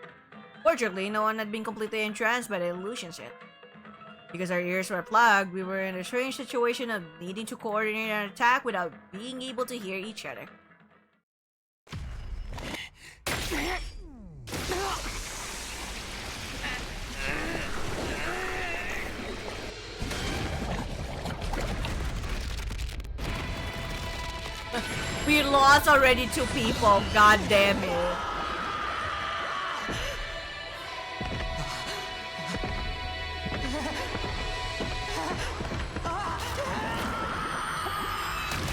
Fortunately, no one had been completely entranced by the illusions yet. Because our ears were plugged, we were in a strange situation of needing to coordinate an attack without being able to hear each other. We lost already 2 people, god damn it.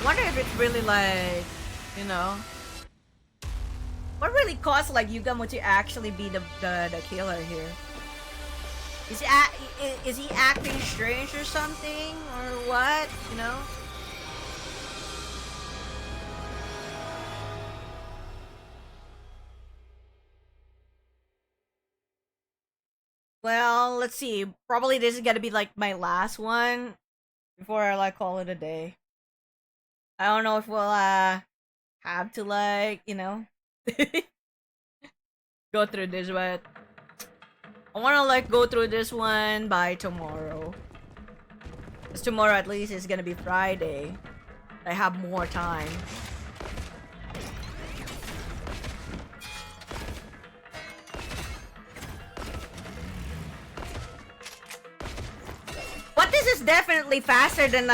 Wonder if it's really you know, what really caused Yugamo to actually be the killer here? Is he acting strange or something, or what? You know? Well, let's see. Probably this is gonna be my last one before I call it a day. I don't know if we'll have to you know, go through this, but I wanna go through this one by tomorrow. Because tomorrow at least is gonna be Friday. I have more time. But this is definitely faster than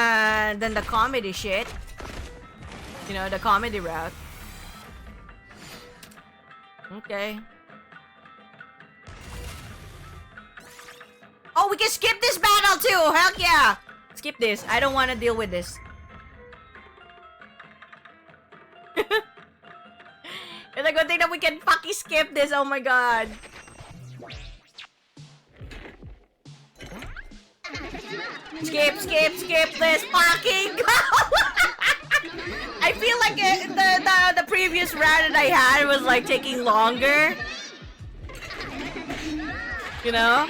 the comedy shit. You know, the comedy route. Okay. Oh, we can skip this battle too! Heck yeah! Skip this. I don't want to deal with this. It's a good thing that we can fucking skip this. Oh my god. Skip this fucking go! I feel like the previous round that I had was taking longer. You know?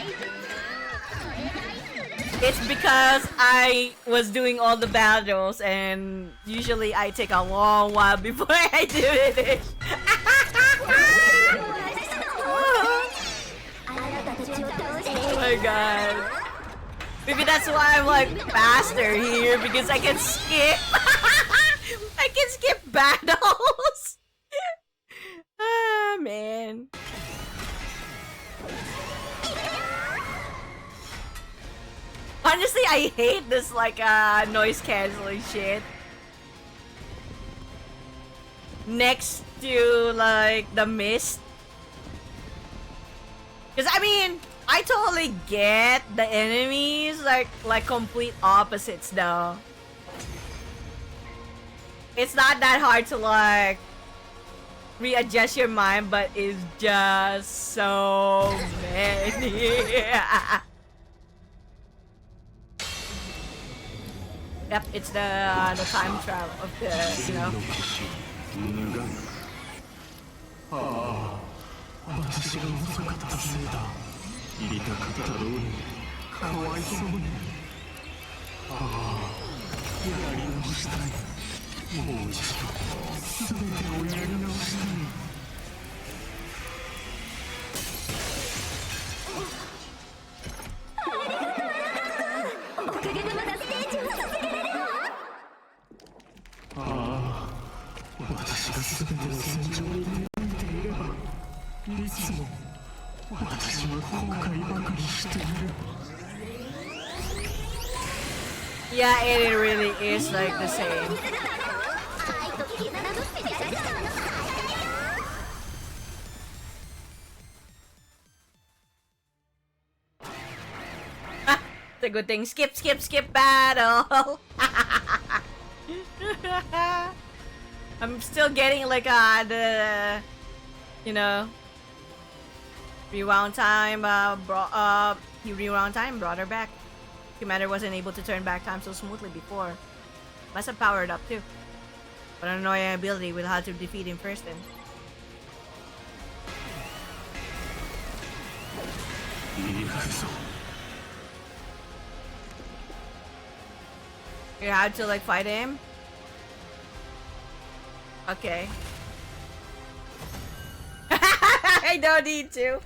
It's because I was doing all the battles and usually I take a long while before I do it. Oh my god. Maybe that's why I'm faster here, because I can skip. I can skip battles. Ah, man. Honestly, I hate this like noise canceling shit. Next to like the mist. Cause I mean, I totally get the enemies like complete opposites though. It's not that hard to like readjust your mind, but it's just so many. Yep, it's the time travel of the, you know. Yeah, it really is like the same. It's a good thing. Skip battle. I'm still getting like the, you know, rewound time. Rewound time brought her back. Commander wasn't able to turn back time so smoothly before. Must have powered up too. But an annoying ability, we'll have to defeat him first then. You had to like fight him? Okay. I don't need to.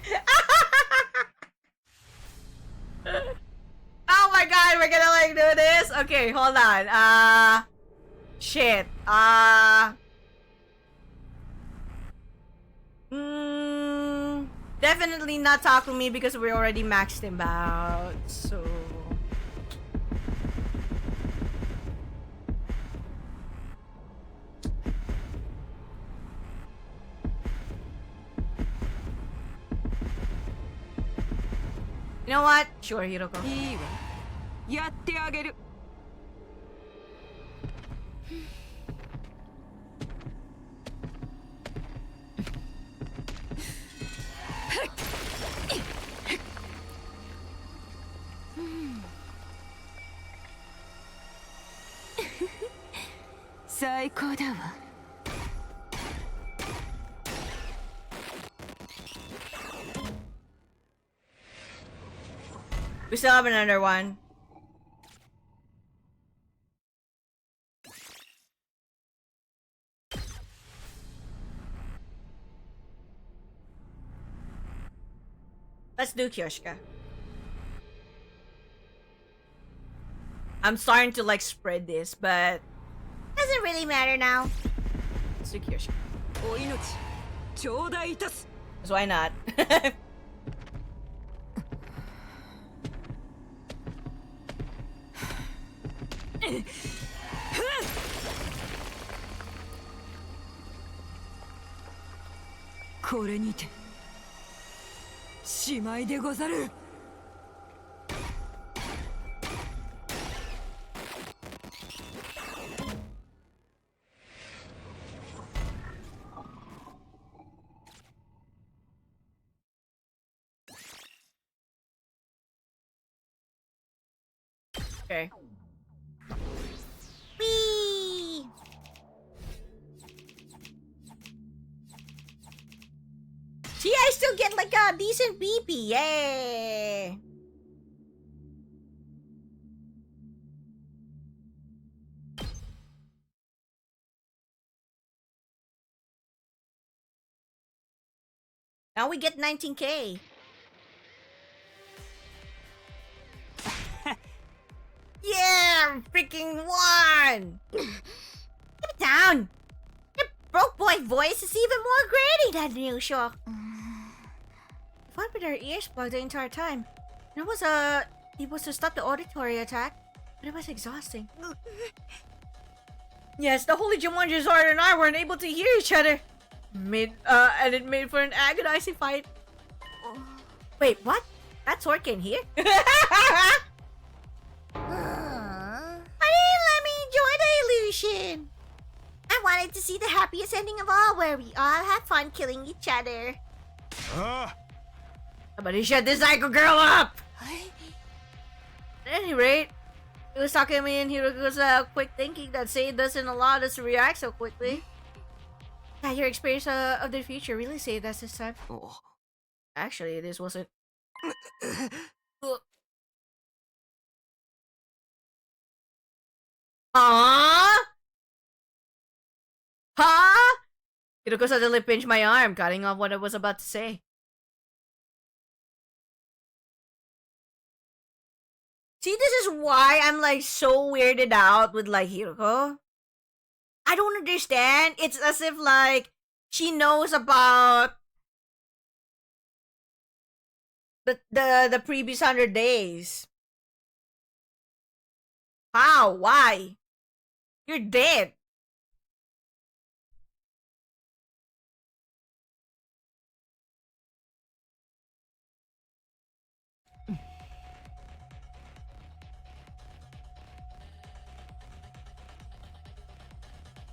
Oh my god, we're gonna like do this? Okay, hold on. Shit. Definitely not Takumi because we already maxed him out. So you know what? Sure, Hiroko. いいわやってあげる 最高だわ We still have another one. Let's do Kyoshika. I'm starting to like spread this, but doesn't really matter now. Let's do Kyoshika. お命頂戴いたす So why not? これにてしまいでござる Okay. Whee! See, I still get like a decent BP. Yay! Now we get 19k. Yeah, freaking won! Get it down! broke boy voice is even more gritty than usual. We fought with our ears plugged the entire time. It was to stop the auditory attack, but it was exhausting. Yes, the Holy Jumanji Zord and I weren't able to hear each other. And it made for an agonizing fight. Wait, what? That sword came here? I didn't let me enjoy the illusion. I wanted to see the happiest ending of all, where we all had fun killing each other. Somebody shut this psycho girl up! At any rate, it was Takumi and Hiroko's quick thinking that Sei doesn't allow us to react so quickly. Yeah, your experience of the future really saved us this time. Oh. Actually, this wasn't. Huh? Huh? Hiroko suddenly pinched my arm, cutting off what I was about to say. See, this is why I'm like so weirded out with like Hiroko. I don't understand. It's as if like she knows about the previous 100 days. How? Why? You're dead.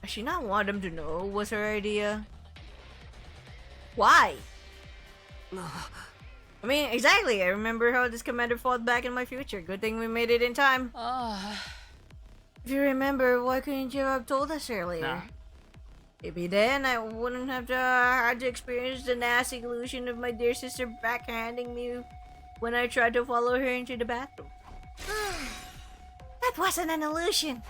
Does she not want them to know was her idea? Why? I mean, exactly. I remember how this commander fought back in my future. Good thing we made it in time. If you remember, why couldn't you have told us earlier? Maybe then I wouldn't have had to experience the nasty illusion of my dear sister backhanding me when I tried to follow her into the bathroom. That wasn't an illusion.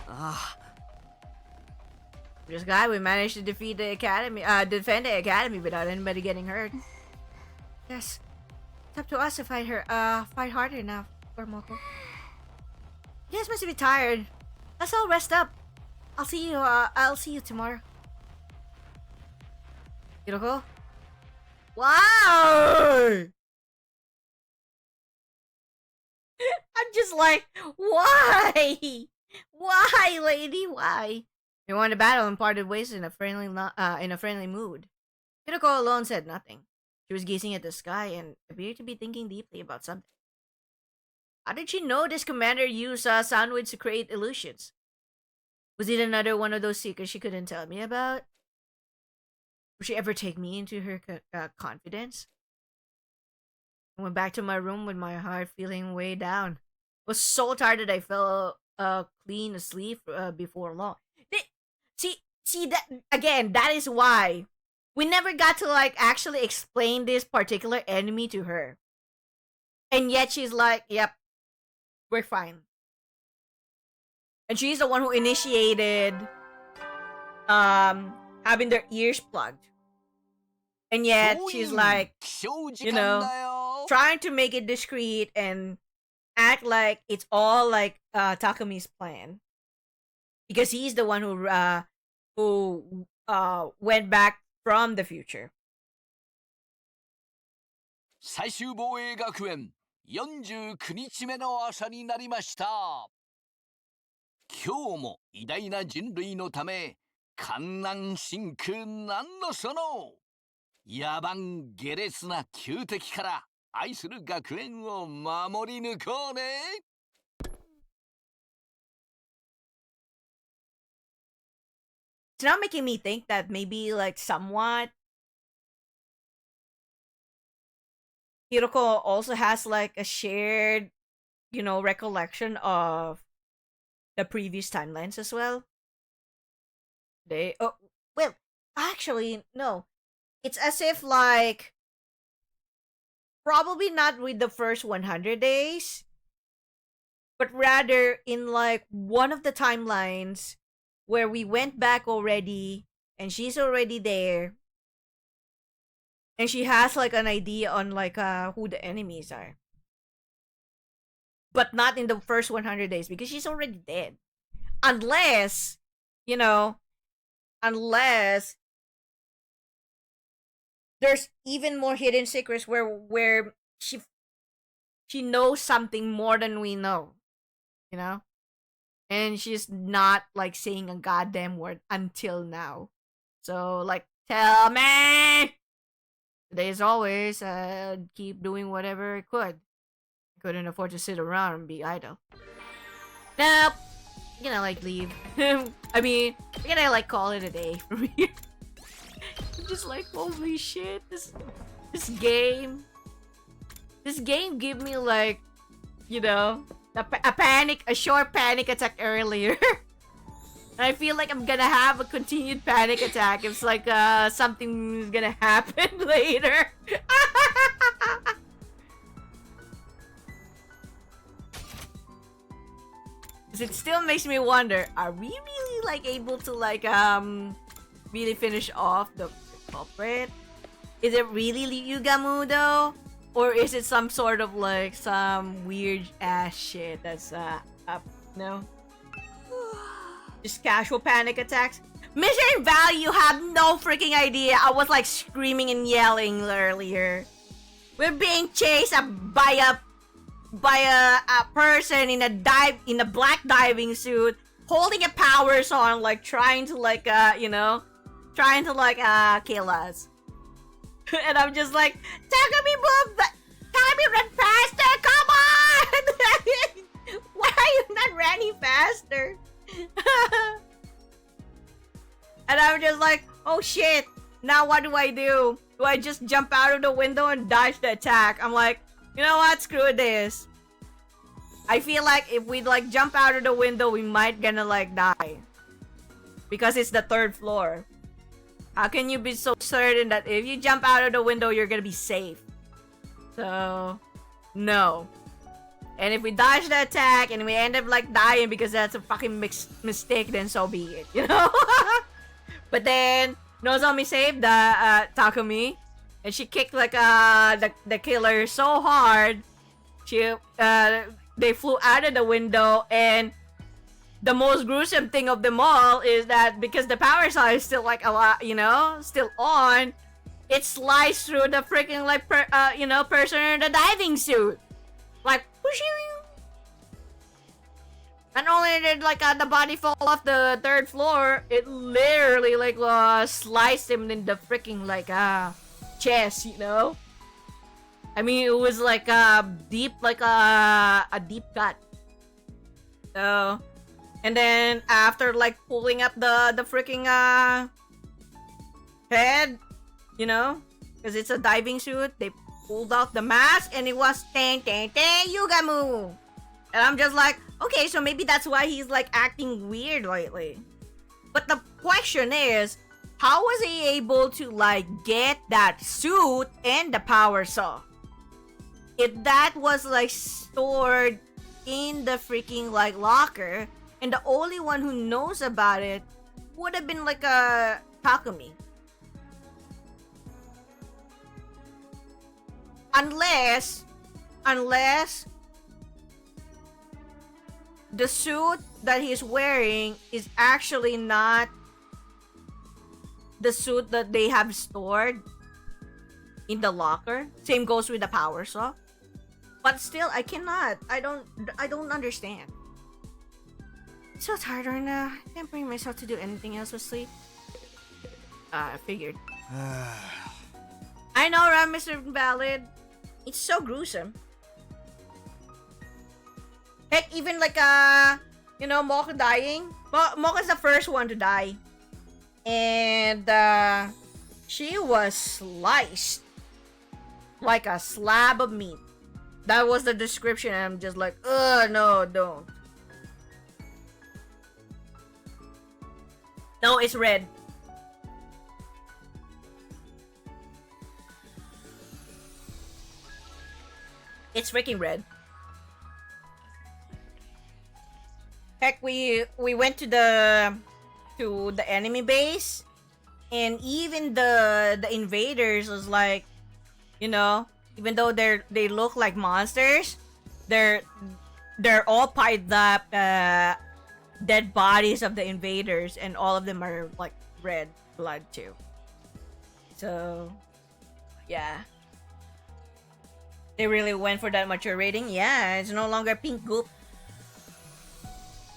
This guy, we managed to defeat the academy, defend the academy without anybody getting hurt. Yes, it's up to us to fight harder now for Moko. You guys must be tired. Let's all rest up. I'll see you tomorrow. Hiroko? Wow! I'm just like, why? Why, lady? Why? They won the battle and parted ways in a friendly mood. Hiroko alone said nothing. She was gazing at the sky and appeared to be thinking deeply about something. How did she know this commander used sound waves to create illusions? Was it another one of those secrets she couldn't tell me about? Would she ever take me into her confidence? I went back to my room with my heart feeling way down. I was so tired that I fell clean asleep before long. See that again, that is why we never got to like actually explain this particular enemy to her. And yet she's like, yep, we're fine. And she's the one who initiated having their ears plugged. And yet she's like, you know, trying to make it discreet and act like it's all like Takumi's plan. Because he's the one who went back from the future. 最終防衛学園49日目の朝になりました。今日も偉大な人類のため観覧真空なんのその野蛮下劣な旧敵から愛する学園を守り抜こうね。It's now making me think that maybe like somewhat Hiroko also has like a shared, you know, recollection of the previous timelines as well. Well, actually no. It's as if like probably not with the first 100 days, but rather in like one of the timelines where we went back already and she's already there and she has like an idea on like who the enemies are, but not in the first 100 days because she's already dead, unless there's even more hidden secrets where she knows something more than we know, you know? And she's not like saying a goddamn word until now. So like, tell me. Today as always, keep doing whatever I could. I couldn't afford to sit around and be idle. Nope. I'm gonna like leave. I mean, I'm gonna like call it a day from here. I'm just like, holy shit, this game. This game gave me like, you know, a short panic attack earlier. I feel like I'm gonna have a continued panic attack if it's like something is gonna happen later. It still makes me wonder, are we really like able to like really finish off the culprit? Is it really Yugamu though? Or is it some sort of like some weird ass shit that's up, no? Just casual panic attacks? Mission Value have no freaking idea. I was like screaming and yelling earlier. We're being chased by a person in a black diving suit, holding a power song, like trying to like kill us. And I'm just like, Takumi, move! Takumi, run faster! Come on! Why are you not running faster? And I'm just like, oh shit! Now what do I do? Do I just jump out of the window and dodge the attack? I'm like, you know what? Screw this. I feel like if we like jump out of the window, we might gonna like die. Because it's the 3rd floor. How can you be so certain that if you jump out of the window, you're gonna be safe? So, no. And if we dodge the attack and we end up like dying because that's a fucking mistake, then so be it, you know? But then, Nozomi saved the Takumi. And she kicked like the killer so hard. They flew out of the window, and the most gruesome thing of them all is that because the power saw is still like a lot, you know, still on, it sliced through the freaking like person in the diving suit, like pushing. Not only did like the body fall off the 3rd floor, it literally like sliced him in the freaking like chest, you know. I mean, it was like a deep cut. So, and then after like pulling up the freaking head, you know, because it's a diving suit, they pulled out the mask and it was ten Yugamu. And I'm just like, okay, so maybe that's why he's like acting weird lately. But the question is, how was he able to like get that suit and the power saw? If that was like stored in the freaking like locker, and the only one who knows about it would have been like a Takumi. Unless the suit that he's wearing is actually not the suit that they have stored in the locker. Same goes with the power saw. But still, I cannot. I don't understand. I'm so tired right now. I can't bring myself to do anything else with sleep. I figured. I know, right, Mr. Valid? It's so gruesome. Heck, even like Mocha dying. Mocha's the first one to die. And she was sliced like a slab of meat. That was the description, and I'm just like, ugh, no, don't. No, it's red. It's freaking red. Heck, we went to the enemy base, and even the invaders was like, you know, even though they look like monsters, they're all piled up dead bodies of the invaders, and all of them are like red blood too. So Yeah. They really went for that mature rating. Yeah, it's no longer pink goop.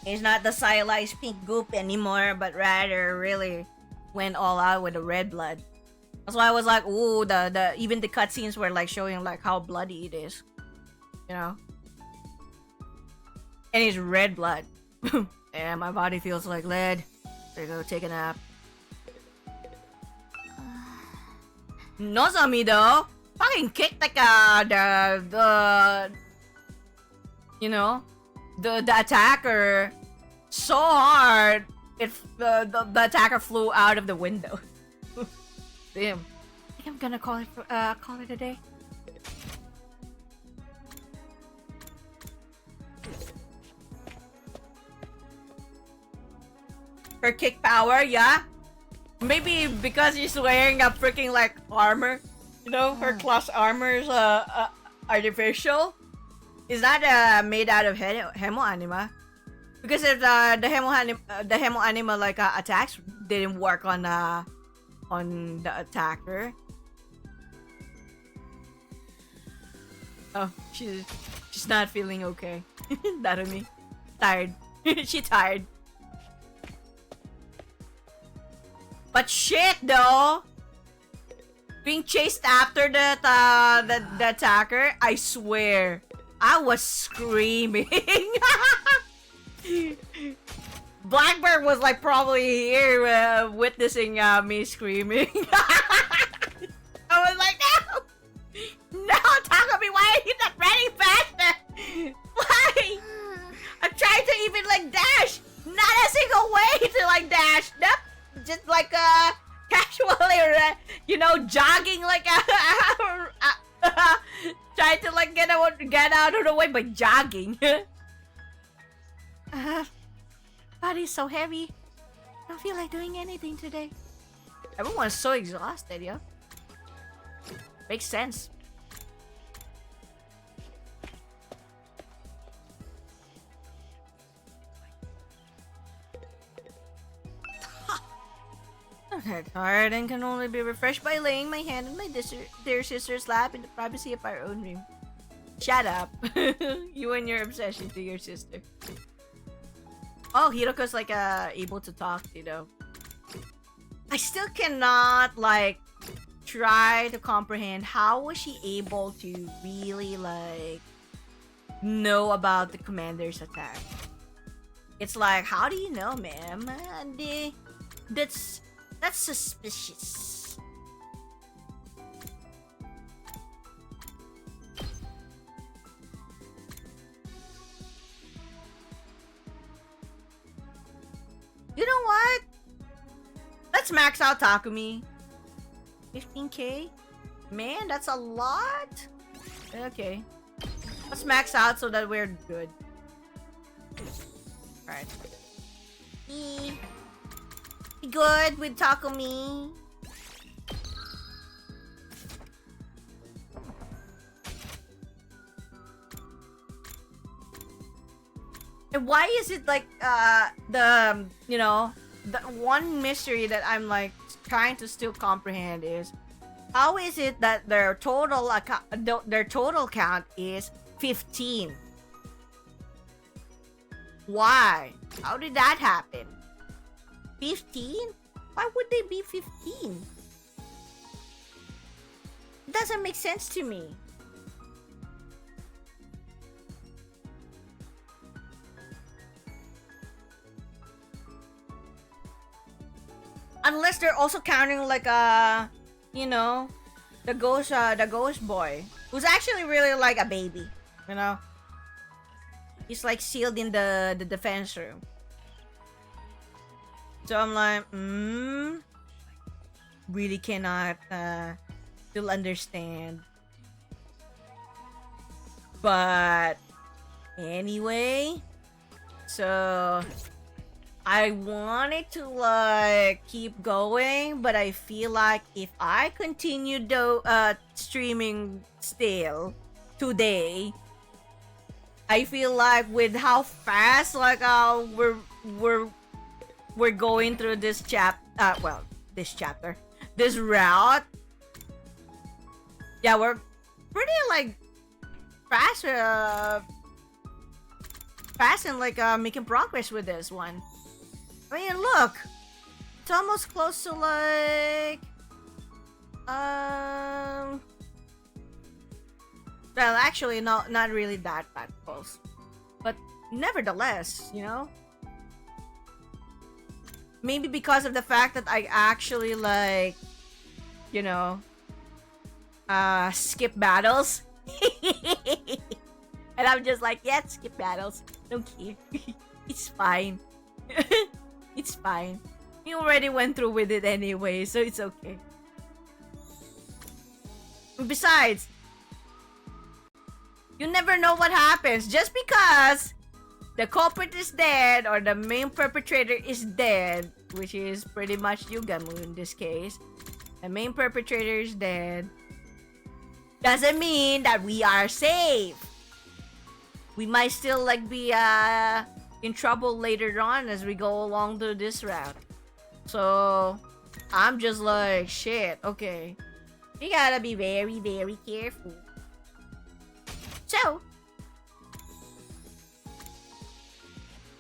It's not the stylized pink goop anymore, but rather really went all out with the red blood. That's why I was like, ooh, the even the cutscenes were like showing like how bloody it is. You know? And it's red blood. And my body feels like lead. There go, take a nap. Nozomi though, fucking kicked like the you know, the attacker so hard the attacker flew out of the window. Damn. I think I'm gonna call it a day. Her kick power, yeah. Maybe because she's wearing a freaking like armor. You know, her class armor is artificial. Is that made out of hemo anima? Because if the hemo anima like attacks didn't work on the attacker. Oh, she's not feeling okay. Narumi. Tired. She tired. But shit though! Being chased after the attacker, I swear, I was screaming. Blackbird was like probably here witnessing me screaming. I was like, no! No, Takumi, why are you not running faster? Why? I'm trying to even like dash! Not a single way to like dash! Nope. Just like casually, you know, jogging like trying to like get out of the way by jogging. Body's so heavy. I don't feel like doing anything today. Everyone's so exhausted, yo. Makes sense. I'm tired and can only be refreshed by laying my hand on my dear sister's lap in the privacy of our own room. Shut up. You and your obsession to your sister. Oh, Hiroko's like able to talk, you know. I still cannot like try to comprehend how was she able to really like know about the commander's attack. It's like, how do you know, ma'am? That's suspicious. You know what? Let's max out Takumi. 15k? Man, that's a lot. Okay. Let's max out so that we're good. Alright. Be good with Takumi. And why is it like the you know, the one mystery that I'm like trying to still comprehend is how is it that their total count is 15? Why? How did that happen? 15? Why would they be 15? It doesn't make sense to me. Unless they're also counting like you know, the ghost boy, who's actually really like a baby, you know. He's like sealed in the defense room. So I'm like, really cannot still understand. But anyway, so I wanted to like keep going, but I feel like if I continue streaming still today, I feel like with how fast like we're going through this this route, yeah, we're pretty like fast, and like making progress with this one. I mean, look, it's almost close to like well, actually, not really that close, but nevertheless, you know. Maybe because of the fact that I actually like, you know, skip battles. And I'm just like, yeah, skip battles. Don't care. It's fine. It's fine. We already went through with it anyway, so it's okay. Besides, you never know what happens. Just because the culprit is dead or the main perpetrator is dead, which is pretty much Yugamu in this case. The main perpetrator is dead. Doesn't mean that we are safe. We might still like be in trouble later on as we go along through this route. So I'm just like, shit, okay. We gotta be very, very careful. So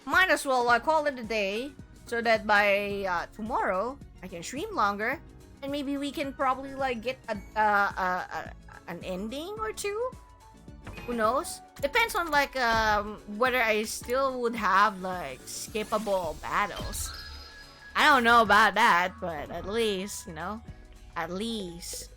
might as well call it a day so that by tomorrow I can stream longer and maybe we can probably like get an ending or two. Who knows? Depends on like whether I still would have like skippable battles. I don't know about that, but at least, you know, at least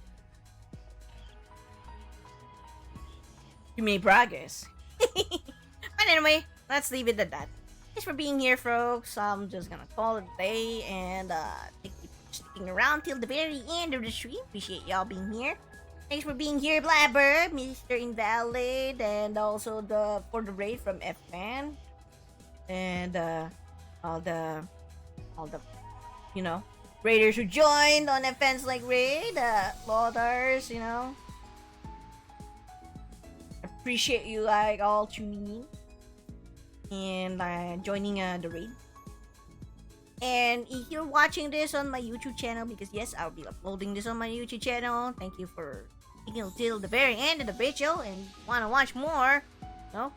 you made progress. But anyway, let's leave it at that. Thanks for being here, folks. I'm just gonna call it a day and thank you for sticking around till the very end of the stream. Appreciate y'all being here. Thanks for being here, Blabber, Mr. Invalid, and also for the raid from F-Man, and all the you know raiders who joined on F-Man's like raid, Laudars, you know. Appreciate you like all tuning in and joining the raid. And if you're watching this on my YouTube channel, because yes, I'll be uploading this on my YouTube channel. Thank you for sticking till the very end of the video and want to watch more. No,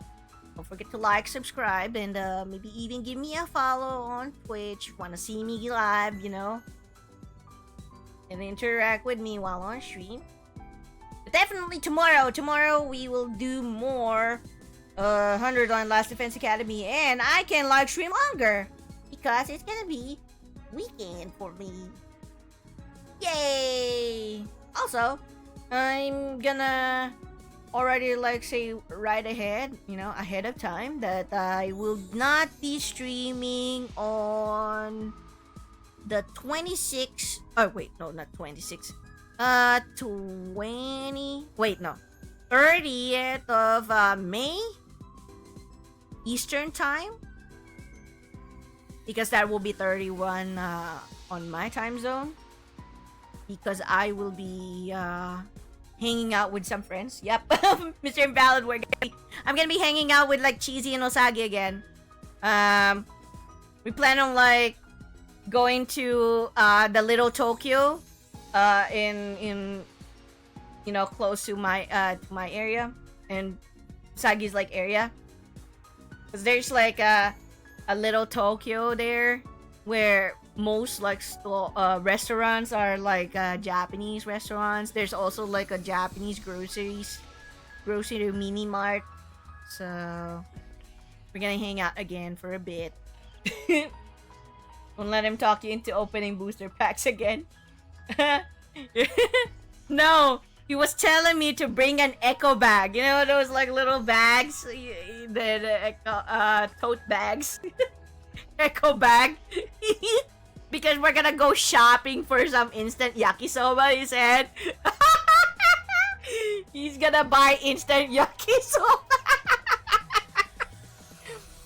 don't forget to like, subscribe, and maybe even give me a follow on Twitch. Want to see me live, you know, and interact with me while on stream. But definitely tomorrow we will do more 100 on Last Defense Academy, and I can live stream longer because it's gonna be weekend for me. Yay! Also, I'm gonna already like say right ahead, you know, ahead of time that I will not be streaming on the 26th. Oh wait, no, not 26. 30th of May Eastern time, because that will be 31 on my time zone, because I will be hanging out with some friends. Yep. Mr. Invalid, I'm gonna be hanging out with like Cheesy and Osagi again. We plan on like going to the Little Tokyo in you know, close to my area and Sagi's like area, because there's like a Little Tokyo there where most like restaurants are like Japanese restaurants. There's also like a Japanese grocery mini mart, so we're gonna hang out again for a bit. Don't let him talk you into opening booster packs again. No, he was telling me to bring an echo bag. You know those like little bags, the tote bags. Echo bag. Because we're gonna go shopping for some instant yakisoba, he said. He's gonna buy instant yakisoba.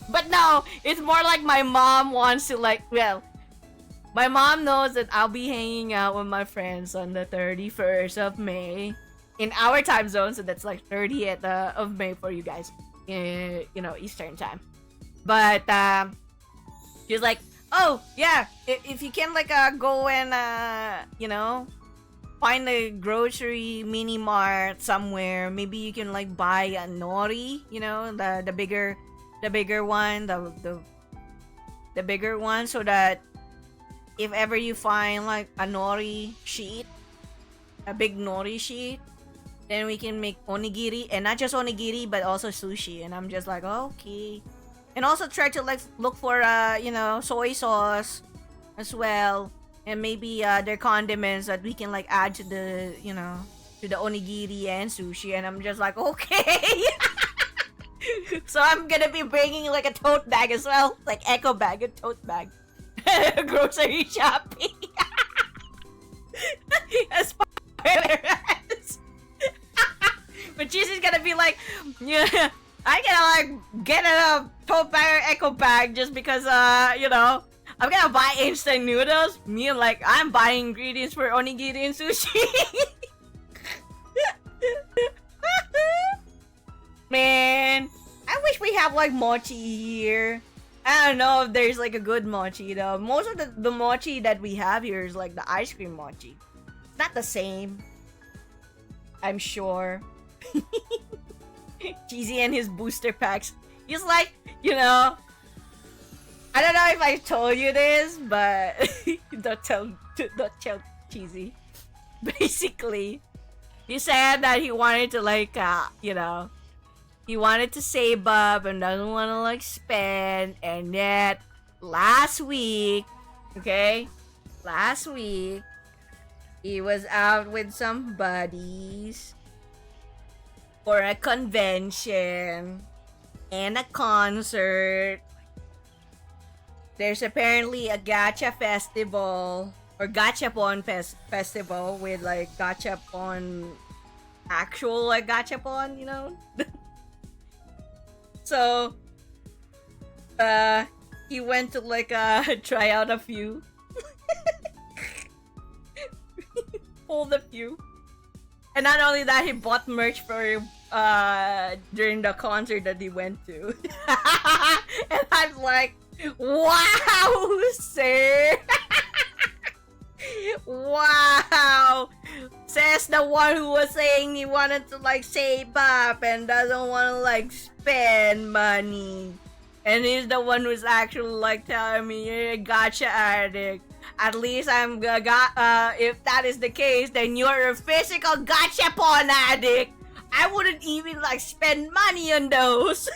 But no, it's more like my mom wants to like, well, my mom knows that I'll be hanging out with my friends on the 31st of May in our time zone, so that's like 30th of May for you guys, you know, Eastern time. But she's like, oh yeah, if you can like go and you know, find a grocery mini mart somewhere. Maybe you can like buy a nori, you know, the bigger one, the bigger one, so that if ever you find like a nori sheet, a big nori sheet, then we can make onigiri, and not just onigiri but also sushi. And I'm just like, okay. And also try to like look for you know, soy sauce as well, and maybe their condiments that we can like add to the, you know, to the onigiri and sushi. And I'm just like, okay. So I'm gonna be bringing like a tote bag as well, like eco bag and tote bag. Grocery shopping. As spoilers. But Cheesy's gonna be like, yeah, I gotta like get a tote bag or eco bag just because you know, I'm gonna buy instant noodles. Me and like I'm buying ingredients for onigiri and sushi. Man, I wish we have like mochi here. I don't know if there's like a good mochi though. Most of the mochi that we have here is like the ice cream mochi. It's not the same, I'm sure. Cheesy and his booster packs. He's like, you know, I don't know if I told you this, but don't tell Cheesy. Basically, he said that he wanted to like, you know, he wanted to save up and doesn't want to like spend. And yet, last week, okay, he was out with some buddies for a convention and a concert. There's apparently a gacha festival or gachapon festival with like gachapon, actual like gachapon, you know. So he went to like try out a few. Pulled a few. And not only that, he bought merch for during the concert that he went to. And I'm like, wow, sir. Wow. Says the one who was saying he wanted to like save up and doesn't want to like spend money. And he's the one who's actually like telling me you're a gacha addict. At least I'm if that is the case, then you're a physical gachapon addict. I wouldn't even like spend money on those.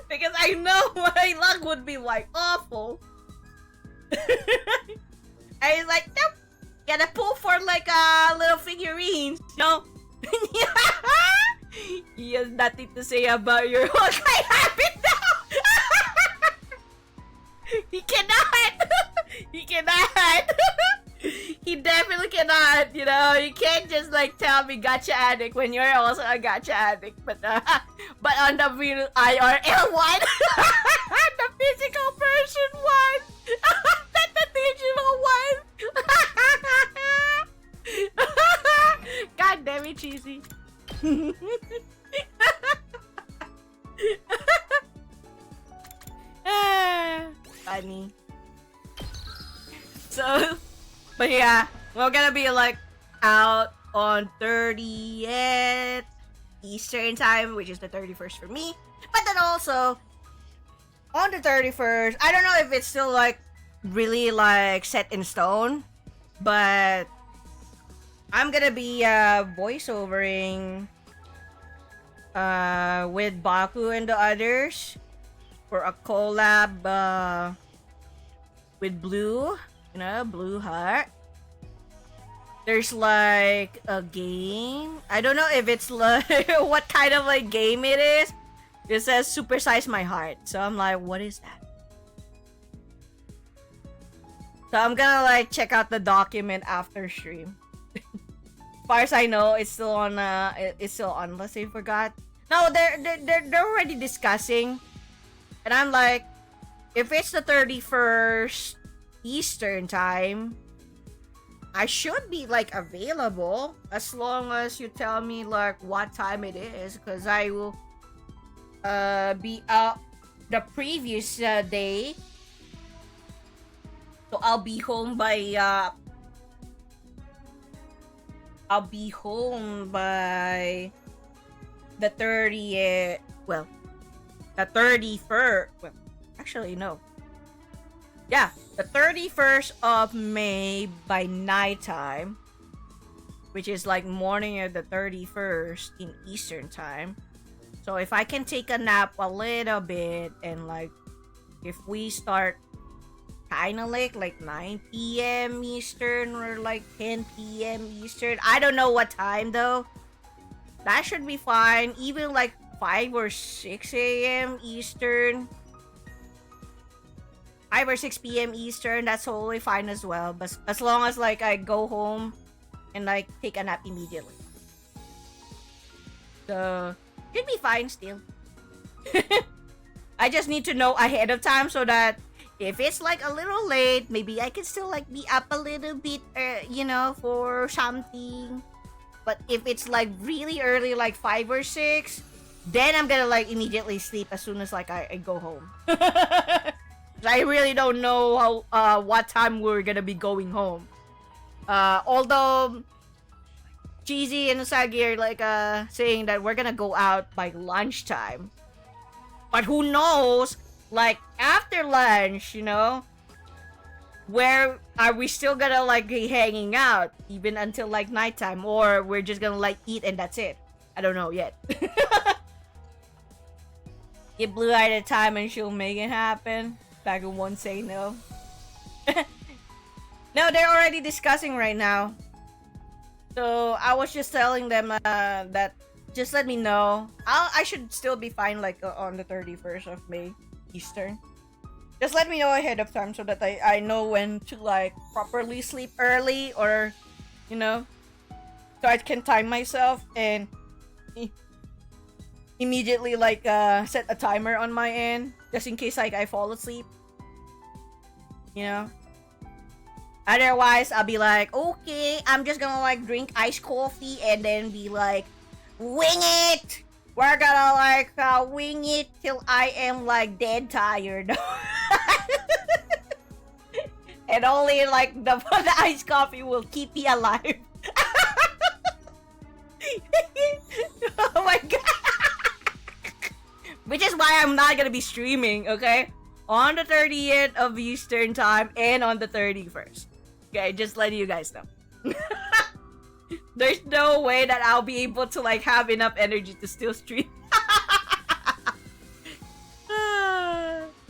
Because I know my luck would be like awful. I was like, nope. Gotta pull for like little figurines, you know? He has nothing to say about your Honkai habit now. He cannot. He cannot. He definitely cannot. You know, you can't just like tell me gacha addict when you're also a gacha addict. But on the real IRL one, the physical version one, not the digital one. God damn it, Cheesy. Funny. So, but yeah, we're gonna be like out on 30th Eastern time, which is the 31st for me. But then also on the 31st, I don't know if it's still like really like set in stone, but I'm gonna be voiceovering with Baku and the others for a collab with Blue, you know, Blue Heart. There's like a game. I don't know if it's like what kind of like game it is. It says Supersize My Heart. So I'm like, what is that? So I'm gonna like check out the document after stream. As far as I know, it's still on unless I forgot. No, they're already discussing. And I'm like, if it's the 31st Eastern time, I should be like available as long as you tell me like what time it is, because I will be out the previous day So I'll be home by the 30th. Well, the 31st. Well, actually no. Yeah, the 31st of May by nighttime, which is like morning of the 31st in Eastern time. So if I can take a nap a little bit and like if we start kind of late, like 9 p.m. Eastern or like 10 p.m. Eastern. I don't know what time though. That should be fine. Even like 5 or 6 a.m. Eastern. 5 or 6 p.m. Eastern, that's totally fine as well. But as long as like I go home and like take a nap immediately. So, should be fine still. I just need to know ahead of time so that if it's like a little late, maybe I can still like be up a little bit, you know, for something. But if it's like really early, like 5 or 6, then I'm gonna like immediately sleep as soon as like I go home. I really don't know how what time we're gonna be going home. Although Cheesy and Usagi are like saying that we're gonna go out by lunchtime. But who knows? Like after lunch, you know, where are we still gonna like be hanging out even until like nighttime, or we're just gonna like eat and that's it? I don't know yet. Give Blue Eye the time and she'll make it happen. Dragon won't say no. No, they're already discussing right now. So I was just telling them that just let me know. I should still be fine like on the 31st of May Eastern. Just let me know ahead of time so that I know when to like properly sleep early, or you know, so I can time myself and immediately like set a timer on my end just in case like I fall asleep. You know? Otherwise, I'll be like, okay, I'm just gonna like drink iced coffee and then be like, wing it! We're gonna like wing it till I am like dead tired. And only like the iced coffee will keep me alive. Oh my god. Which is why I'm not gonna be streaming, okay? On the 30th of Eastern time and on the 31st. Okay, just letting you guys know. There's no way that I'll be able to like have enough energy to still stream.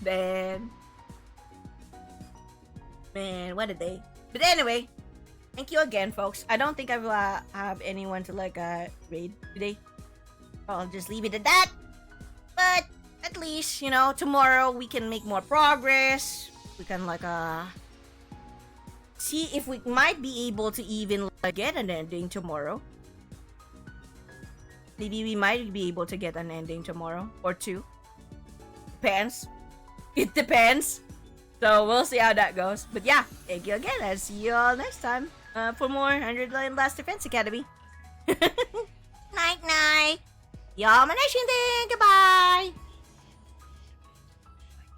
Man, what a day. But anyway, thank you again, folks. I don't think I will have anyone to like raid today. I'll just leave it at that. But at least, you know, tomorrow we can make more progress. We can like see if we might be able to even like get an ending tomorrow. Maybe we might be able to get an ending tomorrow or two. Depends. It depends. So we'll see how that goes. But yeah, thank you again. I'll see you all next time for more 100 Line Blast Defense Academy. Night night. Y'all, my nation thing. Goodbye.